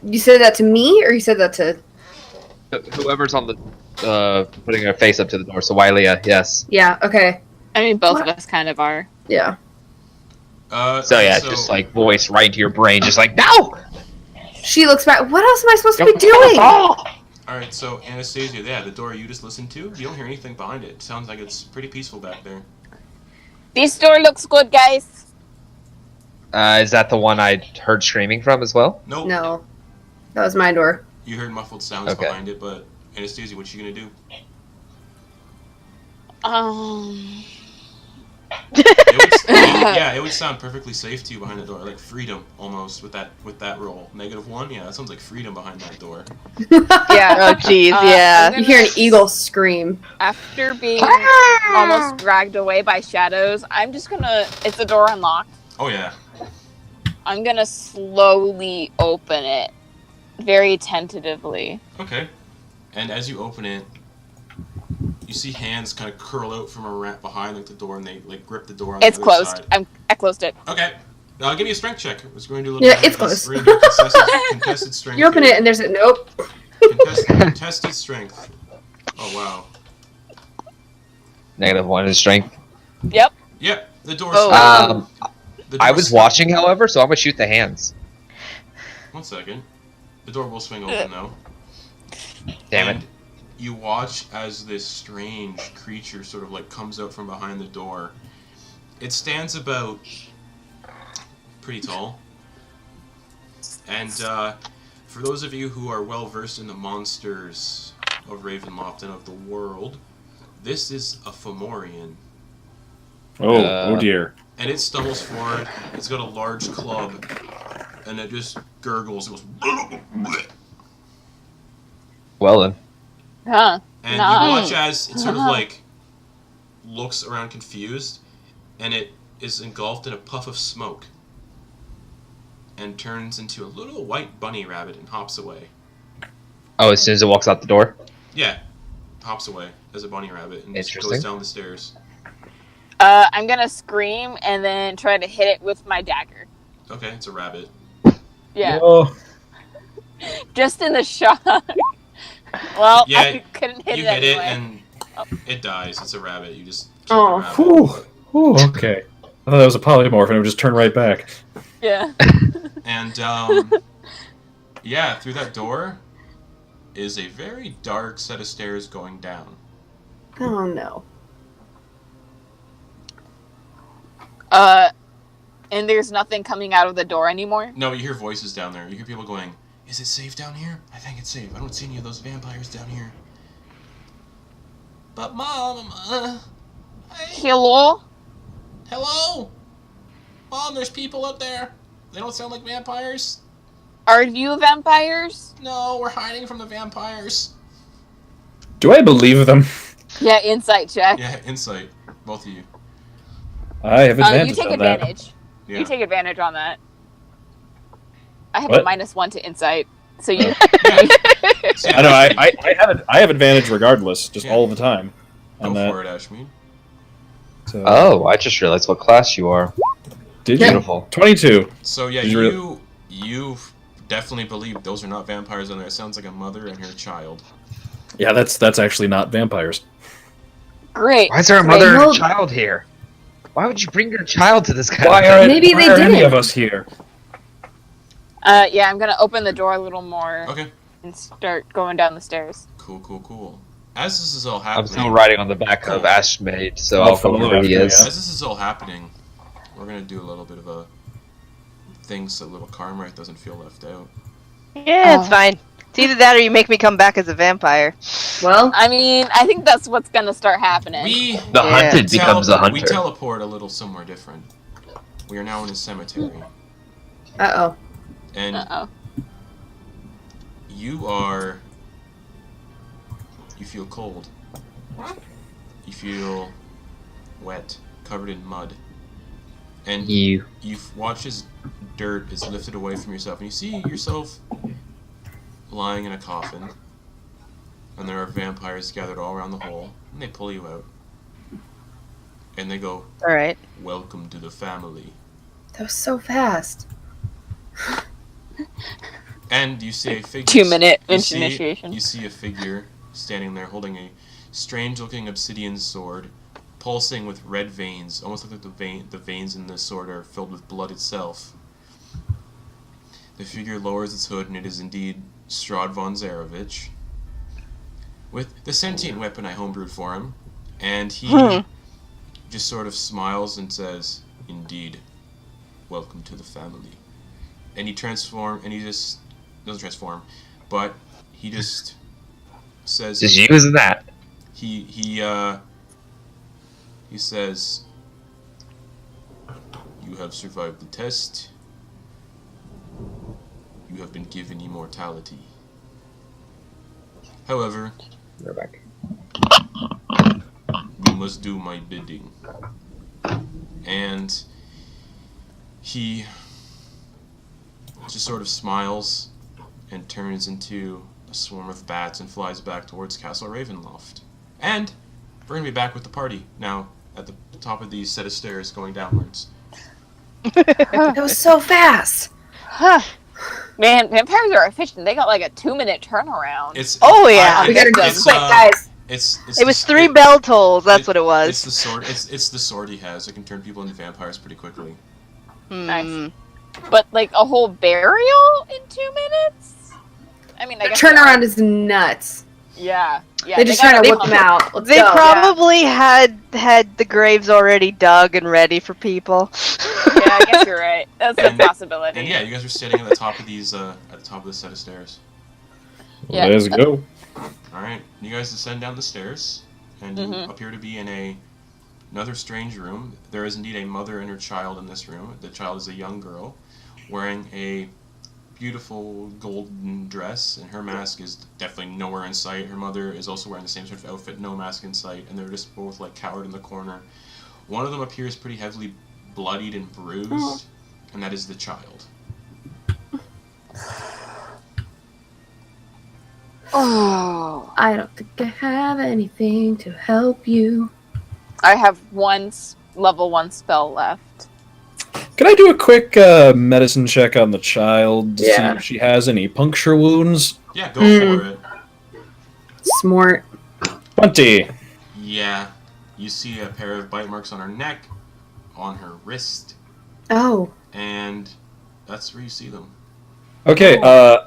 You said that to me, or you said that to? Whoever's on the, putting her face up to the door. So Wylea, yes. Yeah. Okay. I mean, both of us kind of are. Yeah. So yeah, just voice right into your brain, just no! She looks back. What else am I supposed to be doing? Alright, so Anastasia, the door you just listened to, you don't hear anything behind it. It sounds like it's pretty peaceful back there. This door looks good, guys. Is that the one I heard screaming from as well? Nope. No. That was my door. You heard muffled sounds Okay. behind it, but Anastasia, what you gonna do? It would sound perfectly safe to you behind the door, like freedom almost with that roll. -1, yeah, that sounds like freedom behind that door. Yeah. Oh, jeez. I'm Yeah. gonna You hear an eagle scream. After being almost dragged away by shadows, I'm just gonna. Is the door unlocked? Oh yeah. I'm gonna slowly open it, very tentatively. Okay. And as you open it, you see hands kind of curl out from around behind like the door, and they like grip the door on It's the other closed. side. I closed it. Okay. Give me a strength check. I was going to do a little Yeah, bit it's of closed. we're gonna do contested strength. You open here. it and there's a nope. Contested strength. Oh wow. -1 is strength. Yep. Yep. The door. Um, the I door was swing- watching, however, so I'm gonna shoot the hands. 1 second. The door will swing open though. Damn and it. You watch as this strange creature sort of like comes out from behind the door. It stands about pretty tall. And for those of you who are well versed in the monsters of Ravenloft and of the world, this is a Fomorian. Oh dear. And it stumbles forward. It's got a large club, and it just gurgles. It goes. Well then. Huh. And Nice. you watch as it sort of like looks around confused, and it is engulfed in a puff of smoke, and turns into a little white bunny rabbit and hops away. Oh, as soon as it walks out the door? Yeah, hops away as a bunny rabbit and just Interesting. goes down the stairs. I'm gonna scream and then try to hit it with my dagger. Okay, it's a rabbit. Yeah. Oh, Just in the shock. Well, Yeah, I couldn't hit You it hit it anyway. and it dies. It's a rabbit. You just killed the Oh. rabbit. whew. Okay. I thought that was a polymorph and it would just turn right back. Yeah. And yeah, through that door is a very dark set of stairs going down. Oh no. And there's nothing coming out of the door anymore. No, you hear voices down there. You hear people going, "Is it safe down here? I think it's safe. I don't see any of those vampires down here." But Mom, Hello? hello? Mom, there's people up there. They don't sound like vampires. Are you vampires? No, we're hiding from the vampires. Do I believe them? Yeah, insight check. Yeah, insight. Both of you. I have You advantage take on that. advantage. Yeah. You take advantage on that. I have What? a -1 to insight, so you. So, yeah, I know. I have advantage regardless, just Yeah. all the time. Go On that. for it, Ashmead. So, Oh, I just realized what class you are. did you? Beautiful. 22. So yeah, Did you you definitely believe those are not vampires on there. It sounds like a mother and her child. Yeah, that's actually not vampires. Great. Why is there a Great. mother and No. a child here? Why would you bring your child to this kind Why of are, thing? Maybe why they are any didn't. of us here? Yeah, I'm gonna open the door a little more Okay. and start going down the stairs. Cool. As this is all I'm happening, still riding on the back of Ashmaid, so I'll I'll go follow where he after, is. yeah. as this is all happening, we're gonna do a little bit of a thing so little Carmright doesn't feel left out. Yeah, it's fine. It's either that or you make me come back as a vampire. Well, I mean, I think that's what's gonna start happening. We The hunted becomes a we hunter. teleport a little somewhere different. We are now in a cemetery, uh-oh. and Uh-oh. you feel cold. You feel wet, covered in mud. And You. you watch as dirt is lifted away from yourself, and you see yourself lying in a coffin. And there are vampires gathered all around the hole, and they pull you out. And they go, Alright. "Welcome to the family." That was so fast. And you see a figure. 2-minute you see- initiation. You see a figure standing there holding a strange-looking obsidian sword, pulsing with red veins, almost like the veins in the sword are filled with blood itself. The figure lowers its hood, and it is indeed Strahd von Zarevich, with the sentient weapon I homebrewed for him, and he just sort of smiles and says, "Indeed, welcome to the family." And he just doesn't transform, but he just says Just using that. he says, "You have survived the test. You have been given immortality. However, We're back. you must do my bidding." And he just sort of smiles and turns into a swarm of bats and flies back towards Castle Ravenloft. And we're going to be back with the party now at the top of these set of stairs going downwards. That was so fast. Huh. Man, vampires are efficient. They got like a 2-minute turnaround. It's Oh, yeah. We gotta go it's, quick, guys. It's It was 3 bell tolls. That's what it was. It's the sword. It's the sword he has. It can turn people into vampires pretty quickly. Nice. But like a whole burial in 2 minutes? I mean, I guess Turnaround is nuts. Yeah. They're just trying to whip them out. Let's They go. probably had the graves already dug and ready for people. Yeah, I guess you're right. That's a possibility. And yeah, you guys are standing at the top of these at the top of this set of stairs. Yeah. Let's go. All right, you guys descend down the stairs, and you appear to be in another strange room. There is indeed a mother and her child in this room. The child is a young girl, wearing a beautiful golden dress, and her mask is definitely nowhere in sight. Her mother is also wearing the same sort of outfit, no mask in sight, and they're just both like cowered in the corner. One of them appears pretty heavily bloodied and bruised, and that is the child. Oh. I don't think I have anything to help you. I have one level 1 spell left. Can I do a quick medicine check on the child to see Yeah. if she has any puncture wounds? Yeah, go for it. Smart. 20. Yeah, you see a pair of bite marks on her neck, on her wrist, Oh. and that's where you see them. Okay,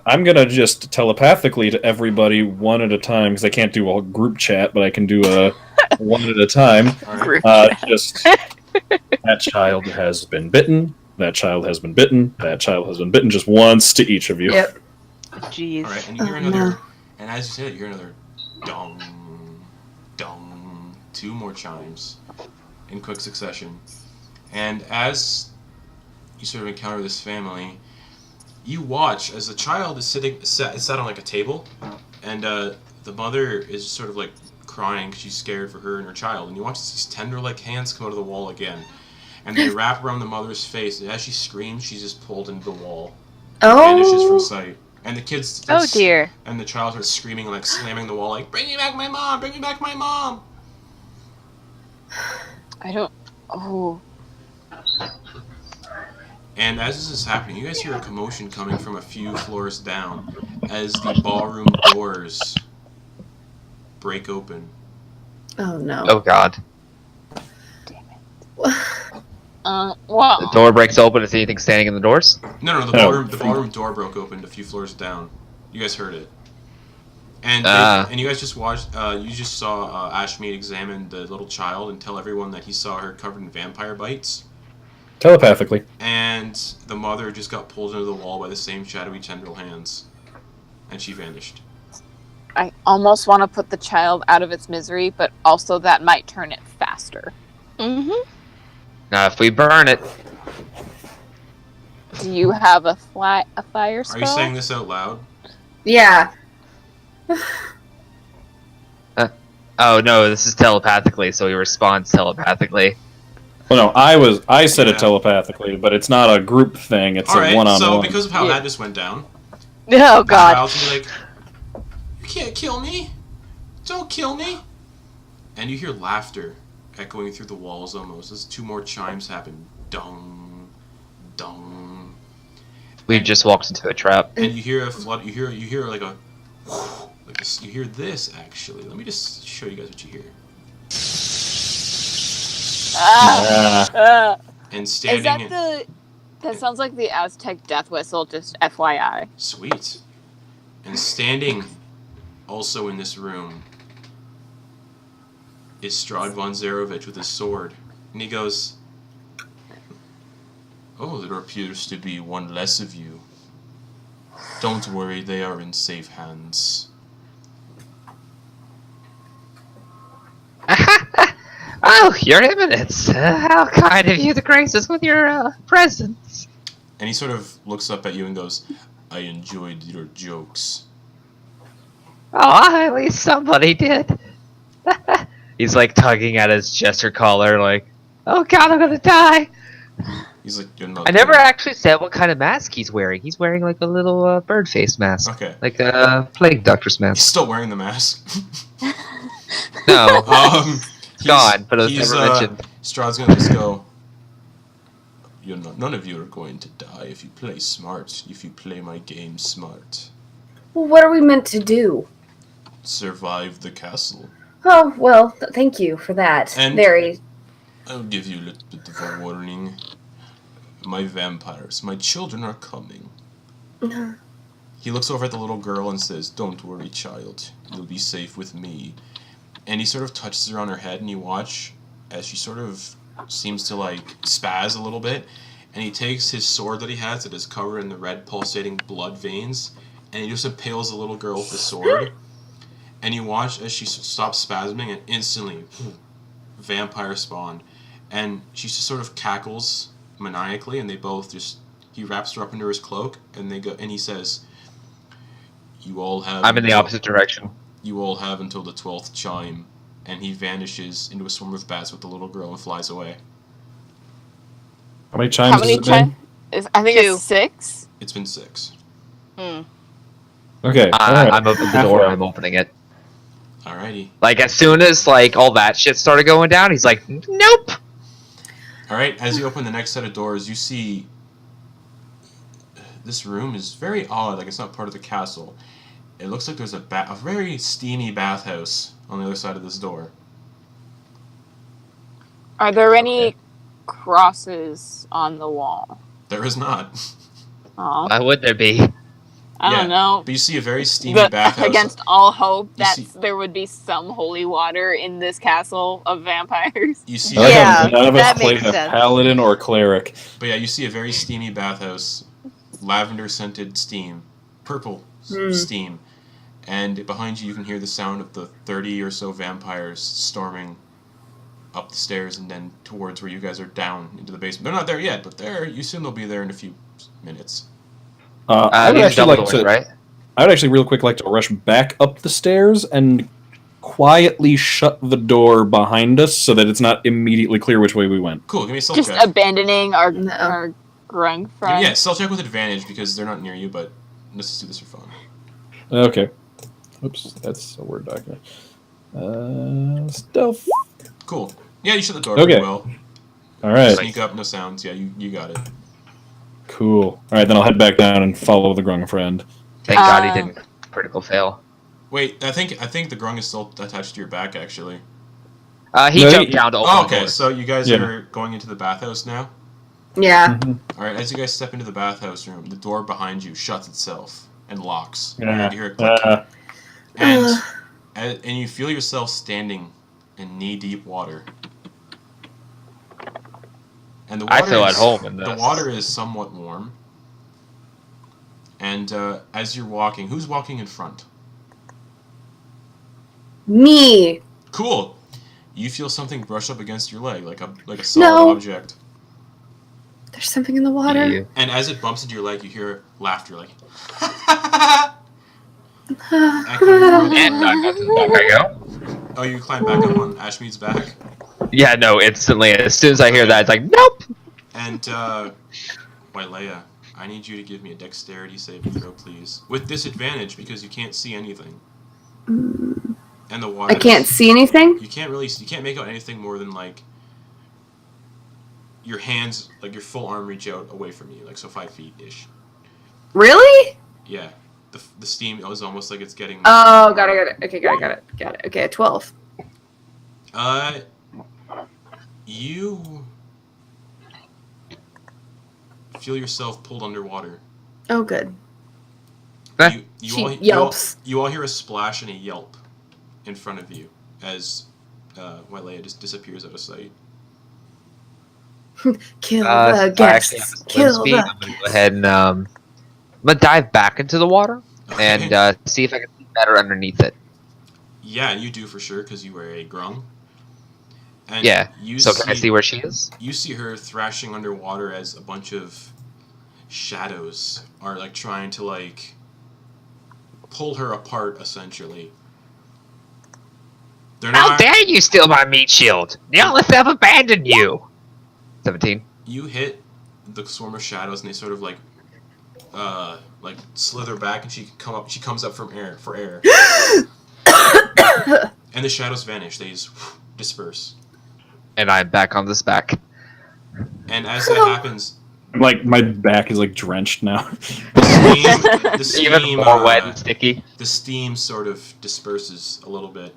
I'm gonna just telepathically to everybody one at a time, because I can't do a group chat, but I can do a one at a time. All right. Just, that child has been bitten, that child has been bitten, that child has been bitten, just once to each of you. Yep. Jeez. All right, and you hear Oh, another, no. and as you say it, you hear another dong, dong, 2 more chimes in quick succession. And as you sort of encounter this family, you watch as the child is sat on like a table, and the mother is sort of like crying because she's scared for her and her child. And you watch these tender like hands come out of the wall again, and they wrap around the mother's face. And as she screams, she's just pulled into the wall, vanishes from Oh. sight. And the kids, Oh dear. and the child starts screaming, like slamming the wall, like "Bring me back my mom! Bring me back my mom!" I don't. Oh. And as this is happening, you guys hear a commotion coming from a few floors down as the ballroom doors break open. Oh no. Oh god. Well. The door breaks open. Is anything standing in the doors? No, the ballroom door broke open a few floors down. You guys heard it. And and you guys just watched. You just saw Ashmead examine the little child and tell everyone that he saw her covered in vampire bites. Telepathically. And the mother just got pulled into the wall by the same shadowy tendril hands, and she vanished. I almost want to put the child out of its misery, but also that might turn it faster. Mm-hmm. Now, if we burn it, Do you have a fire spell? Are you saying this out loud? Yeah. oh no, this is telepathically, so he responds telepathically. Well, no, I said Yeah. it telepathically, but it's not a group thing, it's All right. a one-on-one. So because of how Yeah. that just went down, Oh the god. child's gonna be like, "You can't kill me! Don't kill me!" And you hear laughter echoing through the walls almost as 2 more chimes happen. Dong, dong. We've just walked into a trap. And you hear a flood. You hear like a, like this. You hear this actually. Let me just show you guys what you hear. And Is standing. that that sounds like the Aztec death whistle, just FYI. Sweet. And standing, also in this room, is Strahd von Zarovich with his sword, and he goes, "Oh, there appears to be one less of you. Don't worry, they are in safe hands. Oh, Your Eminence! How kind of you to grace us with your presence. And he sort of looks up at you and goes, I enjoyed your jokes. Oh, at least somebody did. He's like tugging at his jester collar, like, oh god, I'm gonna die. He's like, you're not. I never actually said what kind of mask he's wearing. He's wearing like a little bird face mask. Okay. Like a plague doctor's He's mask. still wearing the mask. No. He's gone, but it was never mentioned. Strahd's gonna just go. None of you are going to die if you play smart. If you play my game smart. Well, what are we meant to do? Survive the castle. Oh, well, thank you for that. And- Very. I'll give you a little bit of a warning. My vampires, my children are coming. He looks over at the little girl and says, don't worry, child. You'll be safe with me. And he sort of touches her on her head, and you watch as she sort of seems to, like, spaz a little bit. And he takes his sword that he has that is covered in the red pulsating blood veins, and he just impales the little girl with the sword. And you watch as she stops spasming, and instantly, vampire spawn. And she just sort of cackles maniacally, and they both just... He wraps her up under his cloak, and they go. And he says, "You all have." I'm in the opposite direction. You all have until the 12th chime, and he vanishes into a swarm of bats with the little girl and flies away. How many chimes How many has it been? times? I think 2. it's 6. It's been 6. Okay. alright. I'm opening the door. I'm opening it. Alrighty. Like as soon as like all that shit started going down, he's like, nope. Alright, as you open the next set of doors, you see... This room is very odd, like it's not part of the castle. It looks like there's a very steamy bathhouse on the other side of this door. Are there any crosses on the wall? There is not. Oh, Why would there be? I don't know. But you see a very steamy bathhouse. Against all hope You that see- there would be some holy water in this castle of vampires. You see, Yeah, None of us that played makes a sense. paladin or cleric. But yeah, you see a very steamy bathhouse, lavender-scented steam, purple steam, and behind you can hear the sound of the 30 or so vampires storming up the stairs and then towards where you guys are down into the basement. They're not there yet, but you assume they'll be there in a few minutes. I would These actually like double to. doors, right? I would actually real quick like to rush back up the stairs and quietly shut the door behind us so that it's not immediately clear which way we went. Cool, give me a stealth Just check. abandoning our No. grung friend. Yeah, stealth check with advantage because they're not near you, but let's just do this for fun. Okay. Oops, that's a Word document. Stealth. Cool. Yeah, you shut the door Okay. pretty well. All right. Sneak up, no sounds. Yeah, you got it. Cool. All right, then I'll head back down and follow the grung friend. Thank God he didn't critical fail. Wait, I think the grung is still attached to your back, actually. He No, jumped down to open Oh, the okay. door. So you guys Yeah. are going into the bathhouse now. Yeah. All right. As you guys step into the bathhouse room, the door behind you shuts itself and locks. Yeah. And you hear a click. And you feel yourself standing in knee-deep water. And the water I feel at home in this. The water is somewhat warm. And as you're walking, who's walking in front? Me. Cool. You feel something brush up against your leg, like a solid No. object. There's something in the water. You. And as it bumps into your leg, you hear laughter, like. And back up to the back I go. Oh, you climb back up on Ashmead's back. Yeah, no, instantly. As soon as I hear that, it's like, nope. And, Leia, I need you to give me a dexterity saving throw, please. With disadvantage, because you can't see anything. And the water. I can't see anything? You can't make out anything more than, like, your hands, like your full arm reach out away from you, like, so 5 feet-ish. Really? Yeah. The steam is almost like it's getting... Oh, got it. Okay, got it. Okay, 12. You feel yourself pulled underwater. Oh, good. You Yelps. You all hear a splash and a yelp in front of you as Leia just disappears out of sight. Kill the I actually guests. have swim Kill speed. the I'm gonna go ahead and I'm gonna dive back into the water Okay. and see if I can see better underneath it. Yeah, you do for sure, because you wear a grung. And Yeah. you So can I see where she is? You see her thrashing underwater as a bunch of shadows are like trying to like pull her apart, essentially. They're How not. dare you steal my meat shield? The Olyth have abandoned you. 17. You hit the swarm of shadows, and they sort of like slither back, and she comes up from air for air, and the shadows vanish. They just disperse. And I'm back on this back. And as that happens, Like my back is like drenched now. the steam, Even more wet and sticky. the steam sort of disperses a little bit,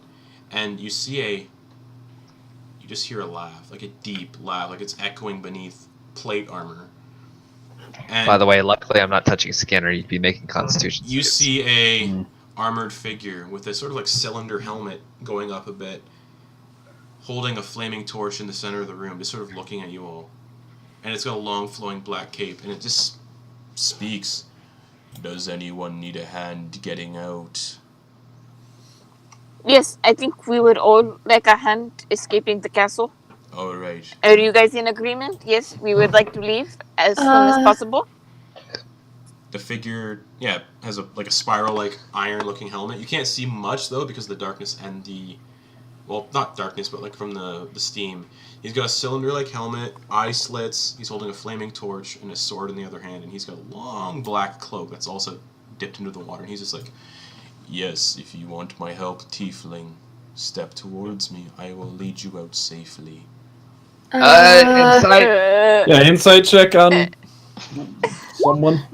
and you just hear a laugh, like a deep laugh, like it's echoing beneath plate armor. And By the way, luckily I'm not touching skin, or you'd be making constitution you saves. see a armored figure with a sort of like cylinder helmet going up a bit, holding a flaming torch in the center of the room, just sort of looking at you all. And it's got a long flowing black cape, and it just speaks. Does anyone need a hand getting out? Yes, I think we would all like a hand escaping the castle. Alright. Are you guys in agreement? Yes, we would like to leave as soon as possible. The figure, has a spiral like iron looking helmet. You can't see much though because of the darkness and not darkness, but like from the steam. He's got a cylinder-like helmet, eye slits, he's holding a flaming torch, and a sword in the other hand, and he's got a long black cloak that's also dipped into the water, and he's just like, yes, if you want my help, tiefling, step towards me. I will lead you out safely. Inside. Yeah, insight check on someone.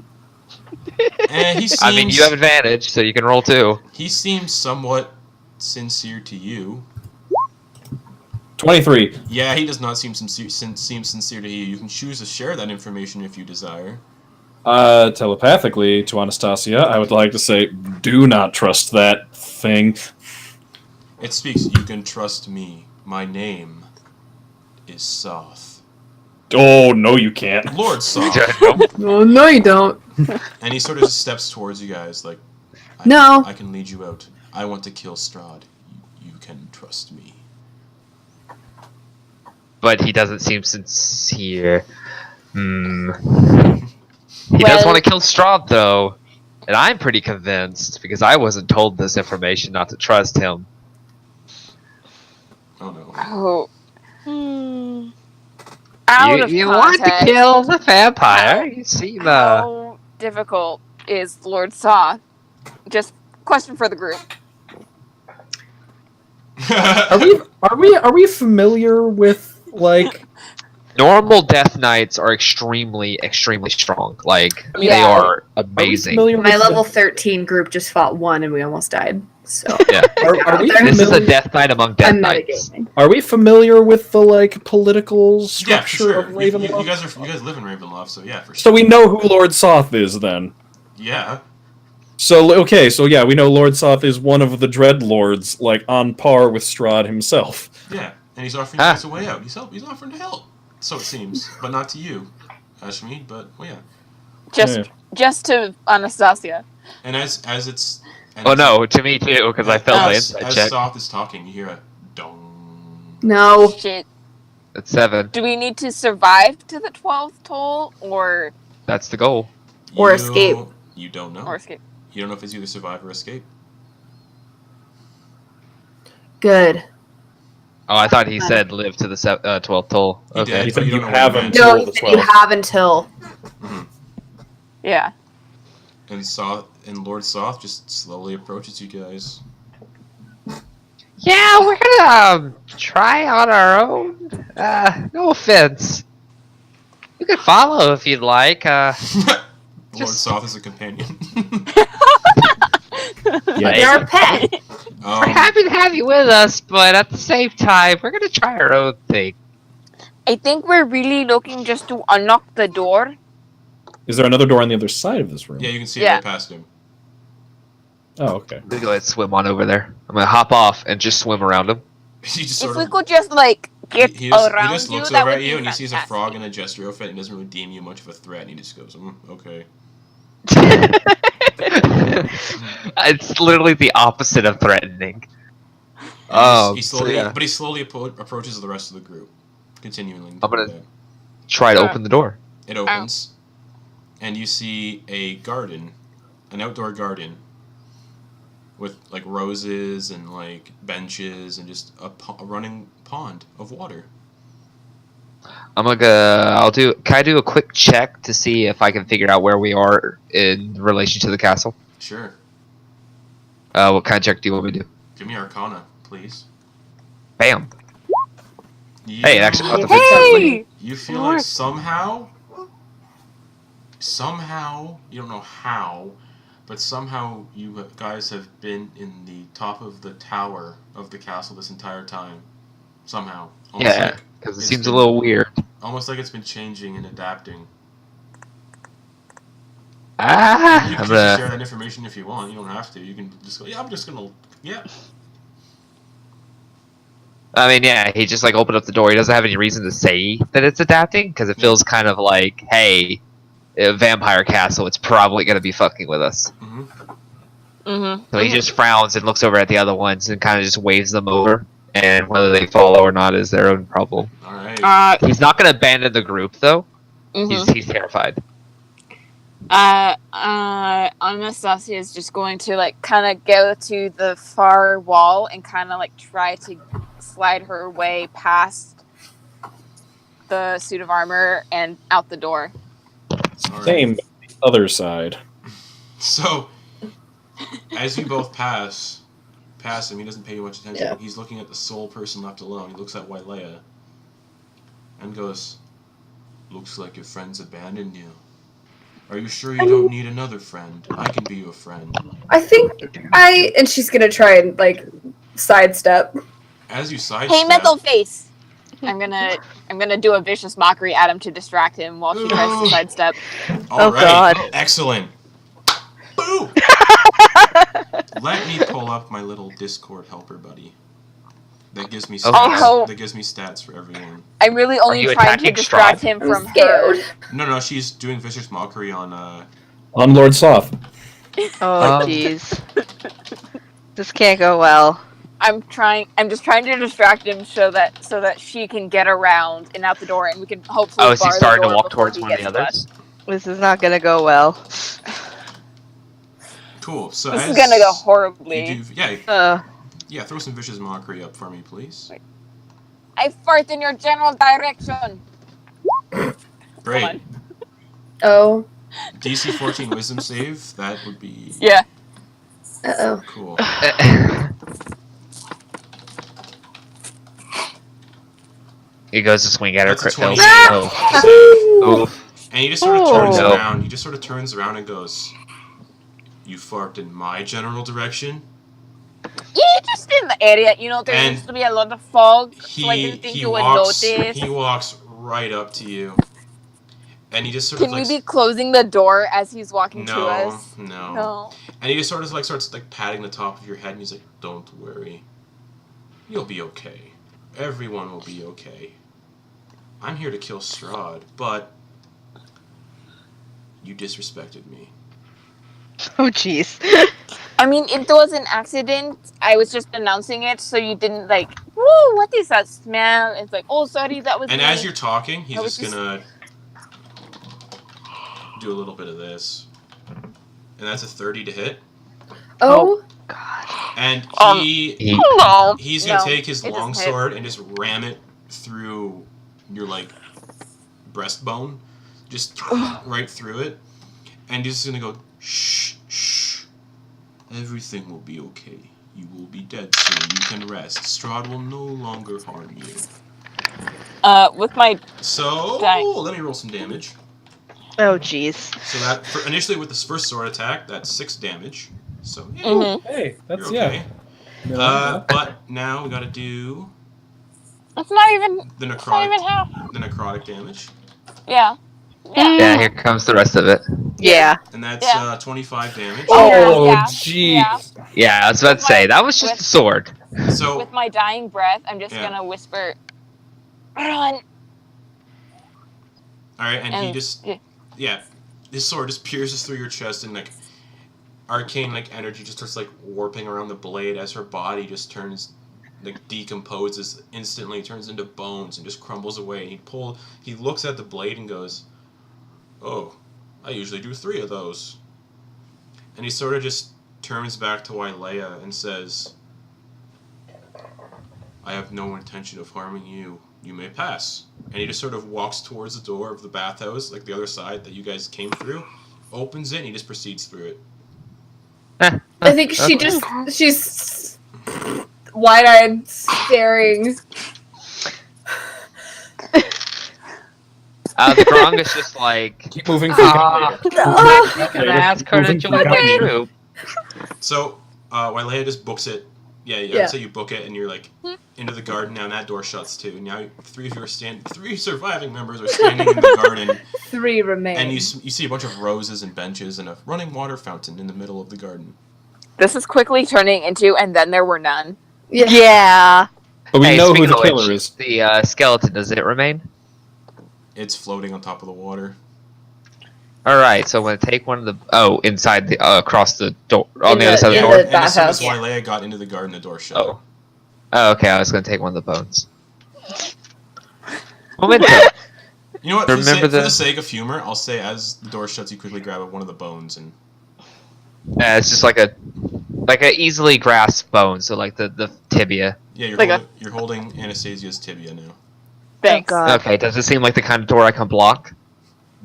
And he seems, I mean, you have advantage, so you can roll 2. he seems somewhat sincere to you. 23. Yeah, he does not seem sincere to you. You can choose to share that information if you desire. Telepathically to Anastasia, I would like to say, do not trust that thing. It speaks, you can trust me. My name is Soth. Oh, no, you can't. Lord Soth. Oh, no, you don't. And he sort of just steps towards you guys like, No. I can lead you out. I want to kill Strahd. You can trust me. But he doesn't seem sincere. He does want to kill Strahd, though. And I'm pretty convinced, because I wasn't told this information not to trust him. Oh no. Oh, Hmm. out of You want to context, kill the vampire? You seem, How difficult is Lord Soth? Just question for the group. Are we familiar with like Normal Death Knights are extremely, extremely strong. Like, they Yeah. are amazing. familiar My with level 13 group just fought one and we almost died. So Yeah. Are we This is a familiar, Death Knight among Death I'm Knights. metagaming. are we familiar with the like political Yeah, for structure sure. of You Ravenloft? guys live in Ravenloft, so yeah, for sure. So we know who Lord Soth is then. Yeah. So okay, so yeah, we know Lord Soth is one of the Dreadlords, like on par with Strahd himself. Yeah. And he's offering you guys a way out. He's offering to help. So it seems. But not to you, Ashmead, but well, yeah. Just to Anastasia. And as it's Oh no, to me too, because I failed my as insight check. Soth is talking, you hear a dong. No. Shit. That's 7. Do we need to survive to the 12th toll or That's the goal. Or escape. You don't know. escape? You don't know if it's either survive or escape. Good. Oh, I thought he said live to the 12th toll. He Okay. did. He said You you don't know have what he meant. until No, the he said you 12th. have until. Yeah. And Lord Soth just slowly approaches you guys. Yeah, we're gonna try on our own. No offense. You can follow if you'd like. Lord Just- Soth is a companion. Yeah. They're a pet. We're happy to have you with us, but at the same time, we're gonna try our own thing. I think we're really looking just to unlock the door. Is there another door on the other side of this room? Yeah, you can see Yeah. right past him. Oh, okay. I'm gonna go ahead and swim on over there. I'm gonna hop off and just swim around him. He just If sort we of could just like get he around just you, looks that over would at be you and he sees a fantastic. frog in a jester outfit and doesn't really deem you much of a threat and he just goes, okay. It's literally the opposite of threatening. He slowly approaches the rest of the group, continuing. I'm gonna try to open the door. It opens, and you see a garden, an outdoor garden, with like roses and like benches and just a running pond of water. Can I do a quick check to see if I can figure out where we are in relation to the castle? Sure. What kind of check do you want me to do? Give me Arcana, please. Bam. You, Hey, actually, Hey! you feel like somehow, you don't know how, but somehow you guys have been in the top of the tower of the castle this entire time. Somehow. Yeah, because it seems a little weird. Almost like it's been changing and adapting. You I'm can gonna... share that information if you want. You don't have to. You can just go, yeah, I'm just gonna, yeah. I mean, yeah, he just like opened up the door. He doesn't have any reason to say that it's adapting because it feels kind of like, hey, a vampire castle. It's probably gonna be fucking with us. So he just frowns and looks over at the other ones and kind of just waves them over. And whether they follow or not is their own problem. All right. He's not gonna abandon the group though. He's terrified. Anastasia is just going to like kind of go to the far wall and kind of like try to slide her way past the suit of armor and out the door. All Same, but the other side. So, as you both pass him, he doesn't pay you much attention. Yeah. He's looking at the sole person left alone. He looks at Wailea and goes, "Looks like your friends abandoned you. Are you sure you don't need another friend? I can be your friend." I think and she's gonna try and like sidestep. As you sidestep, Hey, metal face! I'm gonna do a vicious mockery at him to distract him while she tries to sidestep. All right, God. excellent. Boo! Let me pull up my little Discord helper buddy. That gives me stats. Oh. That gives me stats for everyone. I'm really only you trying to attacking distract Strahd? him I'm from her. scared. No, she's doing vicious mockery on On Lord Soth. Oh, jeez. This can't go well. I'm just trying to distract him so that she can get around and out the door, and we can hopefully. Oh, is he bar the starting to door walk before towards he one of the gets others? to us. This is not gonna go well. Cool. So This is gonna go horribly. Yeah, throw some vicious mockery up for me, please. I fart in your general direction. Great. Oh. DC 14 Wisdom save. That would be Yeah. Uh-oh. cool. He goes to swing at her. That's a Crit 20. fails. Oh. And he just sort of turns Oh. around. He just sort of turns around and goes, "You farted in my general direction." Yeah, just in the area. You know, there And used to be a lot of fog, He so I didn't think he you would walks notice. he walks right up to you, and he just sort of Can like we be closing the door as he's walking to no. us? And he just sort of like starts like patting the top of your head, and he's like, "Don't worry, you'll be okay. Everyone will be okay. I'm here to kill Strahd, but you disrespected me." Oh, jeez. I mean, it was an accident. I was just announcing it, so you didn't like, whoa, what is that smell? It's like, oh, sorry, that was And me. as you're talking, he's I was just gonna do a little bit of this, and that's a 30 to hit. Oh. And No. he's gonna No, take his it doesn't longsword and just ram it through your like breastbone, just right through it, and he's just gonna go, "Shh, shh. Everything will be okay. You will be dead soon. You can rest. Strahd will no longer harm you." With my So Dang. let me roll some damage. Oh, jeez. So that initially with this first sword attack, that's 6 damage. So yeah, Hey, that's you're okay. yeah. But now we gotta do it's not even the it's not even half. necrotic damage, Yeah. Yeah, here comes the rest of it. Yeah. and that's Yeah. 25 damage. Oh, Yeah. jeez. Yeah. Yeah, I was about to say, that was just a sword. So With my dying breath, I'm just Yeah. gonna whisper, "Run!" all right, and he And- just yeah. yeah, his sword just pierces through your chest, and like arcane like energy just starts like warping around the blade as her body just turns, like decomposes instantly, turns into bones and just crumbles away. And he looks at the blade and goes, "Oh, I usually do 3 of those." And he sort of just turns back to Wailea and says, "I have no intention of harming you. You may pass." And he just sort of walks towards the door of the bathhouse, like the other side that you guys came through, opens it, and he just proceeds through it. I think she's wide-eyed staring. The Grong is just like, Keep moving. I'm gonna ask her to join my troop. So, Wailea just books it. Yeah. So you book it, and you're like into the garden now, and that door shuts too. Now 3 surviving members are standing in the garden. 3 remain. And you see a bunch of roses and benches and a running water fountain in the middle of the garden. This is quickly turning into, and then there were none. Yeah. But we know who speaking the of killer which, is. The skeleton, does it remain? It's floating on top of the water. Alright, so I'm gonna take one of the... inside the... across the door... On In the other side of the in door? the And as soon as bathhouse. Wailea got into the garden, the door shut. Oh, okay, I was gonna take one of the bones. Momento. You know what? Remember For the- the sake of humor, I'll say as the door shuts, you quickly grab one of the bones and... It's just like a easily grasped bone, so like the tibia. Yeah, Like you're holding Anastasia's tibia now. Thanks. Oh, God. Okay, does it seem like the kind of door I can block?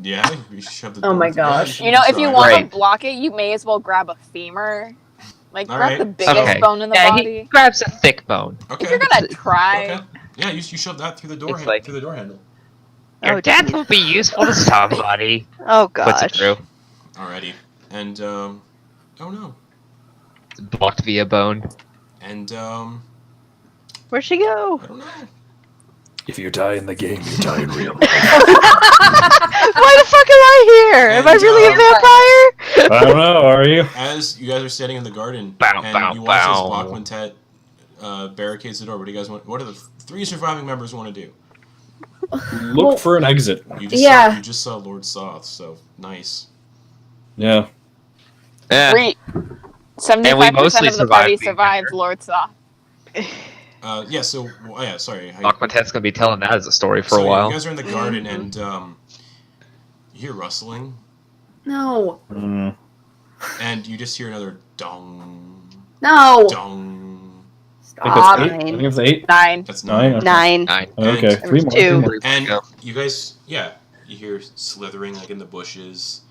Yeah, you shoved the Oh door my through. gosh. You know, if you Try. want to Right. block it, you may as well grab a femur. Like, All grab right. the biggest Okay. bone in the Yeah, body. he grabs a thick bone. Okay. If you're gonna try, Okay. Yeah, you shoved that through the door. It's like- through the door handle. Your Oh, death geez. will be useful to somebody. Oh Puts it gosh. through. Alrighty. And oh no. It's blocked via bone. And Where'd she go? I don't know. If you die in the game, you die in real life. Why the fuck am I here? Am I And, really a vampire? I don't know, are you? As you guys are standing in the garden Bow, and bow, you watch as bow. Bachmantet barricades the door, what do you guys want? What do the 3 surviving members want to do? Look for an exit. You Yeah. just saw Lord Soth, so nice. Yeah. Eh, 75% mostly of the party survived being survived here. Lord Saw. Yeah. So yeah. Sorry. Aquatet's gonna be telling that as a story for So a while. you guys are in the garden and you hear rustling No. Mm. and you just hear another dong No. dong. I Stop. think that's 8. I think it's 8. 9. That's 9. 9. Okay. 9. 9. Okay, And- 3 more. Two. 3 more. And Go. you guys, you hear slithering like in the bushes,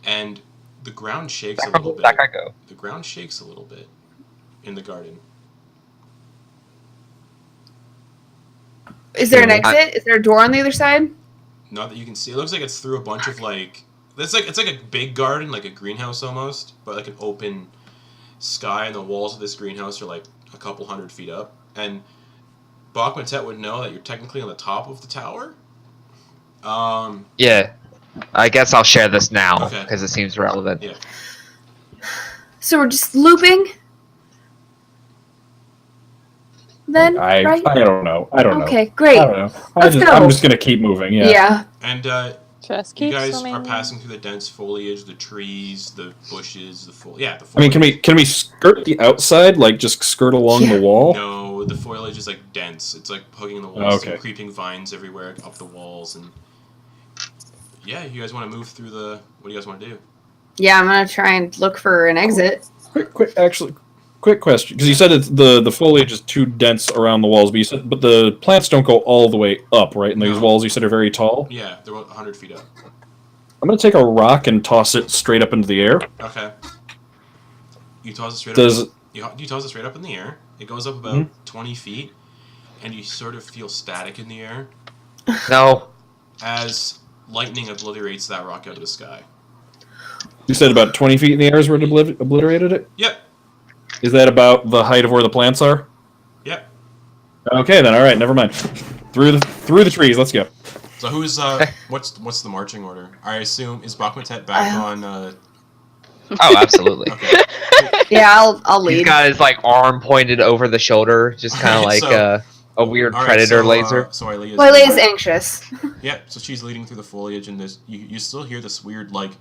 and the ground shakes a little bit. Back I go. The ground shakes a little bit in the garden. Is there an exit? Is there a door on the other side? Not that you can see. It looks like it's through a bunch of like it's like a big garden, like a greenhouse almost, but like an open sky, and the walls of this greenhouse are like a couple 100 feet up. And Bachmantet would know that you're technically on the top of the tower. Yeah. I guess I'll share this now Okay. because it seems relevant. Yeah. So we're just looping? Then, I right? don't know. I don't know. Okay, great. I don't know. Let's go. I'm just gonna keep moving. Yeah. Yeah. And Just you keep guys swimming. are passing through the dense foliage, the trees, the bushes, the I foliage. mean, can we skirt the outside? Like just skirt along Yeah. the wall? No, the foliage is like dense. It's like hugging the walls. Okay. And creeping vines everywhere up the walls, and yeah, you guys want to move through the. What do you guys want to do? Yeah, I'm gonna try and look for an exit. Quick question, because you said it's the foliage is too dense around the walls, but the plants don't go all the way up, right? And these No. walls you said are very tall. Yeah, they're about 100 feet up. I'm gonna take a rock and toss it straight up into the air. Okay. You toss it straight Does up. You toss it straight up in the air. It goes up about Mhm. 20 feet, and you sort of feel static in the air No. as lightning obliterates that rock out of the sky. you said about 20 feet in the air is where it obliterated it? Yep. Is that about the height of where the plants are? Yep. Okay, then. All right, never mind. Through the trees. Let's go. So who's what's the marching order? I assume is Bachmantet back on. Oh, absolutely. Okay. Yeah, I'll He's lead. got his like arm pointed over the shoulder, just kind of like So- a weird All right, predator so, laser. So Ilea's Lele is anxious. Yeah, so she's leading through the foliage, and you still hear this weird like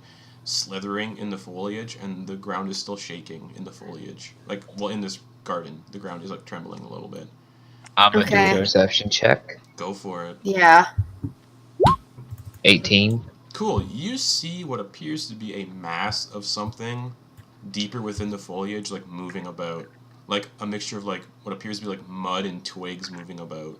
slithering in the foliage, and the ground is still shaking in the foliage. Like, well, in this garden, the ground is like trembling a little bit. I'm gonna Okay. do a perception check. Go for it. Yeah. 18. Cool. You see what appears to be a mass of something deeper within the foliage, like moving about, like a mixture of like what appears to be like mud and twigs moving about.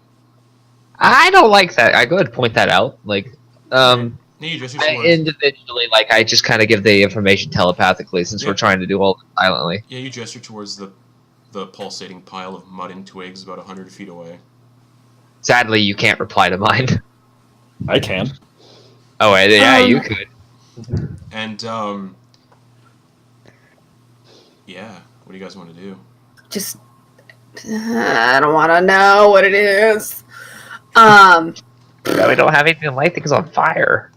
I don't like that. I go ahead and point that out. Like, Now you gesture towards. individually, like I just kind of give the information telepathically since Yeah. we're trying to do all this silently. Yeah, you gesture towards the pulsating pile of mud and twigs about 100 feet away. Sadly, you can't reply to mine. I can. Oh, yeah, you could. And yeah. What do you guys want to do? Just, I don't want to know what it is. Yeah, we don't have anything to light things on fire.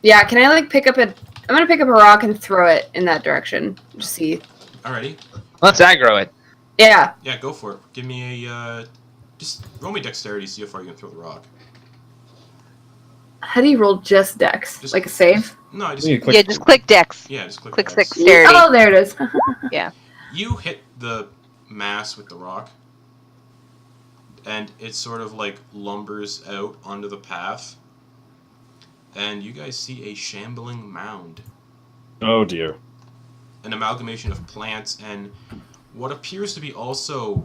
Yeah, can I like pick up I'm gonna pick up a rock and throw it in that direction. Just see. Alrighty. Let's aggro it. Yeah. Yeah, go for it. Give me a just roll me dexterity. See how far you can throw the rock. How do you roll just dex? Just- Like a save? No, I just You click- Yeah, just click Dex. yeah, just click Click Dex. dexterity. Oh, there it is. You hit the mass with the rock, and it sort of like lumbers out onto the path, and you guys see a shambling mound, Oh dear. an amalgamation of plants and what appears to be also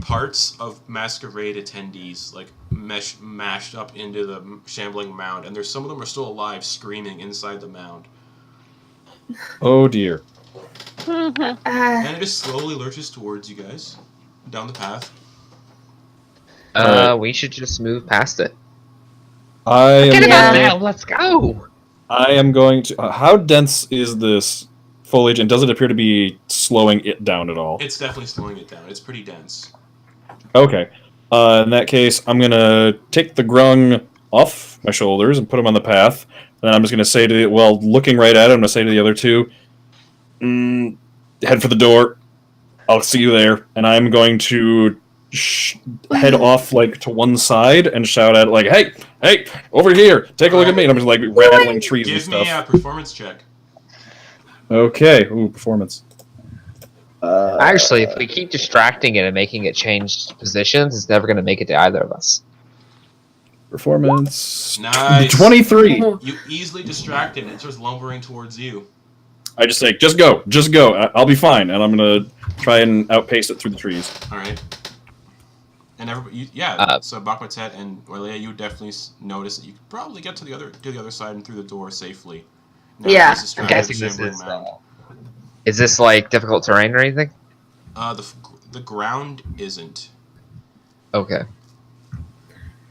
parts of masquerade attendees, like mashed up into the shambling mound, and there's some of them are still alive, screaming inside the mound, Oh dear. and it just slowly lurches towards you guys down the path. We should just move past it. I Get am. about Yeah. now. Let's go. I am going to. How dense is this foliage, and does it appear to be slowing it down at all? It's definitely slowing it down. It's pretty dense. Okay. In that case, I'm gonna take the grung off my shoulders and put him on the path. And I'm just gonna say to looking right at him, I'm gonna say to the other two, head for the door. I'll see you there. And I'm going to head off like to one side and shout out like, "Hey, over here! Take a look at me!" And I'm just like rattling trees and Give stuff. me a performance check. Okay. Ooh, performance. Actually, if we keep distracting it and making it change positions, it's never going to make it to either of us. Performance. Nice. 23. You easily distract it, and it starts lumbering towards you. I just say, just go. I'll be fine, and I'm gonna try and outpace it through the trees. All right. And everybody, so Bakhmatet and Orlea, you would definitely notice that you could probably get to the other side and through the door safely. Now, Yeah. this is I'm strapped to guessing the this shambling is. mound. Is this like difficult terrain or anything? The ground isn't. Okay.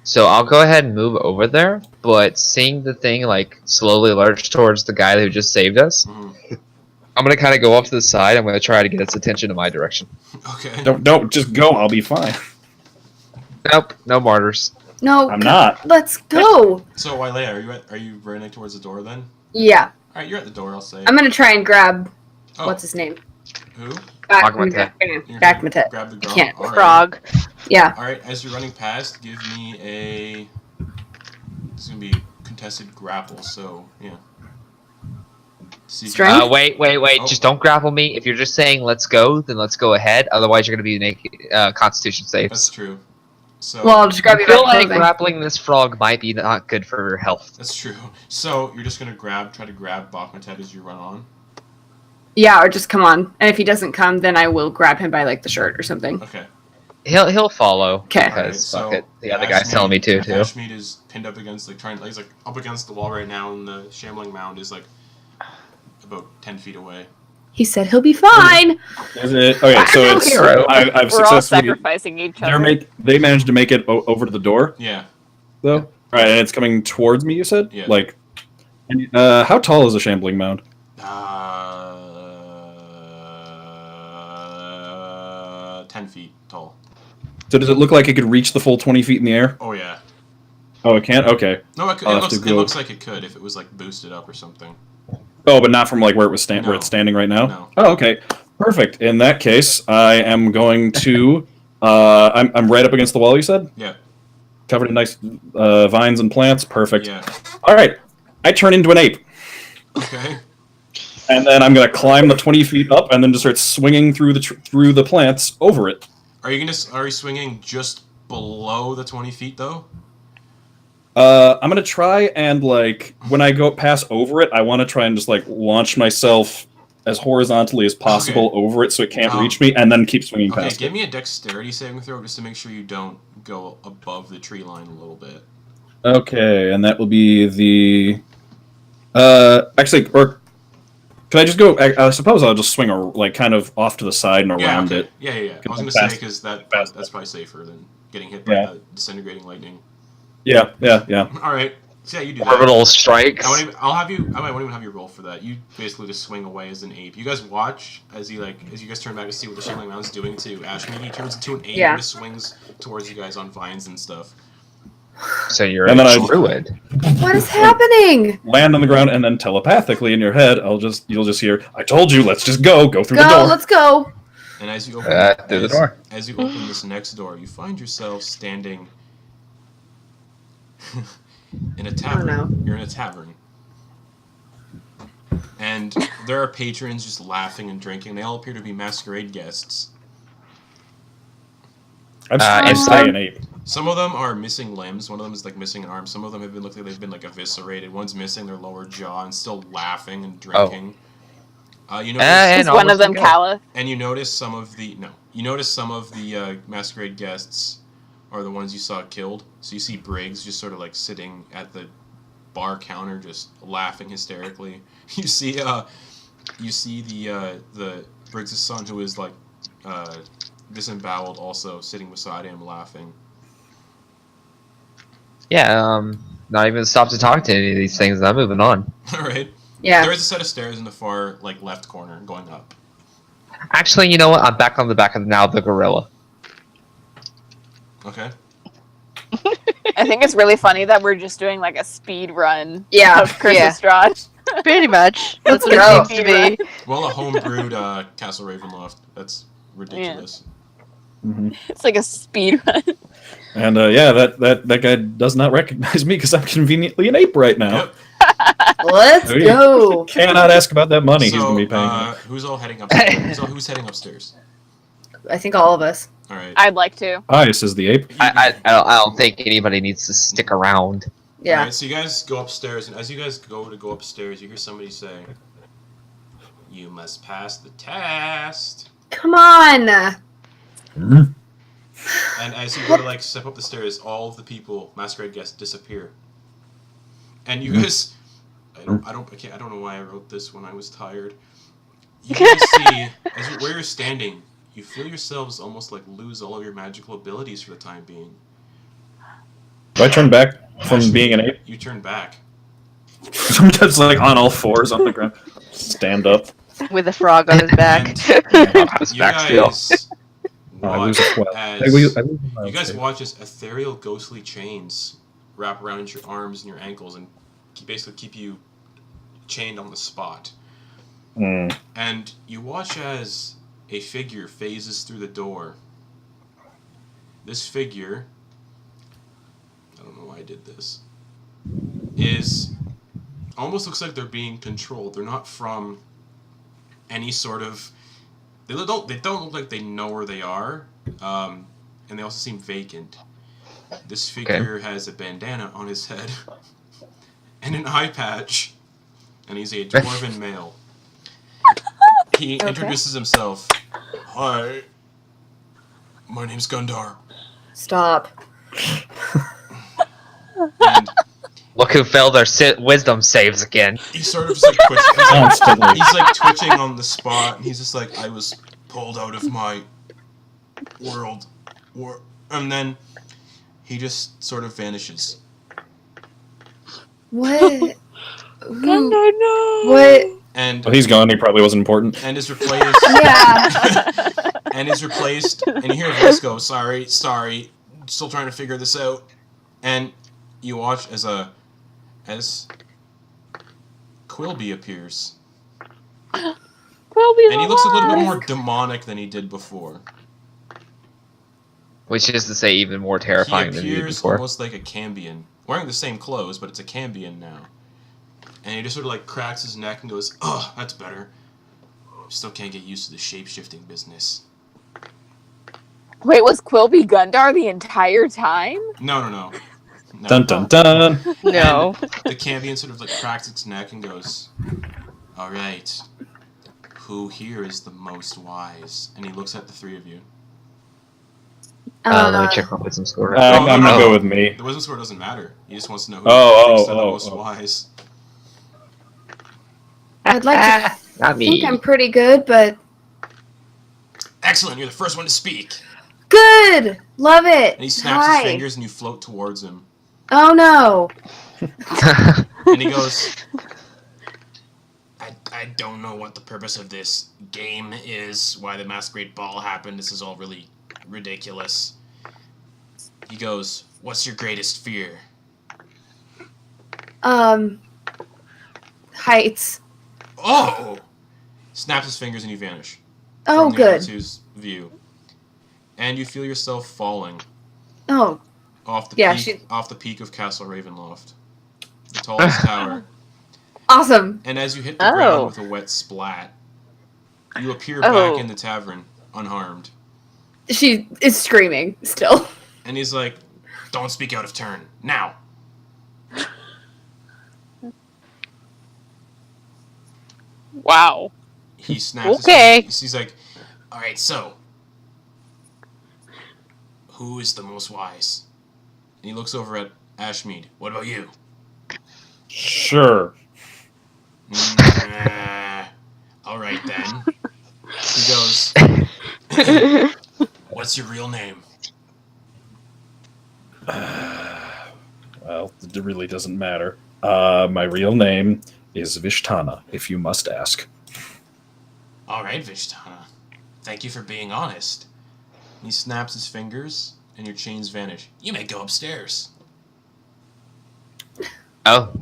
So I'll go ahead and move over there, but seeing the thing like slowly lurch towards the guy who just saved us, Mhm. I'm gonna kind of go off to the side. I'm gonna try to get its attention in my direction. Okay. Don't just go. I'll be fine. Nope, no martyrs. No. I'm not. Let's go. So Orlea, are you running towards the door then? Yeah. All right, you're at the door. I'll say. I'm gonna try and grab. Oh, What's his name? who? Bakhmatet. You're Bakhmatet. gonna grab the grog. can't. All right. Frog. Yeah. All right, as you're running past, give me a. It's gonna be contested grapple. So yeah. See if you- Strength? Wait. Oh. Just don't grapple me. If you're just saying let's go, then let's go ahead. Otherwise, you're gonna be naked. Constitution That's saves. true. So Well, I'll just grab I you feel by the like clothing. grappling this frog might be not good for your health. that's true. So you're just gonna try to grab Bakhmatet as you run on. Yeah, or just come on. And if he doesn't come, then I will grab him by like the shirt or something. Okay. He'll follow. 'Kay. Because Alright, fuck so it. The other guy's telling me to too. Ashmead is pinned up against he's like up against the wall right now, and the shambling mound is like about 10 feet away. He said he'll be fine. Is it? Okay, so I'm a it's. hero. I've We're all successfully. sacrificing each other. They managed to make it over to the door, Yeah. though. All right, and it's coming towards me. You said, Yeah. like, and, how tall is a shambling mound? 10 feet tall. So does it look like it could reach the full 20 feet in the air? Oh yeah. Oh, it can't. Okay. No, it I'll have to it go- looks like it could if it was like boosted up or something. Oh, but not from like where it was where No. it's standing right now. No. Oh, okay. Perfect. In that case, I am going to I'm right up against the wall, you said? Yeah. Covered in nice vines and plants. Perfect. Yeah. All right. I turn into an ape. Okay. And then I'm going to climb the 20 feet up and then just start swinging through the plants over it. Are you swinging just below the 20 feet, though? I'm going to try and, like, when I go pass over it, I want to try and just, like, launch myself as horizontally as possible over it so it can't reach me, and then keep swinging past give it. me a dexterity saving throw just to make sure you don't go above the tree line a little bit. Okay, and that will be the... actually, or... Can I just go... I suppose I'll just swing, like, kind of off to the side and around it. Yeah. I was going to say, because that's probably safer than getting hit by the disintegrating lightning. Yeah. Alright. So yeah, you do that. Orbital strikes. I won't even have you roll for that. You basically just swing away as an ape. You guys watch as you guys turn back to see what the Shambling Mountain's doing to Ashmead. He turns into an ape and just swings towards you guys on vines and stuff. So you're a druid. What is happening? Land on the ground, and then telepathically in your head, you'll just hear, "I told you, let's just go through the door." Let's go. And as you open through the door, as you open this next door, you find yourself standing in a tavern. Oh, no. You're in a tavern. And there are patrons just laughing and drinking. They all appear to be masquerade guests. I'm still an ape. Some of them are missing limbs. One of them is like missing an arm. Some of them have been looking like they've been like eviscerated. One's missing their lower jaw and still laughing and drinking. You notice one of them Calla. And you notice some of the masquerade guests are the ones you saw killed. So you see Briggs just sort of like sitting at the bar counter, just laughing hysterically. You see the Briggs' son, who is like disemboweled, also sitting beside him, laughing. Yeah, not even stop to talk to any of these things. I'm moving on. All right. Yeah. There is a set of stairs in the far left corner going up. Actually, you know what? I'm back on the back of the gorilla. Okay. I think it's really funny that we're just doing like a speed run of Curse Yeah. of Strahd. Pretty much. That's what go. it seems to be. Well, a homebrewed Castle Ravenloft. That's ridiculous. Mm-hmm. It's like a speed run. And that guy does not recognize me because I'm conveniently an ape right now. Yep. Let's go. Cannot ask about that money So, he's going to be paying. who's all heading upstairs? Who's heading upstairs? I think all of us. All right. I'd like to. Ice is the ape. I don't think anybody needs to stick around. Yeah. All right, so you guys go upstairs, and as you guys go upstairs, you hear somebody say, "You must pass the test." Come on. And as you go to step up the stairs, all of the people, masquerade guests, disappear. And you guys, I don't know why I wrote this when I was tired. You guys see, where you're standing, you feel yourselves almost lose all of your magical abilities for the time being. Do I turn back from being an ape? You turn back. Sometimes on all fours on the ground. Stand up. With a frog on his back. You guys watch You guys watch as ethereal ghostly chains wrap around your arms and your ankles and basically keep you chained on the spot. Mm. And you watch as a figure phases through the door. This figure, I don't know why I did this, almost looks like they're being controlled. They're not from any sort of... They don't look like they know where they are, and they also seem vacant. This figure has a bandana on his head and an eye patch, and he's a dwarven male. He introduces himself. "Hi, my name's Gundar." Stop. And Look who failed their wisdom saves again. he's sort of just twitching. Constantly. He's twitching on the spot, and he's just "I was pulled out of my world," and then he just sort of vanishes. What? No. What? And Well, he's gone. He probably wasn't important. and is replaced. Yeah. And is replaced, and you hear a voice go, sorry, still trying to figure this out. And you watch as Quilby appears. Quilby's And he looks a little bit alive. more demonic than he did before. Which is to say, even more terrifying He than you did appears before. almost like a Cambion, wearing the same clothes, but it's a Cambion now. And he just sort of like cracks his neck and goes, "Oh, that's better. Still can't get used to the shape-shifting business." Wait, was Quilby Gundar the entire time? No. Dun dun dun. No. The Cambion sort of like cracks its neck and goes, "All right, who here is the most wise?" And he looks at the three of you. Let me check my wisdom score. I'm gonna go with me. The wisdom score doesn't matter. He just wants to know who thinks they're the most wise. I'd like to Not me. think I'm pretty good, but Excellent, you're the first one to speak. good. Love it. And he snaps Hi. his fingers and you float towards him. Oh no. And he goes, I don't know what the purpose of this game is, why the masquerade ball happened. This is all really ridiculous. He goes, what's your greatest fear? Heights. Oh! Snaps his fingers and you vanish. Oh, from the good. R2's view. And you feel yourself falling Oh, off the Yeah, peak of Castle Ravenloft. The tallest tower. awesome. And as you hit the ground Oh. with a wet splat, you appear Oh. back in the tavern, unharmed. She is screaming still. And he's like, don't speak out of turn. Now! Wow. He snaps Okay. he's like, alright, so, who is the most wise? And he looks over at Ashmead. What about you? Sure. Alright then. He goes, what's your real name? Well, it really doesn't matter. My real name is Vishtana, if you must ask. Alright, Vishtana. Thank you for being honest. He snaps his fingers, and your chains vanish. You may go upstairs. Oh,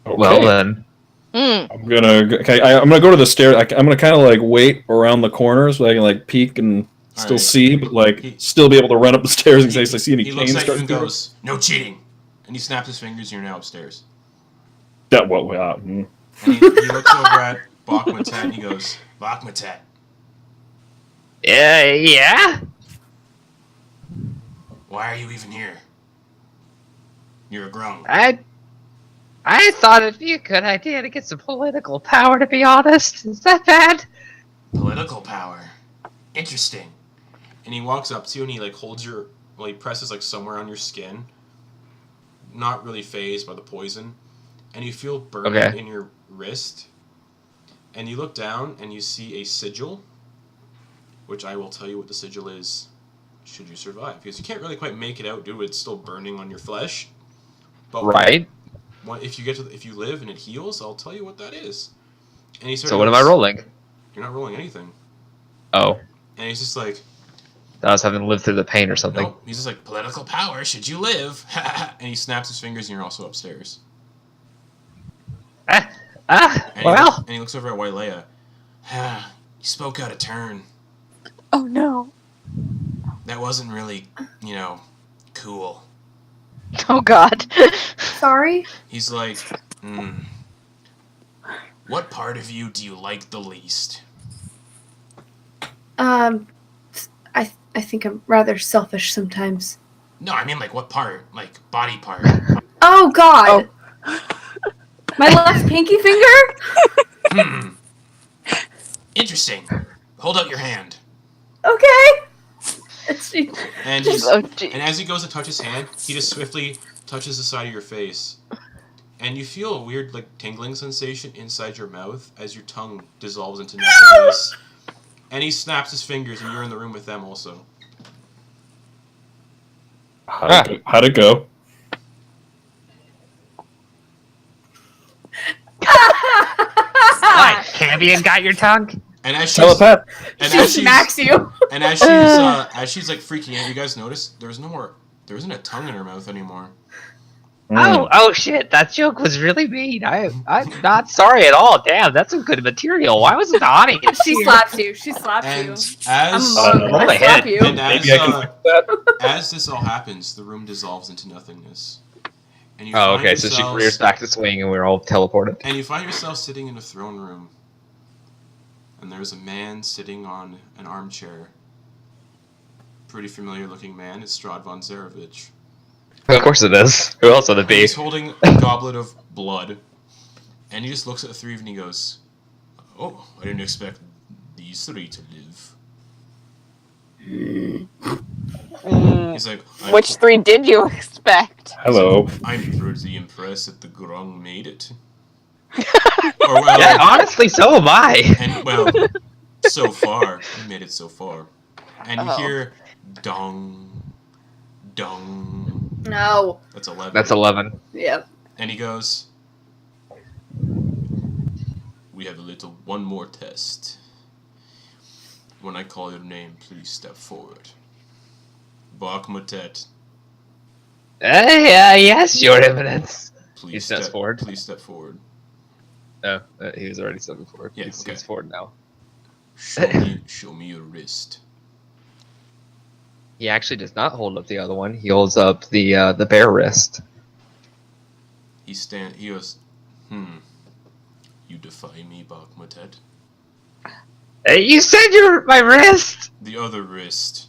Okay. well then. I'm gonna go to the stairs. I'm gonna kind of like wait around the corner so I can like peek and still Alright. see, but like still be able to run up the stairs in case I see any He looks chains at you start and to go. goes, no cheating. And he snaps his fingers, and you're now upstairs. That what? And he looks over at Bakhmatet, and he goes, Bakhmatet, Yeah? why are you even here? You're a grown. I thought it'd be a good idea to get some political power, to be honest. Is that bad? Political power. Interesting. And he walks up to you and he like he presses like somewhere on your skin. Not really phased by the poison. And you feel burning in your wrist. And you look down and you see a sigil. Which I will tell you what the sigil is should you survive. Because you can't really quite make it out due to it's still burning on your flesh. But Right. if you live and it heals, I'll tell you what that is. And he So what am I rolling? You're not rolling anything. Oh, And he's just like, I was having to live through the pain or something. nope. He's just like, political power, should you live? And he snaps his fingers and you're also upstairs. And Well. he looks over at Wailea. You spoke out of turn. Oh no. That wasn't really, cool. Oh God. Sorry. He's like, what part of you do you like the least? I think I'm rather selfish sometimes. No, I mean like what part? Like body part. Oh God. My left pinky finger? Interesting. Hold out your hand. Okay. And as he goes to touch his hand, he just swiftly touches the side of your face. And you feel a weird, like, tingling sensation inside your mouth as your tongue dissolves into nothingness. And he snaps his fingers, and you're in the room with them also. How'd it go? What? Cambion got your tongue? And as Telepath. She smacks you. And as she's like freaking out, you guys notice there isn't a tongue in her mouth anymore. Oh shit! That joke was really mean. I'm not sorry at all. Damn, that's some good material. Why wasn't the audience She here? slaps you. She slaps And you. as roll I my slap head. you. and Maybe I can fix that. as this all happens, the room dissolves into nothingness, and you Oh, find okay. So she yourselves rears back to swing, and we're all teleported. and you find yourself sitting in a throne room, and there's a man sitting on an armchair. Pretty familiar looking man. It's Strahd von Zarevich. Of course it is. Who else would it And be? he's holding a goblet of blood, and he just looks at the three of you and he goes, "Oh, I didn't expect these three to live." He's like, Which three did you expect? Hello. I'm pretty impressed that the Grung made it. Or well, Yeah, honestly, so am I. and well, so far, you made it so far. And you Oh. hear dong, dong. No. That's 11. That's 11. Yep. And he goes, "We have one more test. When I call your name, please step forward. Bakhmutet, Yes, Your Eminence. please He steps forward. Please step forward. No, he was already stepping forward. Yeah, He's okay. forward now. Show me your wrist." He actually does not hold up the other one. He holds up the bare wrist. He goes, "You defy me, Bakhmutet." You said my wrist. The other wrist.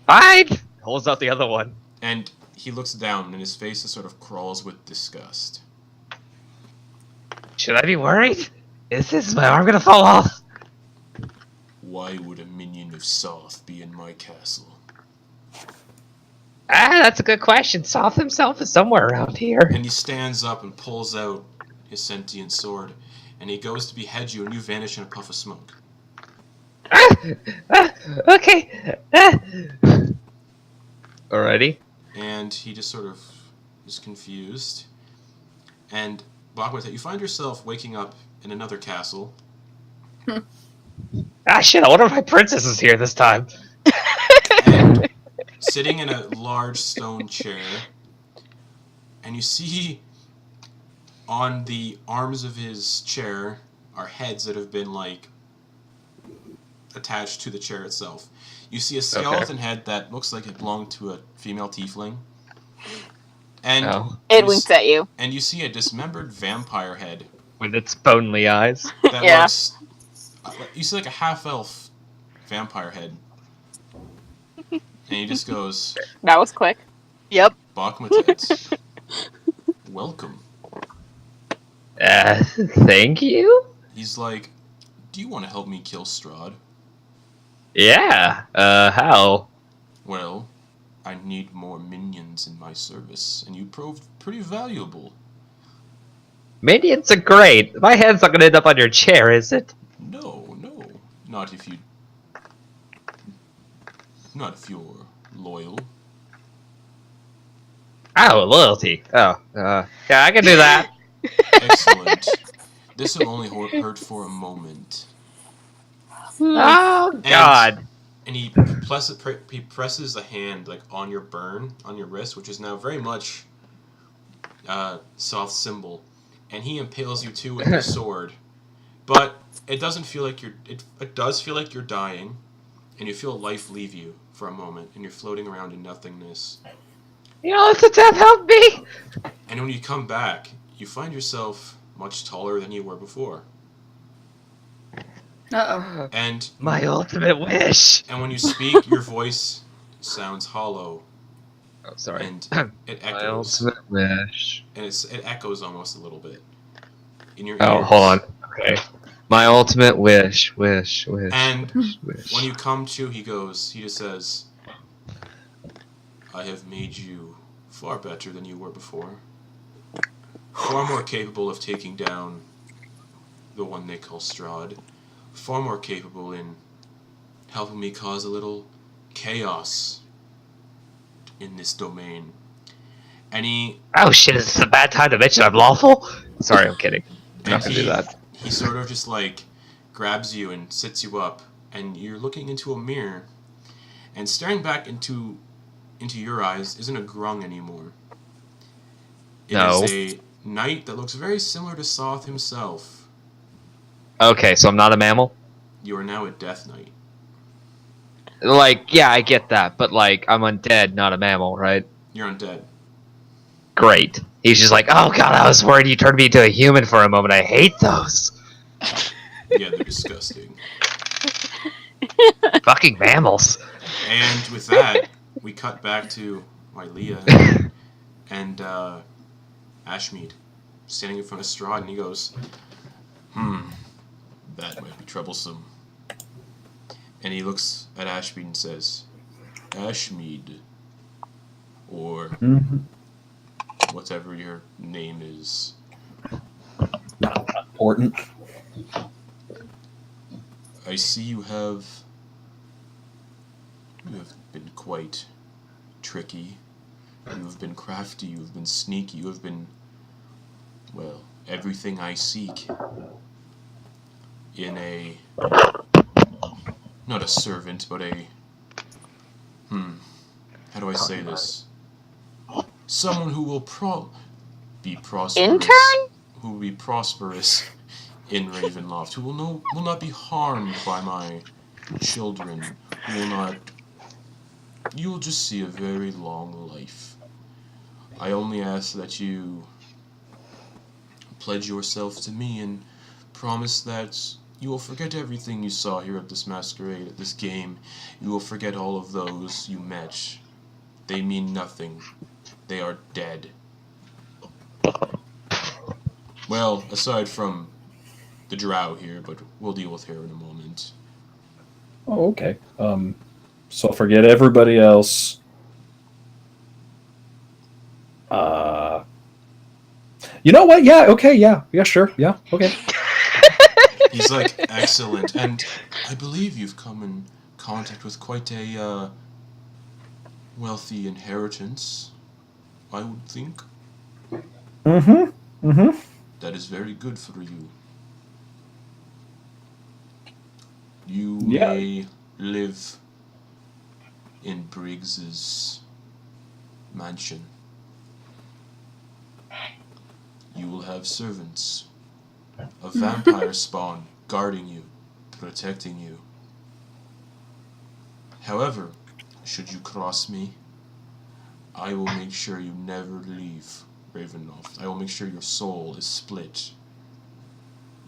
Fine. Holds up the other one. And he looks down, and his face sort of crawls with disgust. Should I be worried? Is my arm gonna fall off? Why would a minion of Soth be in my castle? That's a good question. Soth himself is somewhere around here. And he stands up and pulls out his sentient sword, and he goes to behead you, and you vanish in a puff of smoke. Okay. Alrighty. And he just sort of is confused. And Bakhmutet, you find yourself waking up in another castle. Shit, I wonder if my princess is here this time. And sitting in a large stone chair, and you see on the arms of his chair are heads that have been attached to the chair itself. You see a skeleton head that looks like it belonged to a female tiefling, and It winks at you. and you see a dismembered vampire head With its bonely eyes. that Yeah. looks. You see a half-elf vampire head, and he just goes, That was quick. Yep. "Bakhmutet, welcome." Thank you? He's like, "Do you want to help me kill Strahd?" Yeah, how? "Well, I need more minions in my service, and you proved pretty valuable." Minions are great. My head's not gonna end up on your chair, is it? No, not if you're loyal. Oh, loyalty. Oh, yeah, I can do that. Excellent. This will only hurt for a moment. Oh, God. And he presses a hand on your burn, on your wrist, which is now very much soft symbol, and he impales you too with his sword. But it doesn't feel like it does feel like you're dying, and you feel life leave you for a moment, and you're floating around in nothingness. Let the death help me! And when you come back, you find yourself much taller than you were before. Uh-oh. And My ultimate wish! And when you speak, your voice sounds hollow. Oh, sorry. And it echoes. My ultimate wish. And it echoes almost a little bit in your Oh, ears. hold on. Okay. My ultimate wish. And wish. when you come to, he just says, "I have made you far better than you were before. Far more capable of taking down the one they call Strahd. Far more capable in helping me cause a little chaos in this domain." And he Oh shit, is this a bad time to mention I'm lawful? Sorry, I'm kidding. I'm not gonna do that. He sort of just grabs you and sits you up, and you're looking into a mirror, and staring back into your eyes isn't a grung anymore. It No. is a knight that looks very similar to Soth himself. Okay, so I'm not a mammal? You are now a death knight. Like, yeah, I get that, but like, I'm undead, not a mammal, right? You're undead. Great. He's just like, oh god, I was worried you turned me into a human for a moment. I hate those. Yeah, they're disgusting. Fucking mammals. And with that, we cut back to Leah and Ashmead standing in front of Strahd, and he goes, that might be troublesome. And he looks at Ashmead and says, Ashmead, or whatever your name is. Not important. I see you have been quite tricky. You have been crafty, you have been sneaky, you have been, well, everything I seek in a, not a servant, but a, how do I say this? Someone who will be prosperous. Intern? Who will be prosperous in Ravenloft, who will not be harmed by my children, who will not. You will just see a very long life. I only ask that you pledge yourself to me and promise that you will forget everything you saw here at this masquerade, at this game. You will forget all of those you met. They mean nothing. They are dead. Well, aside from the drow here, but we'll deal with her in a moment. Oh, okay. So forget everybody else. You know what? Yeah, okay, yeah, sure, yeah, okay. He's like, excellent, and I believe you've come in contact with quite a wealthy inheritance, I would think. That is very good for you. You may live in Briggs's mansion. You will have servants, a vampire spawn guarding you, protecting you. However, should you cross me, I will make sure you never leave Ravenloft. I will make sure your soul is split.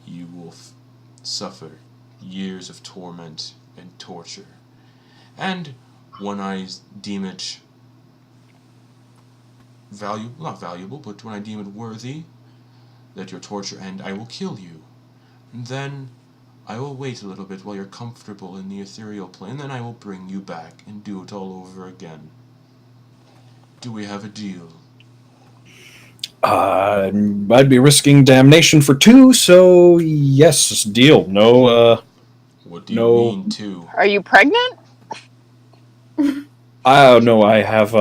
You will suffer years of torment and torture. And when I deem it not valuable, but when I deem it worthy, let your torture end, I will kill you. And then I will wait a little bit while you're comfortable in the ethereal plane, then I will bring you back and do it all over again. Do we have a deal? I'd be risking damnation for 2, so yes, deal. No, What do you mean, two? Are you pregnant? No, I have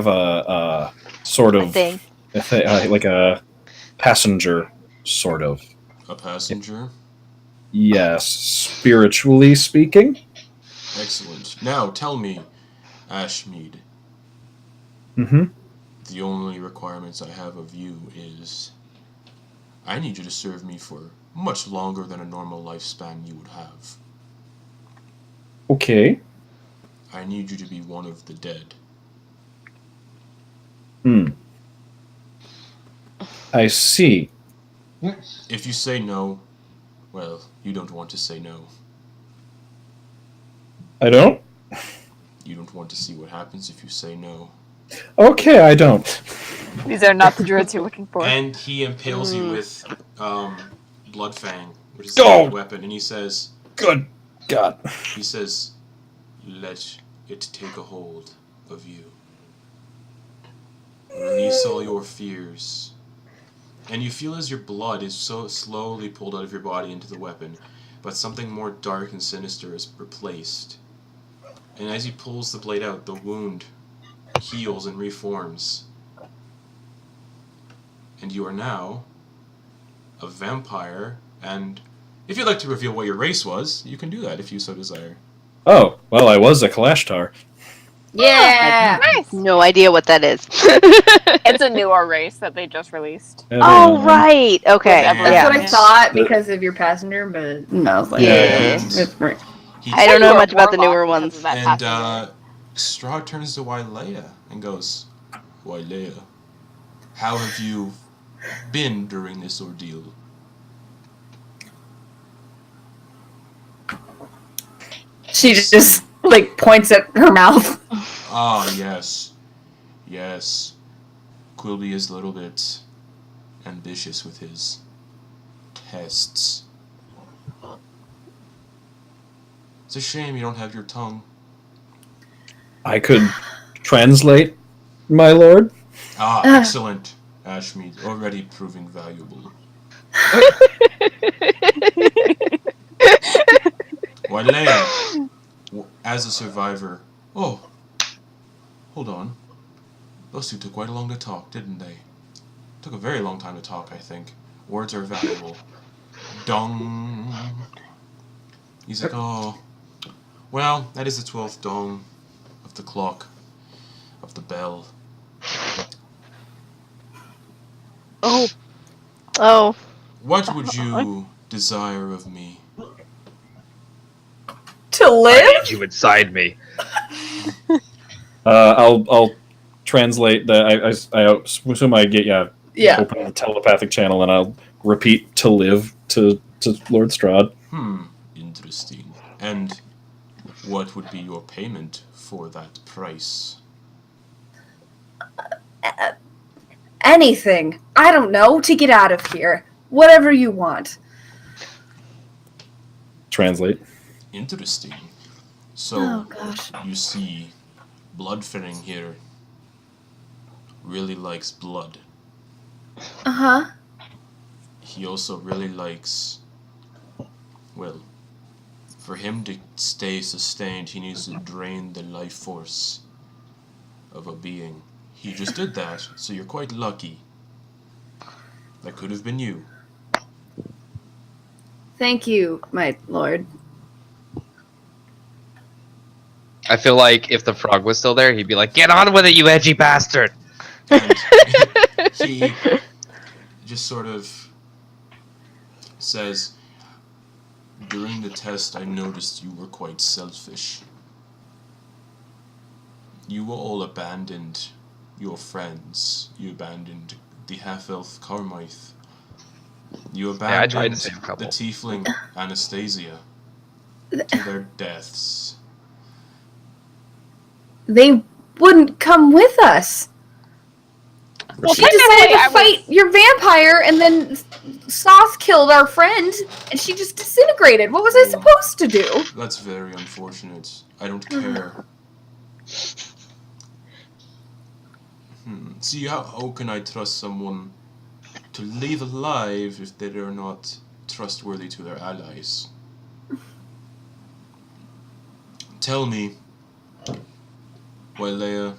a sort of thing. like a passenger, sort of. A passenger? Yes, spiritually speaking. Excellent. Now, tell me, Ashmead. The only requirements I have of you is I need you to serve me for much longer than a normal lifespan you would have. Okay. I need you to be one of the dead. I see. If you say no, well, you don't want to say no. I don't? You don't want to see what happens if you say no. Okay, I don't. These are not the druids you're looking for. And he impales you with Bloodfang, which is a weapon, and he says, Good God. He says, let it take a hold of you. Release all your fears. And you feel as your blood is so slowly pulled out of your body into the weapon, but something more dark and sinister is replaced. And as he pulls the blade out, the wound heals and reforms. And you are now a vampire, and if you'd like to reveal what your race was, you can do that if you so desire. Oh, well, I was a Kalashtar. Yeah. Nice. No idea what that is. It's a newer race that they just released. Oh, right. Okay. That's That's Yeah. what I thought because of your passenger, but no, it's like, Yeah. it's great. He I don't You know were much about the warlock newer because ones. of that and passenger. Straw turns to Wailea and goes, Wailea, how have you been during this ordeal? She just like points at her mouth. Ah, yes. Yes. Quilby is a little bit ambitious with his tests. It's a shame you don't have your tongue. I could translate, my lord. Ah, excellent. Ashmead, already proving valuable. Wailea, as a survivor... Oh, hold on. Those two took quite a long to talk, didn't they? Took a very long time to talk, I think. Words are valuable. Dong. He's like, oh... Well, that is the 12th dong of the clock, of the bell. Oh. What would you desire of me? To live? You inside me. I'll translate the. I assume I get Yeah. open the telepathic channel and I'll repeat to live to Lord Strahd. Interesting. And what would be your payment for that price? Anything. I don't know. To get out of here. Whatever you want. Translate. Interesting. So, Oh, gosh. you see, Bloodfinning here really likes blood. Uh-huh. He also really likes, well, for him to stay sustained, he needs to drain the life force of a being. He just did that, so you're quite lucky. That could have been you. Thank you, my lord. I feel like if the frog was still there, he'd be like, "Get on with it, you edgy bastard!" And he just sort of says, during the test I noticed you were quite selfish. You all abandoned your friends. You abandoned the half-elf Carmite. You Yeah, I tried to abandoned save a couple. the tiefling Anastasia to their deaths. They wouldn't come with us. Well, She decided to I fight your vampire, and then Soth killed our friend, and she just disintegrated. What was I supposed to do? That's very unfortunate. I don't care. See, how can I trust someone to live alive if they are not trustworthy to their allies? Tell me, Wailea,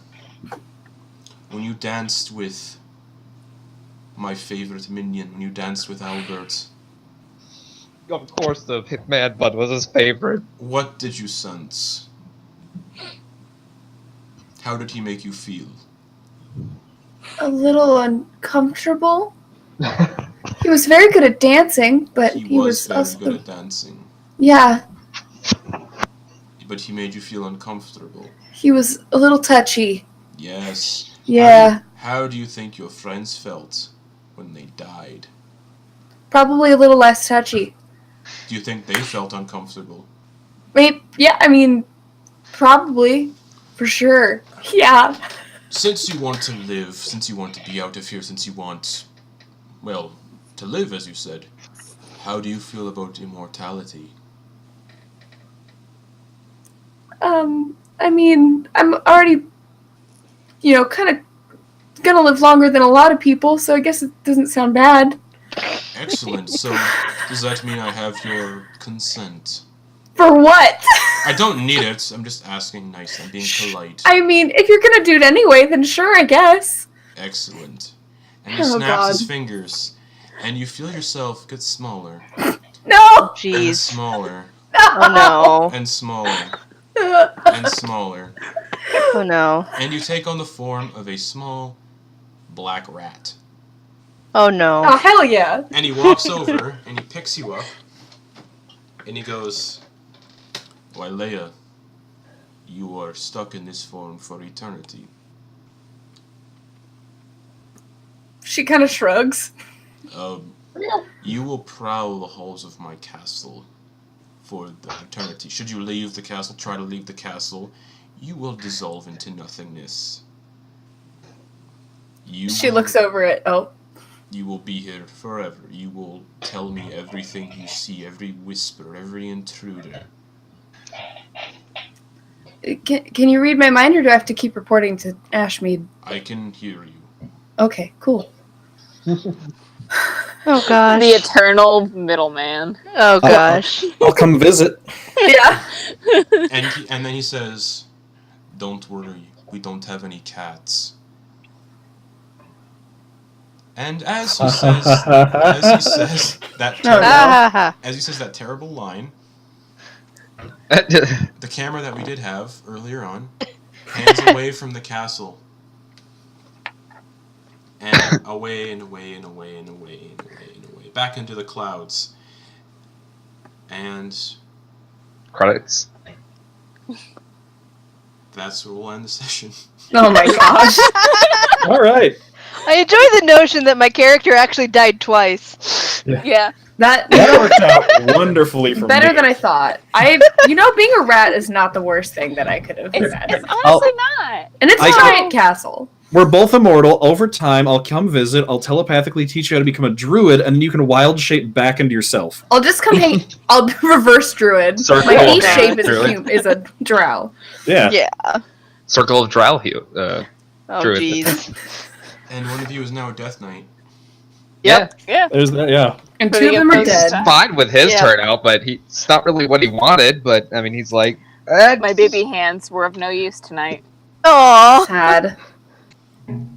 when you danced with my favorite minion, when you danced with Albert, Of course, the Hitman Bud was his favorite. what did you sense? How did he make you feel? A little uncomfortable. He was very good at dancing, but He was very also good at dancing, yeah. but he made you feel uncomfortable. He was a little touchy. Yes. Yeah, How do you think your friends felt when they died? probably a little less touchy. Do you think they felt uncomfortable? Wait, yeah, I mean, probably, for sure. Yeah. Since you want to live, since you want to be out of here, since you want, well, to live, as you said, how do you feel about immortality? I mean, I'm already, kind of gonna live longer than a lot of people, so I guess it doesn't sound bad. Excellent. So, does that mean I have your consent? For what? I don't need it. I'm just asking nicely. I'm being polite. I mean, if you're gonna do it anyway, then sure, I guess. Excellent. And he Oh, snaps his God. fingers, and you feel yourself get smaller, No! and Jeez. smaller, Oh and smaller, and smaller. Oh no. And you take on the form of a small black rat. Oh no. Oh, hell yeah. And he walks over and he picks you up and he goes, "Why, Leia, you are stuck in this form for eternity." She kind of shrugs. You will prowl the halls of my castle for the eternity. Should you leave the castle, try to leave the castle, you will dissolve into nothingness. She looks over at... Oh. You will be here forever. You will tell me everything you see, every whisper, every intruder. Can you read my mind, or do I have to keep reporting to Ashmead? I can hear you. Okay, cool. Oh gosh. The eternal middleman. Oh gosh. I'll come visit. Yeah. And then he says, "Don't worry, we don't have any cats." And as he says that terrible line, the camera that we did have earlier on pans away from the castle. And away and away and away and away and away and away. Back into the clouds. And Credits. that's where we'll end the session. Oh my gosh. All right. I enjoy the notion that my character actually died twice. Yeah. That worked out wonderfully for me. better than I thought. Being a rat is not the worst thing that I could have imagined. It's honestly not. And it's a giant castle. We're both immortal. Over time, I'll come visit. I'll telepathically teach you how to become a druid, and you can wild shape back into yourself. I'll just come hang. I'll reverse druid. Circle My of niche Drow shape druid. is a drow. Yeah. Yeah. Circle of Drow hue. Oh Druid. jeez. And one of you is now a Death Knight. Yep. Yeah. There's that. Yeah. And two of them are dead. Fine with his Yeah. turnout, but it's not really what he wanted. But I mean, he's like, My baby hands were of no use tonight. Aww. Sad.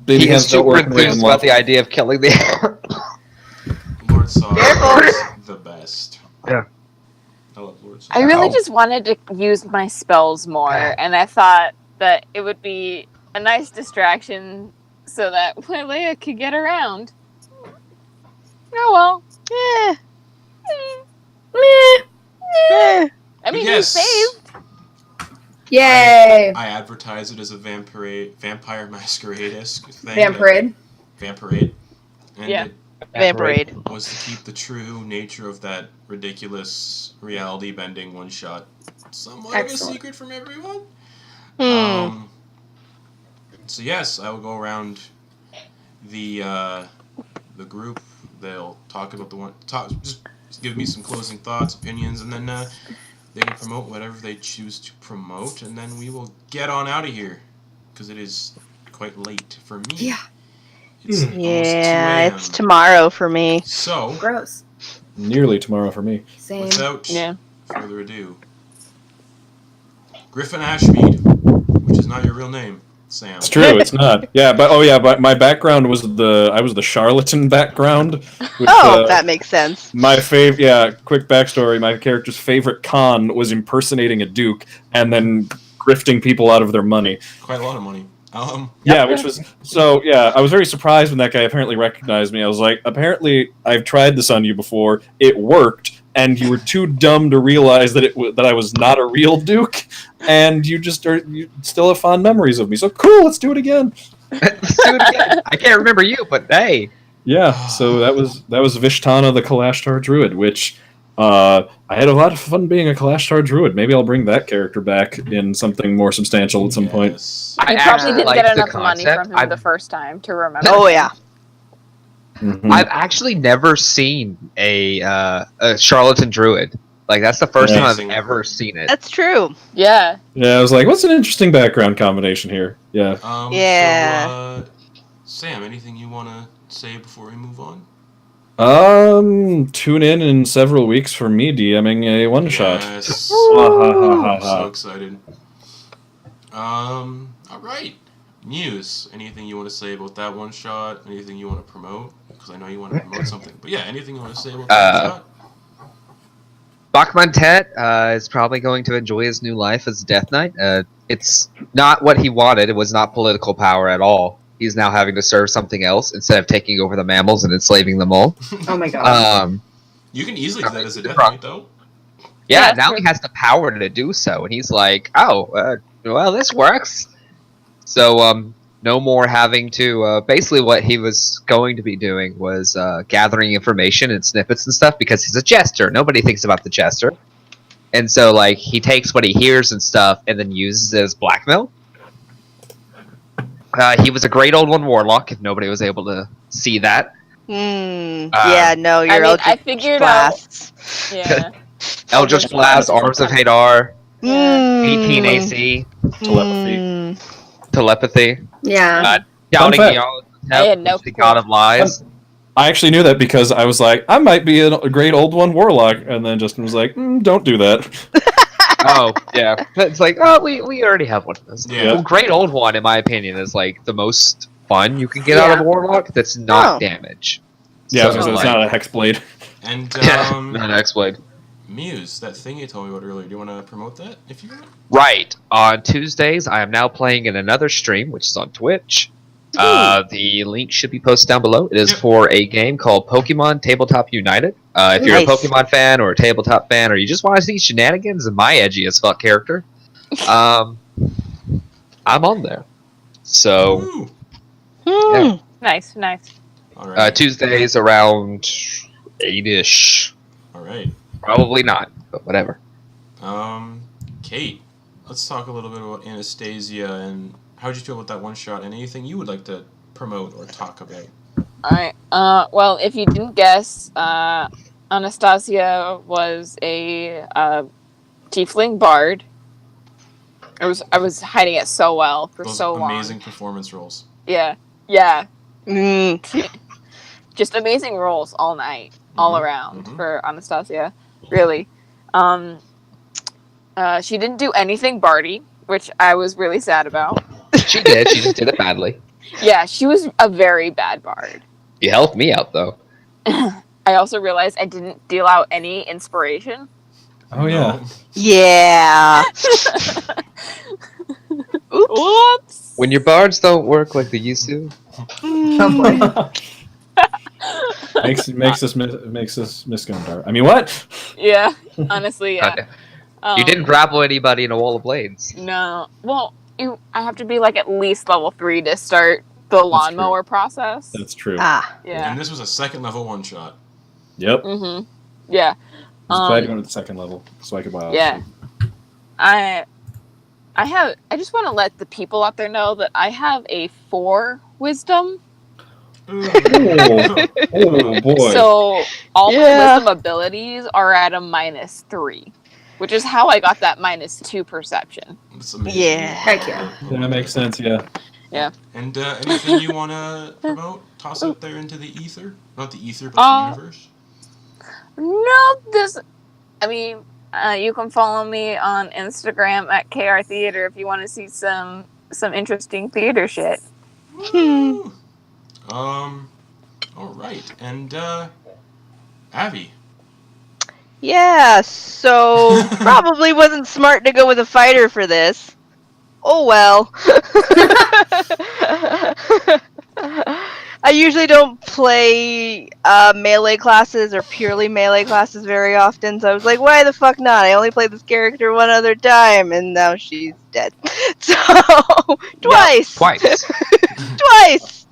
Baby He hands is don't super work the way enthused I'm about left. the idea of killing the. Lord Saw is the best. Yeah. I love Lord Saw. I really just wanted to use my spells more, and I thought that it would be a nice distraction so that Leia could get around. Oh well. Eh. Meh. I mean, Yes. you saved. Yay. I advertise it as a vampire masquerade-esque thing. Vampirade. Vampirade. And Yeah. it Vampirade. was to keep the true nature of that ridiculous reality-bending one-shot somewhat of a Excellent. secret from everyone. Hmm. So yes, I will go around the group. They'll talk about just give me some closing thoughts, opinions, and then they will promote whatever they choose to promote, and then we will get on out of here because it is quite late for me. Yeah. It's almost 2 Yeah, a.m. it's tomorrow for me. So, Gross. Nearly tomorrow for me. Same. without Yeah. further ado, Griffin Ashmead, which is not your real name, Sam. It's true. It's not. Yeah, but my background was I was the charlatan background. Which, That makes sense. My quick backstory. My character's favorite con was impersonating a duke and then grifting people out of their money. Quite a lot of money. Yeah, which was so. Yeah, I was very surprised when that guy apparently recognized me. I was like, apparently, I've tried this on you before. It worked, and you were too dumb to realize that that I was not a real duke, and you still have fond memories of me. So cool, let's do it again. Let's do it again. I can't remember you, but hey. Yeah, so that was Vishtana the Kalashtar Druid, which I had a lot of fun being a Kalashtar Druid. Maybe I'll bring that character back in something more substantial at some point. Yes. I You probably actually didn't like get the enough money concept. from him the first time to remember. Oh yeah. Mhm. I've actually never seen a charlatan druid. Like that's the first Yeah. time I've ever seen it. That's true. Yeah. Yeah, I was like, what's an interesting background combination here? Yeah. Yeah. So, Sam, anything you want to say before we move on? Tune in several weeks for me DMing a one shot. Yes. Ha. I'm so excited. All right. News. Anything you want to say about that one shot? Anything you want to promote? Because I know you want to promote something. But yeah, anything you want to say about that one shot? Bachman Tet is probably going to enjoy his new life as Death Knight. it's not what he wanted. It was not political power at all. He's now having to serve something else instead of taking over the mammals and enslaving them all. Oh my god. You can easily do that as a death knight, though. Yeah, now he has the power to do so, and he's like, oh, well, this works. So, no more having to, basically what he was going to be doing was gathering information and snippets and stuff, because he's a jester. Nobody thinks about the jester. And so, like, he takes what he hears and stuff, and then uses it as blackmail. He was a great old one warlock, if nobody was able to see that. Yeah, no, you're I figured blasts. out. Yeah. Eldritch Blast, Arms of Hadar, Mm. 18 AC, telepathy, Yeah. doubting fact. the I had no the god of lies. I actually knew that because I was like, I might be a great old one warlock, and then Justin was like, don't do that. Oh, yeah. It's like, oh, we already have one of those. Yeah. Well, great old one, in my opinion, is like the most fun you can get out of a warlock that's not Oh. damage. Yeah, So, because it's like- not a hex blade. And, not an X-Blade. Muse, that thing you told me about earlier, do you want to promote that, if you want? Right. On Tuesdays, I am now playing in another stream, which is on Twitch. The link should be posted down below. It is Yep. for a game called Pokemon Tabletop United. If you're Nice. a Pokemon fan or a tabletop fan, or you just want to see shenanigans and my edgy as fuck character, I'm on there. So Woo! Yeah. Nice. Alright. Tuesdays around 8ish. Alright. Probably not, but whatever. Kate, let's talk a little bit about Anastasia and how'd you feel about that one shot and anything you would like to promote or talk about. Alright. Well, if you didn't guess, Anastasia was a tiefling bard. I was hiding it so well for Those so long. amazing performance roles. Yeah. Just amazing rolls all night, all around for Anastasia. Really. She didn't do anything bardy, which I was really sad about. She did. She just did it badly. Yeah, she was a very bad bard. You helped me out, though. I also realized I didn't deal out any inspiration. Oh, yeah. Yeah. Whoops. When your bards don't work like they used to, makes this misconduct. I mean, what? Yeah, honestly, yeah. you didn't grapple anybody in a wall of blades. No. Well, I have to be like at least level 3 to start the lawnmower process. That's true. Yeah. And this was a second level one shot. Yep. Mhm. Yeah. I was glad to go to the second level so I could buy. Yeah. I just want to let the people out there know that I have a 4 wisdom. Oh boy. So all my wisdom abilities are at a -3, which is how I got that -2 perception. That's amazing. Yeah. Heck yeah. That makes sense. Yeah. And anything you want to promote? Toss out there into the ether? Not the ether, but the universe? No, you can follow me on Instagram at KR Theater if you want to see some interesting theater shit. Woo! Alright. And, Abby. Yeah, so probably wasn't smart to go with a fighter for this. Oh well. I usually don't play melee classes or purely melee classes very often, so I was like, why the fuck not? I only played this character one other time, and now she's dead. So, twice! Twice. Twice!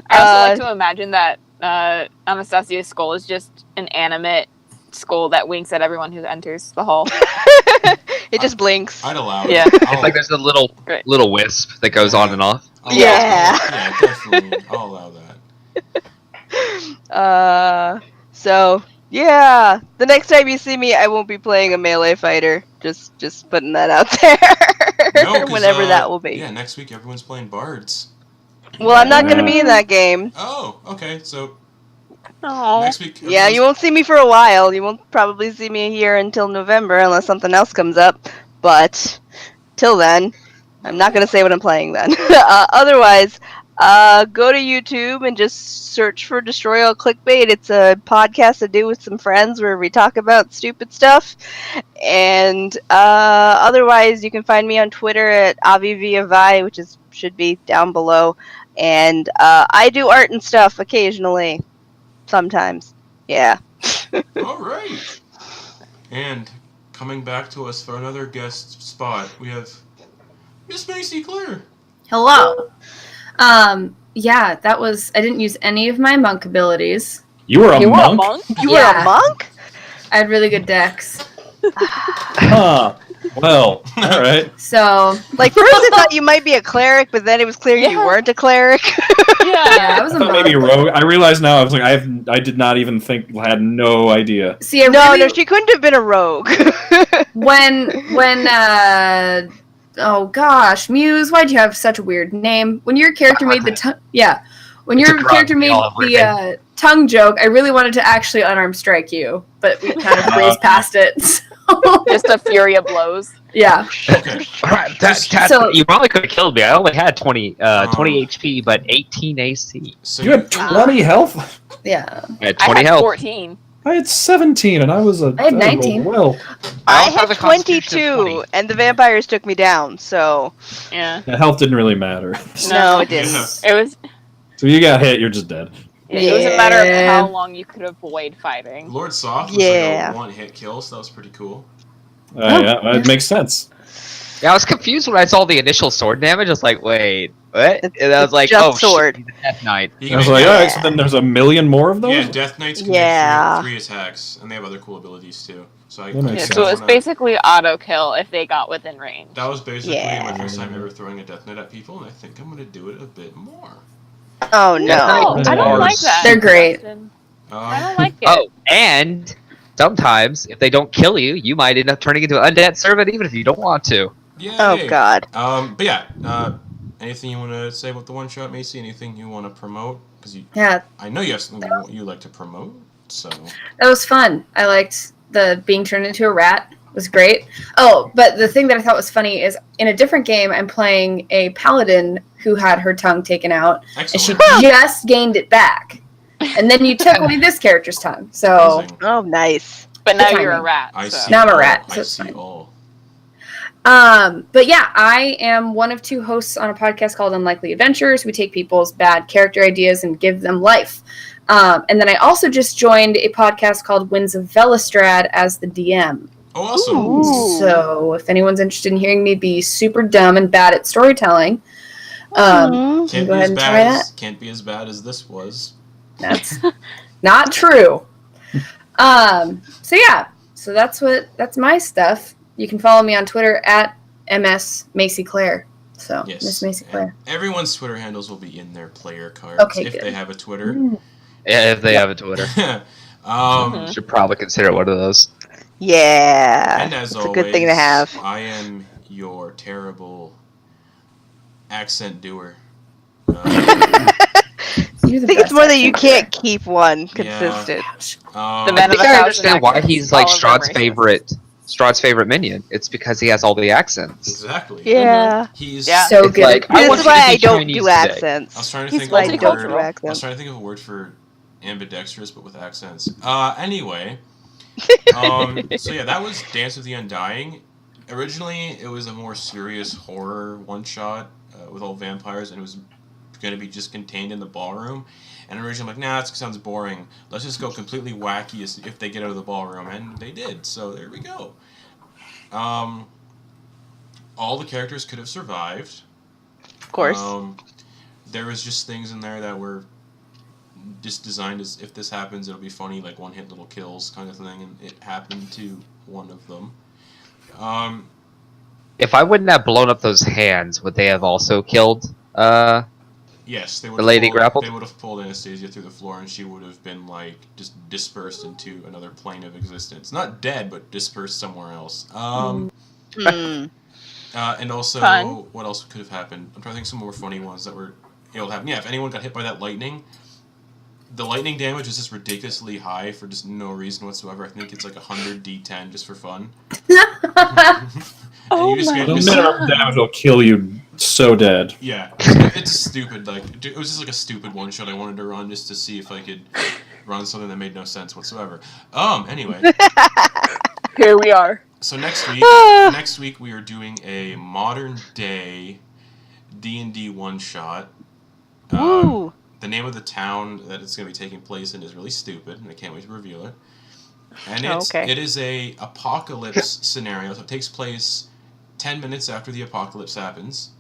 I also like to imagine that Anastasia's skull is just an animate skull that winks at everyone who enters the hall. It just blinks. I'd allow Yeah. it. It's like there's a little wisp that goes on and off. Yeah. Yeah, definitely. I'll allow that. So yeah, the next time you see me, I won't be playing a melee fighter. Just putting that out there. No, 'cause, Whenever that will be. Yeah, next week everyone's playing bards. Well, I'm not gonna be in that game. Oh, okay. So Oh. next week. Yeah, you won't see me for a while. You won't probably see me here until November unless something else comes up. But till then, I'm not gonna say what I'm playing then. Otherwise, Go to YouTube and just search for Destroy All Clickbait. It's a podcast I do with some friends where we talk about stupid stuff. And otherwise, you can find me on Twitter at AviViaVi, which should be down below. And I do art and stuff occasionally. Sometimes. Yeah. All right. And coming back to us for another guest spot, we have Miss Macy Claire. Hello. Yeah, that was. I didn't use any of my monk abilities. You were a You were a monk? monk? You were a monk? I had really good decks. Huh. Well, all right. So Like, first I thought you might be a cleric, but then it was clear you Yeah. weren't a cleric. yeah, I was I a thought monk. maybe rogue. I realize now. I was like, I did not even think. I had no idea. See, I No, really, she couldn't have been a rogue. when oh gosh, Muse, why'd you have such a weird name? When your character made the when It's your a grog, character we made all have weird the tongue joke, I really wanted to actually unarmed strike you, but we kind of breezed past it. So, Just a fury of blows. yeah. Okay. Alright, So- you probably could have killed me. I only had 20 Um, HP, but 18 AC. So You had 20 health. Yeah. I had I 20 had health. 14. I had 17, and I was a. I had 19. Well, I also have had a constitution of 22, 20. and the vampires took me down, so... Yeah. the health didn't really matter. No, it didn't. Yeah. It was. So you got hit, you're just dead. It was a matter of Yeah. how long you could avoid fighting. Lord Soft was Yeah. like a one-hit kill, so that was pretty cool. Yeah, it makes sense. Yeah, I was confused when I saw the initial sword damage. I was like, wait, what? It's- And I was it's like, just oh, sword. shit, he's a Death Knight. He I was can like, make- alright, so then there's a million more of those? Yeah, Death Knights can Yeah. make three attacks, and they have other cool abilities too. So I That makes Yeah, sense. so it's basically auto kill if they got within range. That was basically Yeah. my first time ever throwing a Death Knight at people, and I think I'm gonna do it a bit more. Oh, no. No, I don't like that. They're great. Justin. I don't Um, like it. Oh, and sometimes if they don't kill you, you might end up turning into an undead servant even if you don't want to. yay. Oh, God. But yeah, anything you want to say about the one shot, Macy? Anything you want to promote? Because Yeah, I know you have something you like to promote. So that was fun. I liked the being turned into a rat. It was great. Oh, but the thing that I thought was funny is in a different game, I'm playing a paladin who had her tongue taken out, and she excellent. just gained it back. And then you took away this character's tongue. So, Amazing. Oh, nice. But now Good you're a timing. rat. I so. see. Now I'm a all. rat, so I it's see fine. all. but yeah, I am one of two hosts on a podcast called Unlikely Adventures. We take people's bad character ideas and give them life. And then I also just joined a podcast called Winds of Velastrad as the DM. Oh, awesome. Ooh. So if anyone's interested in hearing me be super dumb and bad at storytelling, Mhm. Can't go be ahead as and bad try as that. can't be as bad as this was. That's not true. So yeah, so that's my stuff. You can follow me on Twitter at MS Macy Claire. So Yes. Miss Macy Claire. And everyone's Twitter handles will be in their player cards Okay, if good. they have a Twitter. Yeah, if they have a Twitter. Mhm. Should probably consider one of those. Yeah. And as it's always, a good thing to have. I am your terrible accent doer. You're the I think it's best more that you actor. can't keep one Yeah. consistent. The I man of think a I thousand understand why accents. he's like All of them Strahd's racist. favorite minion. It's because he has all the accents. Exactly. Yeah. He's. Yeah. So It's good. like, I This want is you to why be I don't Chinese do today. accents. I was trying to He's think why of I a don't word. do multicultural. I was accents. trying to think of a word for ambidextrous, but with accents. Anyway. So yeah, that was Dance of the Undying. Originally, it was a more serious horror one-shot with all vampires, and it was going to be just contained in the ballroom. And originally, I'm like, nah, that sounds boring. Let's just go completely wacky if they get out of the ballroom, and they did. So there we go. All the characters could have survived. Of course. There was just things in there that were just designed as if this happens, it'll be funny, like one-hit little kills kind of thing, and it happened to one of them. If I wouldn't have blown up those hands, would they have also killed? Yes, they would. The lady grappled? They would have pulled Anastasia through the floor, and she would have been like just dispersed into another plane of existence. Not dead, but dispersed somewhere else. Hmm. And also, Fun. what else could have happened? I'm trying to think of some more funny ones that were able to happen. Yeah, if anyone got hit by that lightning, the lightning damage is just ridiculously high for just no reason whatsoever. I think it's like 100 D10 just for fun. Oh And you just my get The just- minimum damage will kill you so dead. Yeah, it's stupid. Like it was just like a stupid one shot I wanted to run just to see if I could run something that made no sense whatsoever. Anyway, Here we are. so next week we are doing a modern day D&D one shot. Woo! The name of the town that it's going to be taking place in is really stupid, and I can't wait to reveal it. And it is a apocalypse scenario. So it takes place 10 minutes after the apocalypse happens.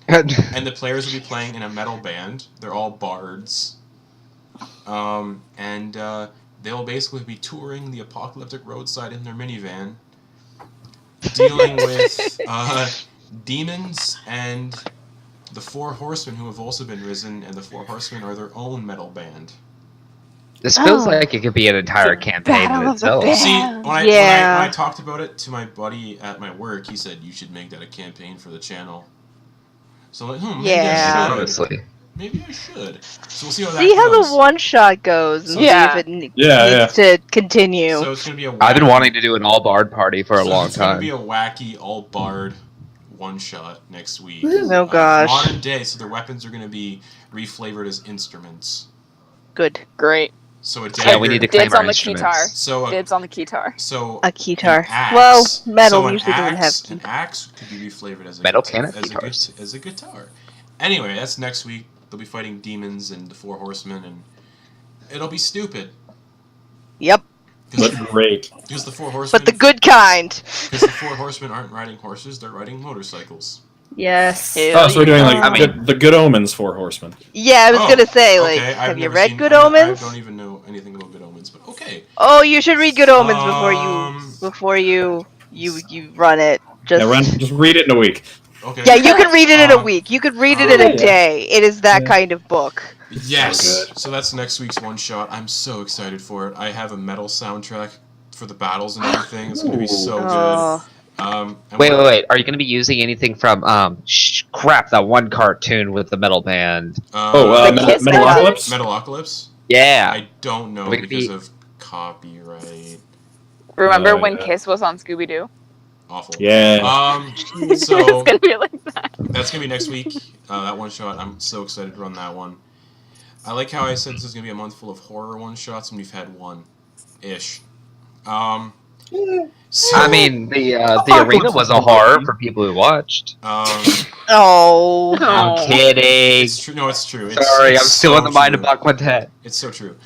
And the players will be playing in a metal band. They're all bards. And they'll basically be touring the apocalyptic roadside in their minivan, dealing with demons and the Four Horsemen who have also been risen, and the Four Horsemen are their own metal band. This feels like it could be an entire campaign in itself. See, when I talked about it to my buddy at my work, he said, you should make that a campaign for the channel. So I'm like, maybe I should. Honestly. Maybe I should. So we'll see how that See goes. how the one shot goes and see if it needs to continue. So it's gonna be I've been wanting to do an all bard party for a long It's gonna time. be a wacky all bard one shot next week. Oh gosh. Modern day, so their weapons are gonna be reflavored as instruments. Good. Great. So a dagger. Yeah, we need to claim Dibs our on the instruments. guitar. So Dibs on the guitar. So A guitar. an axe. Well, metal So an usually doesn't axe- have. An axe could be reflavored as a Metal guitar, can have guitars. as a guitar. Anyway, that's next week. They'll be fighting demons and the Four Horsemen, and it'll be stupid. Yep. But great. Because the Four Horsemen. But the good kind. Because the Four Horsemen aren't riding horses; they're riding motorcycles. Yes. Hell Oh, so we're doing like I mean- the Good Omens Four Horsemen. Yeah, I was gonna say, like, okay, I've have you never read seen- Good I Omens? don't even know anything about Good Omens, but okay. Oh, you should read Good Omens Um, before you run it. Just Just read it in a week. Okay. yeah, you can read it in a week. You could read it in a yeah. day. It is that kind of book. Yes. So good. So that's next week's one shot. I'm so excited for it. I have a metal soundtrack for the battles and everything. It's gonna be so Oh. good. And Wait. Are you going to be using anything from, crap, that one cartoon with the metal band? Metalocalypse? Metalocalypse? Yeah. I don't know Are we gonna because be- of copyright. Remember Oh, when yeah. Kiss was on Scooby Doo? Awful. Yeah. It's So gonna be like that. that's gonna be next week. That one shot. I'm so excited to run that one. I like how I said this is gonna be a month full of horror one shots, and we've had one, ish. So, I mean, the arena was a horror for people who watched. Oh. I'm kidding. it's true. No, it's true. It's, Sorry, it's I'm still so in the mind of true. Black Quintet. It's so true.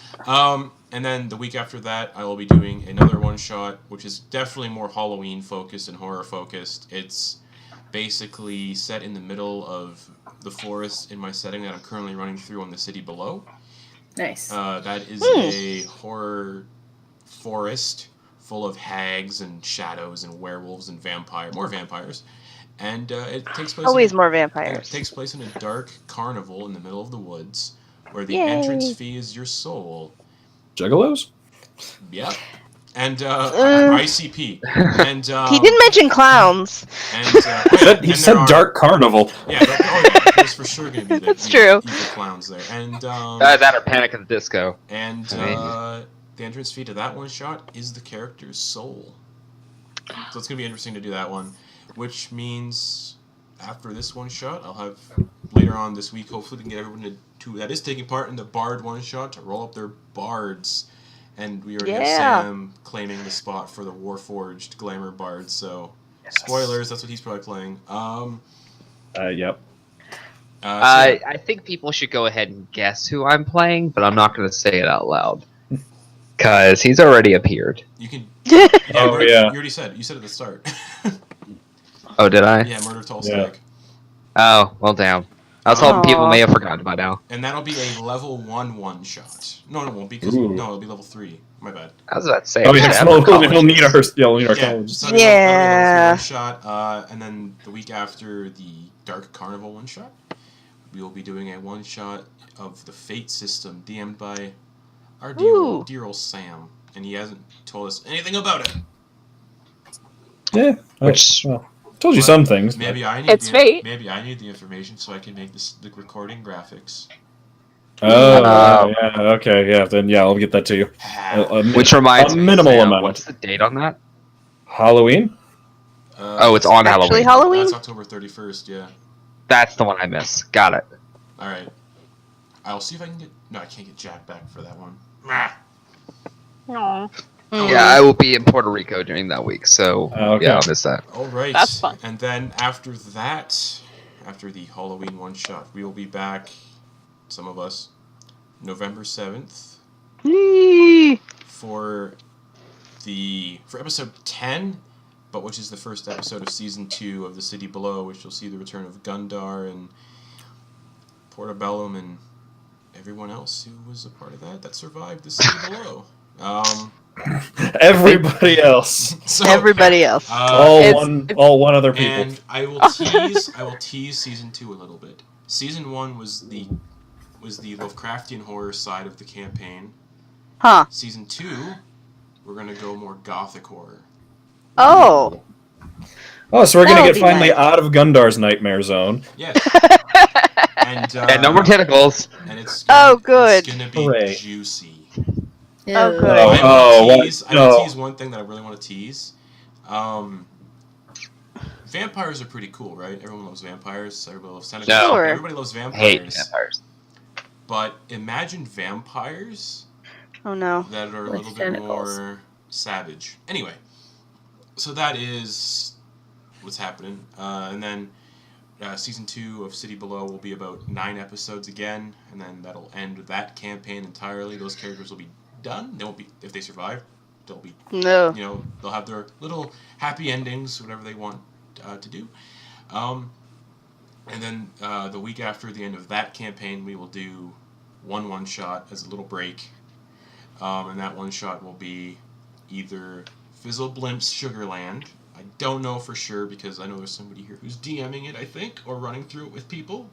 And then the week after that, I will be doing another one shot, which is definitely more Halloween focused and horror focused. It's basically set in the middle of the forest in my setting that I'm currently running through on the city below. Nice. That is a horror forest full of hags and shadows and werewolves and more vampires. And it takes place Always in, more yeah, vampires. it takes place in a dark carnival in the middle of the woods, where the Yay. entrance fee is your soul. Juggalos? Yep. And ICP. And He didn't mention clowns. He said Dark Carnival. Yeah, there's for sure gonna be That's true. evil clowns there. And That or Panic at the Disco. and I mean- the entrance fee to that one shot is the character's soul. So it's gonna be interesting to do that one, which means after this one shot, I'll have later on this week. Hopefully, we can get everyone that is taking part in the Bard one shot to roll up their bards, and we already have Sam claiming the spot for the Warforged Glamour Bard. So, spoilers, that's what he's probably playing. Yep. I think people should go ahead and guess who I'm playing, but I'm not going to say it out loud. Because he's already appeared. You can. Oh, You yeah. already said. You said at the start. Oh, did I? Yeah, Murder Tall Yeah. Stag. Oh, well, damn. I was hoping people Aw. may have forgotten by now. And that'll be a level 1 one shot. No, it won't be because Ooh. no, it'll be level 3. My bad. I was about to say. Oh, we should yeah, have we'll college. need our Yeah, college. so that'll be Yeah. one shot, and then the week after the Dark Carnival one shot, we will be doing a one shot of the Fate system, DM'd by our dear old Sam, and he hasn't told us anything about it. Yeah. Which- well, told you some things. Maybe I need It's fate. Maybe I need the information so I can make the recording graphics. Oh, yeah. Okay, yeah. Then yeah, I'll get that to you. Which reminds a me, minimal Sam, amount. what's the date on that? Halloween? Oh, it's on Actually, Halloween. Halloween? That's October 31st. Yeah. That's the one I missed. Got it. All right. I'll see if I can get. No, I can't get Jack back for that one. Ah. Aw. Yeah, I will be in Puerto Rico during that week, so Okay. yeah, I'll miss that. All right. That's fun. And then after that, after the Halloween one shot, we will be back. Some of us, November 7th, Yee. for episode 10, but which is the first episode of season 2 of The City Below, which you'll see the return of Gundar and Portobellum and everyone else who was a part of that survived The City Below. Everybody else. So, Everybody else. all one other people. And I will tease season 2 a little bit. Season 1 was the Lovecraftian horror side of the campaign. Huh. Season 2, we're gonna go more gothic horror. Oh. Oh, so we're gonna That'll get be finally nice. out of Gundar's nightmare zone. Yes. And no more tentacles. And it's Oh, good. It's gonna be Hooray. juicy. Oh, good. Oh, I what? will No. tease one thing that I really want to tease. Vampires are pretty cool, right? Everyone loves vampires. Everybody loves tentacles. No. Sure. Everybody loves vampires. Hate vampires. But imagine vampires Oh no. that are a With little tentacles. bit more savage. Anyway, so that is what's happening. And then season 2 of City Below will be about 9 episodes again, and then that'll end that campaign entirely. Those characters will be done. They won't be, if they survive, they'll be, No. they'll have their little happy endings, whatever they want to do. And then the week after the end of that campaign, we will do one shot as a little break. And that one shot will be either Fizzle Blimp's Sugarland. I don't know for sure because I know there's somebody here who's DMing it, I think, or running through it with people.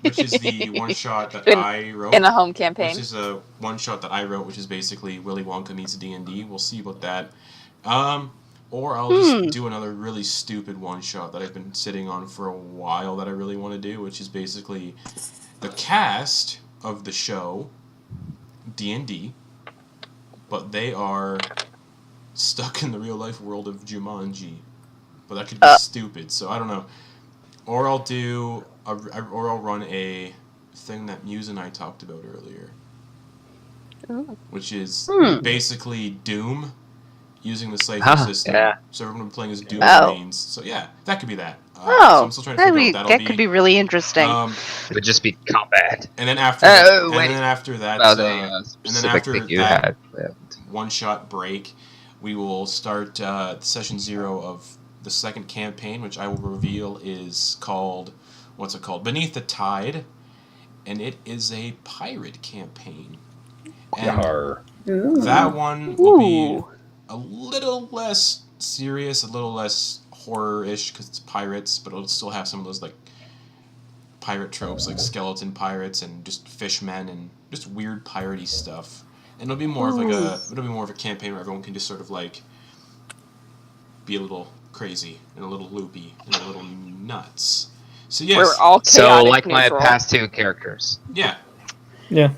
Which is the one shot that I wrote. In a home campaign. Which is a one shot that I wrote, which is basically Willy Wonka meets D&D. We'll see about that. Or I'll just do another really stupid one shot that I've been sitting on for a while that I really want to do, which is basically the cast of the show D&D, but they are stuck in the real life world of Jumanji. But that could be stupid, so I don't know. Or I'll run a thing that Muse and I talked about earlier, which is basically Doom using the Cypher system. Yeah. So everyone will be playing as Doom Oh. Marines. So yeah, that could be that. So Oh, I'm still trying to figure out what that could be really interesting. It would just be combat. And then after Oh, wait. that, Well, the and then specific after thing you that had. Yeah. one shot break, we will start session 0 of the second campaign, which I will reveal is called, what's it called? Beneath the Tide, and it is a pirate campaign. And Yar. that one will be Ooh. a little less serious, a little less horror-ish because it's pirates, but it'll still have some of those like pirate tropes, like skeleton pirates and just fishmen and just weird piratey stuff. And it'll be more of a campaign where everyone can just sort of like be a little crazy and a little loopy and a little nuts. So yes, We're all So, chaotic like my neutral. past 2 characters. yeah. Yeah.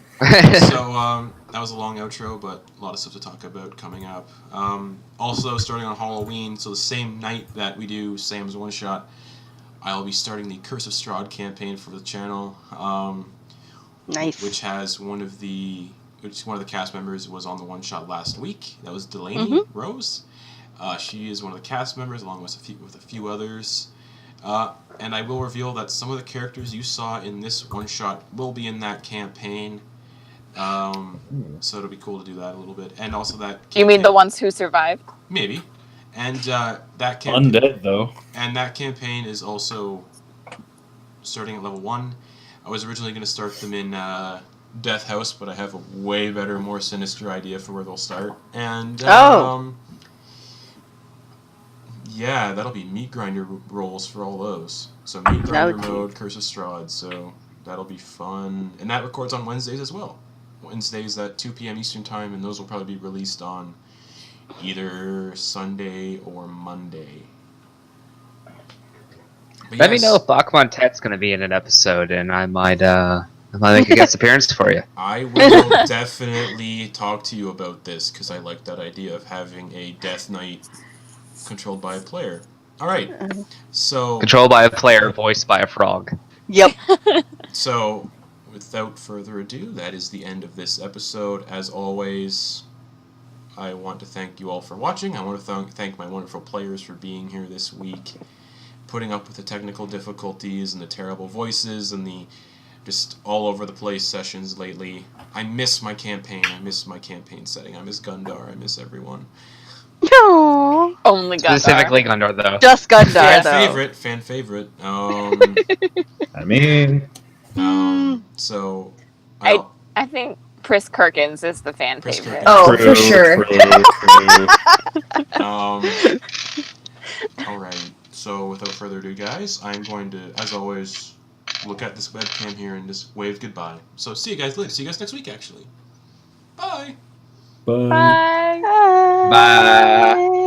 So that was a long outro, but a lot of stuff to talk about coming up. Also, starting on Halloween, so the same night that we do Sam's one shot, I'll be starting the Curse of Strahd campaign for the channel. Nice. Which one of the cast members was on the one shot last week. That was Delaney Rose. She is one of the cast members, along with a few others. And I will reveal that some of the characters you saw in this one shot will be in that campaign. So it'll be cool to do that a little bit, and also that. You mean the ones who survived? Maybe, and that campaign. Undead though. And that campaign is also starting at level 1. I was originally going to start them in Death House, but I have a way better, more sinister idea for where they'll start. And yeah, that'll be meat grinder rolls for all those. So meat grinder mode, Curse of Strahd. So that'll be fun, and that records on Wednesdays as well. Wednesdays at 2 p.m. Eastern Time, and those will probably be released on either Sunday or Monday. But Let me yes, know if Bachmontet's going to be in an episode, and I might make a guest appearance for you. I will definitely talk to you about this, because I like that idea of having a Death Knight controlled by a player. All right. So Controlled by a player, voiced by a frog. Yep. So, without further ado, that is the end of this episode. As always, I want to thank you all for watching. I want to thank my wonderful players for being here this week, putting up with the technical difficulties and the terrible voices and the just all over the place sessions lately. I miss my campaign. I miss my campaign setting. I miss Gundar. I miss everyone. No. Only Gundar. Specifically Gundar, though. Just Gundar, Fan favorite. I mean, So I think Pris Kirkins is the fan Pris favorite. Kirkins. Oh, for sure. All right. So without further ado, guys, I'm going to, as always, look at this webcam here and just wave goodbye. So see you guys later. See you guys next week, actually. Bye. Bye. Bye. Bye.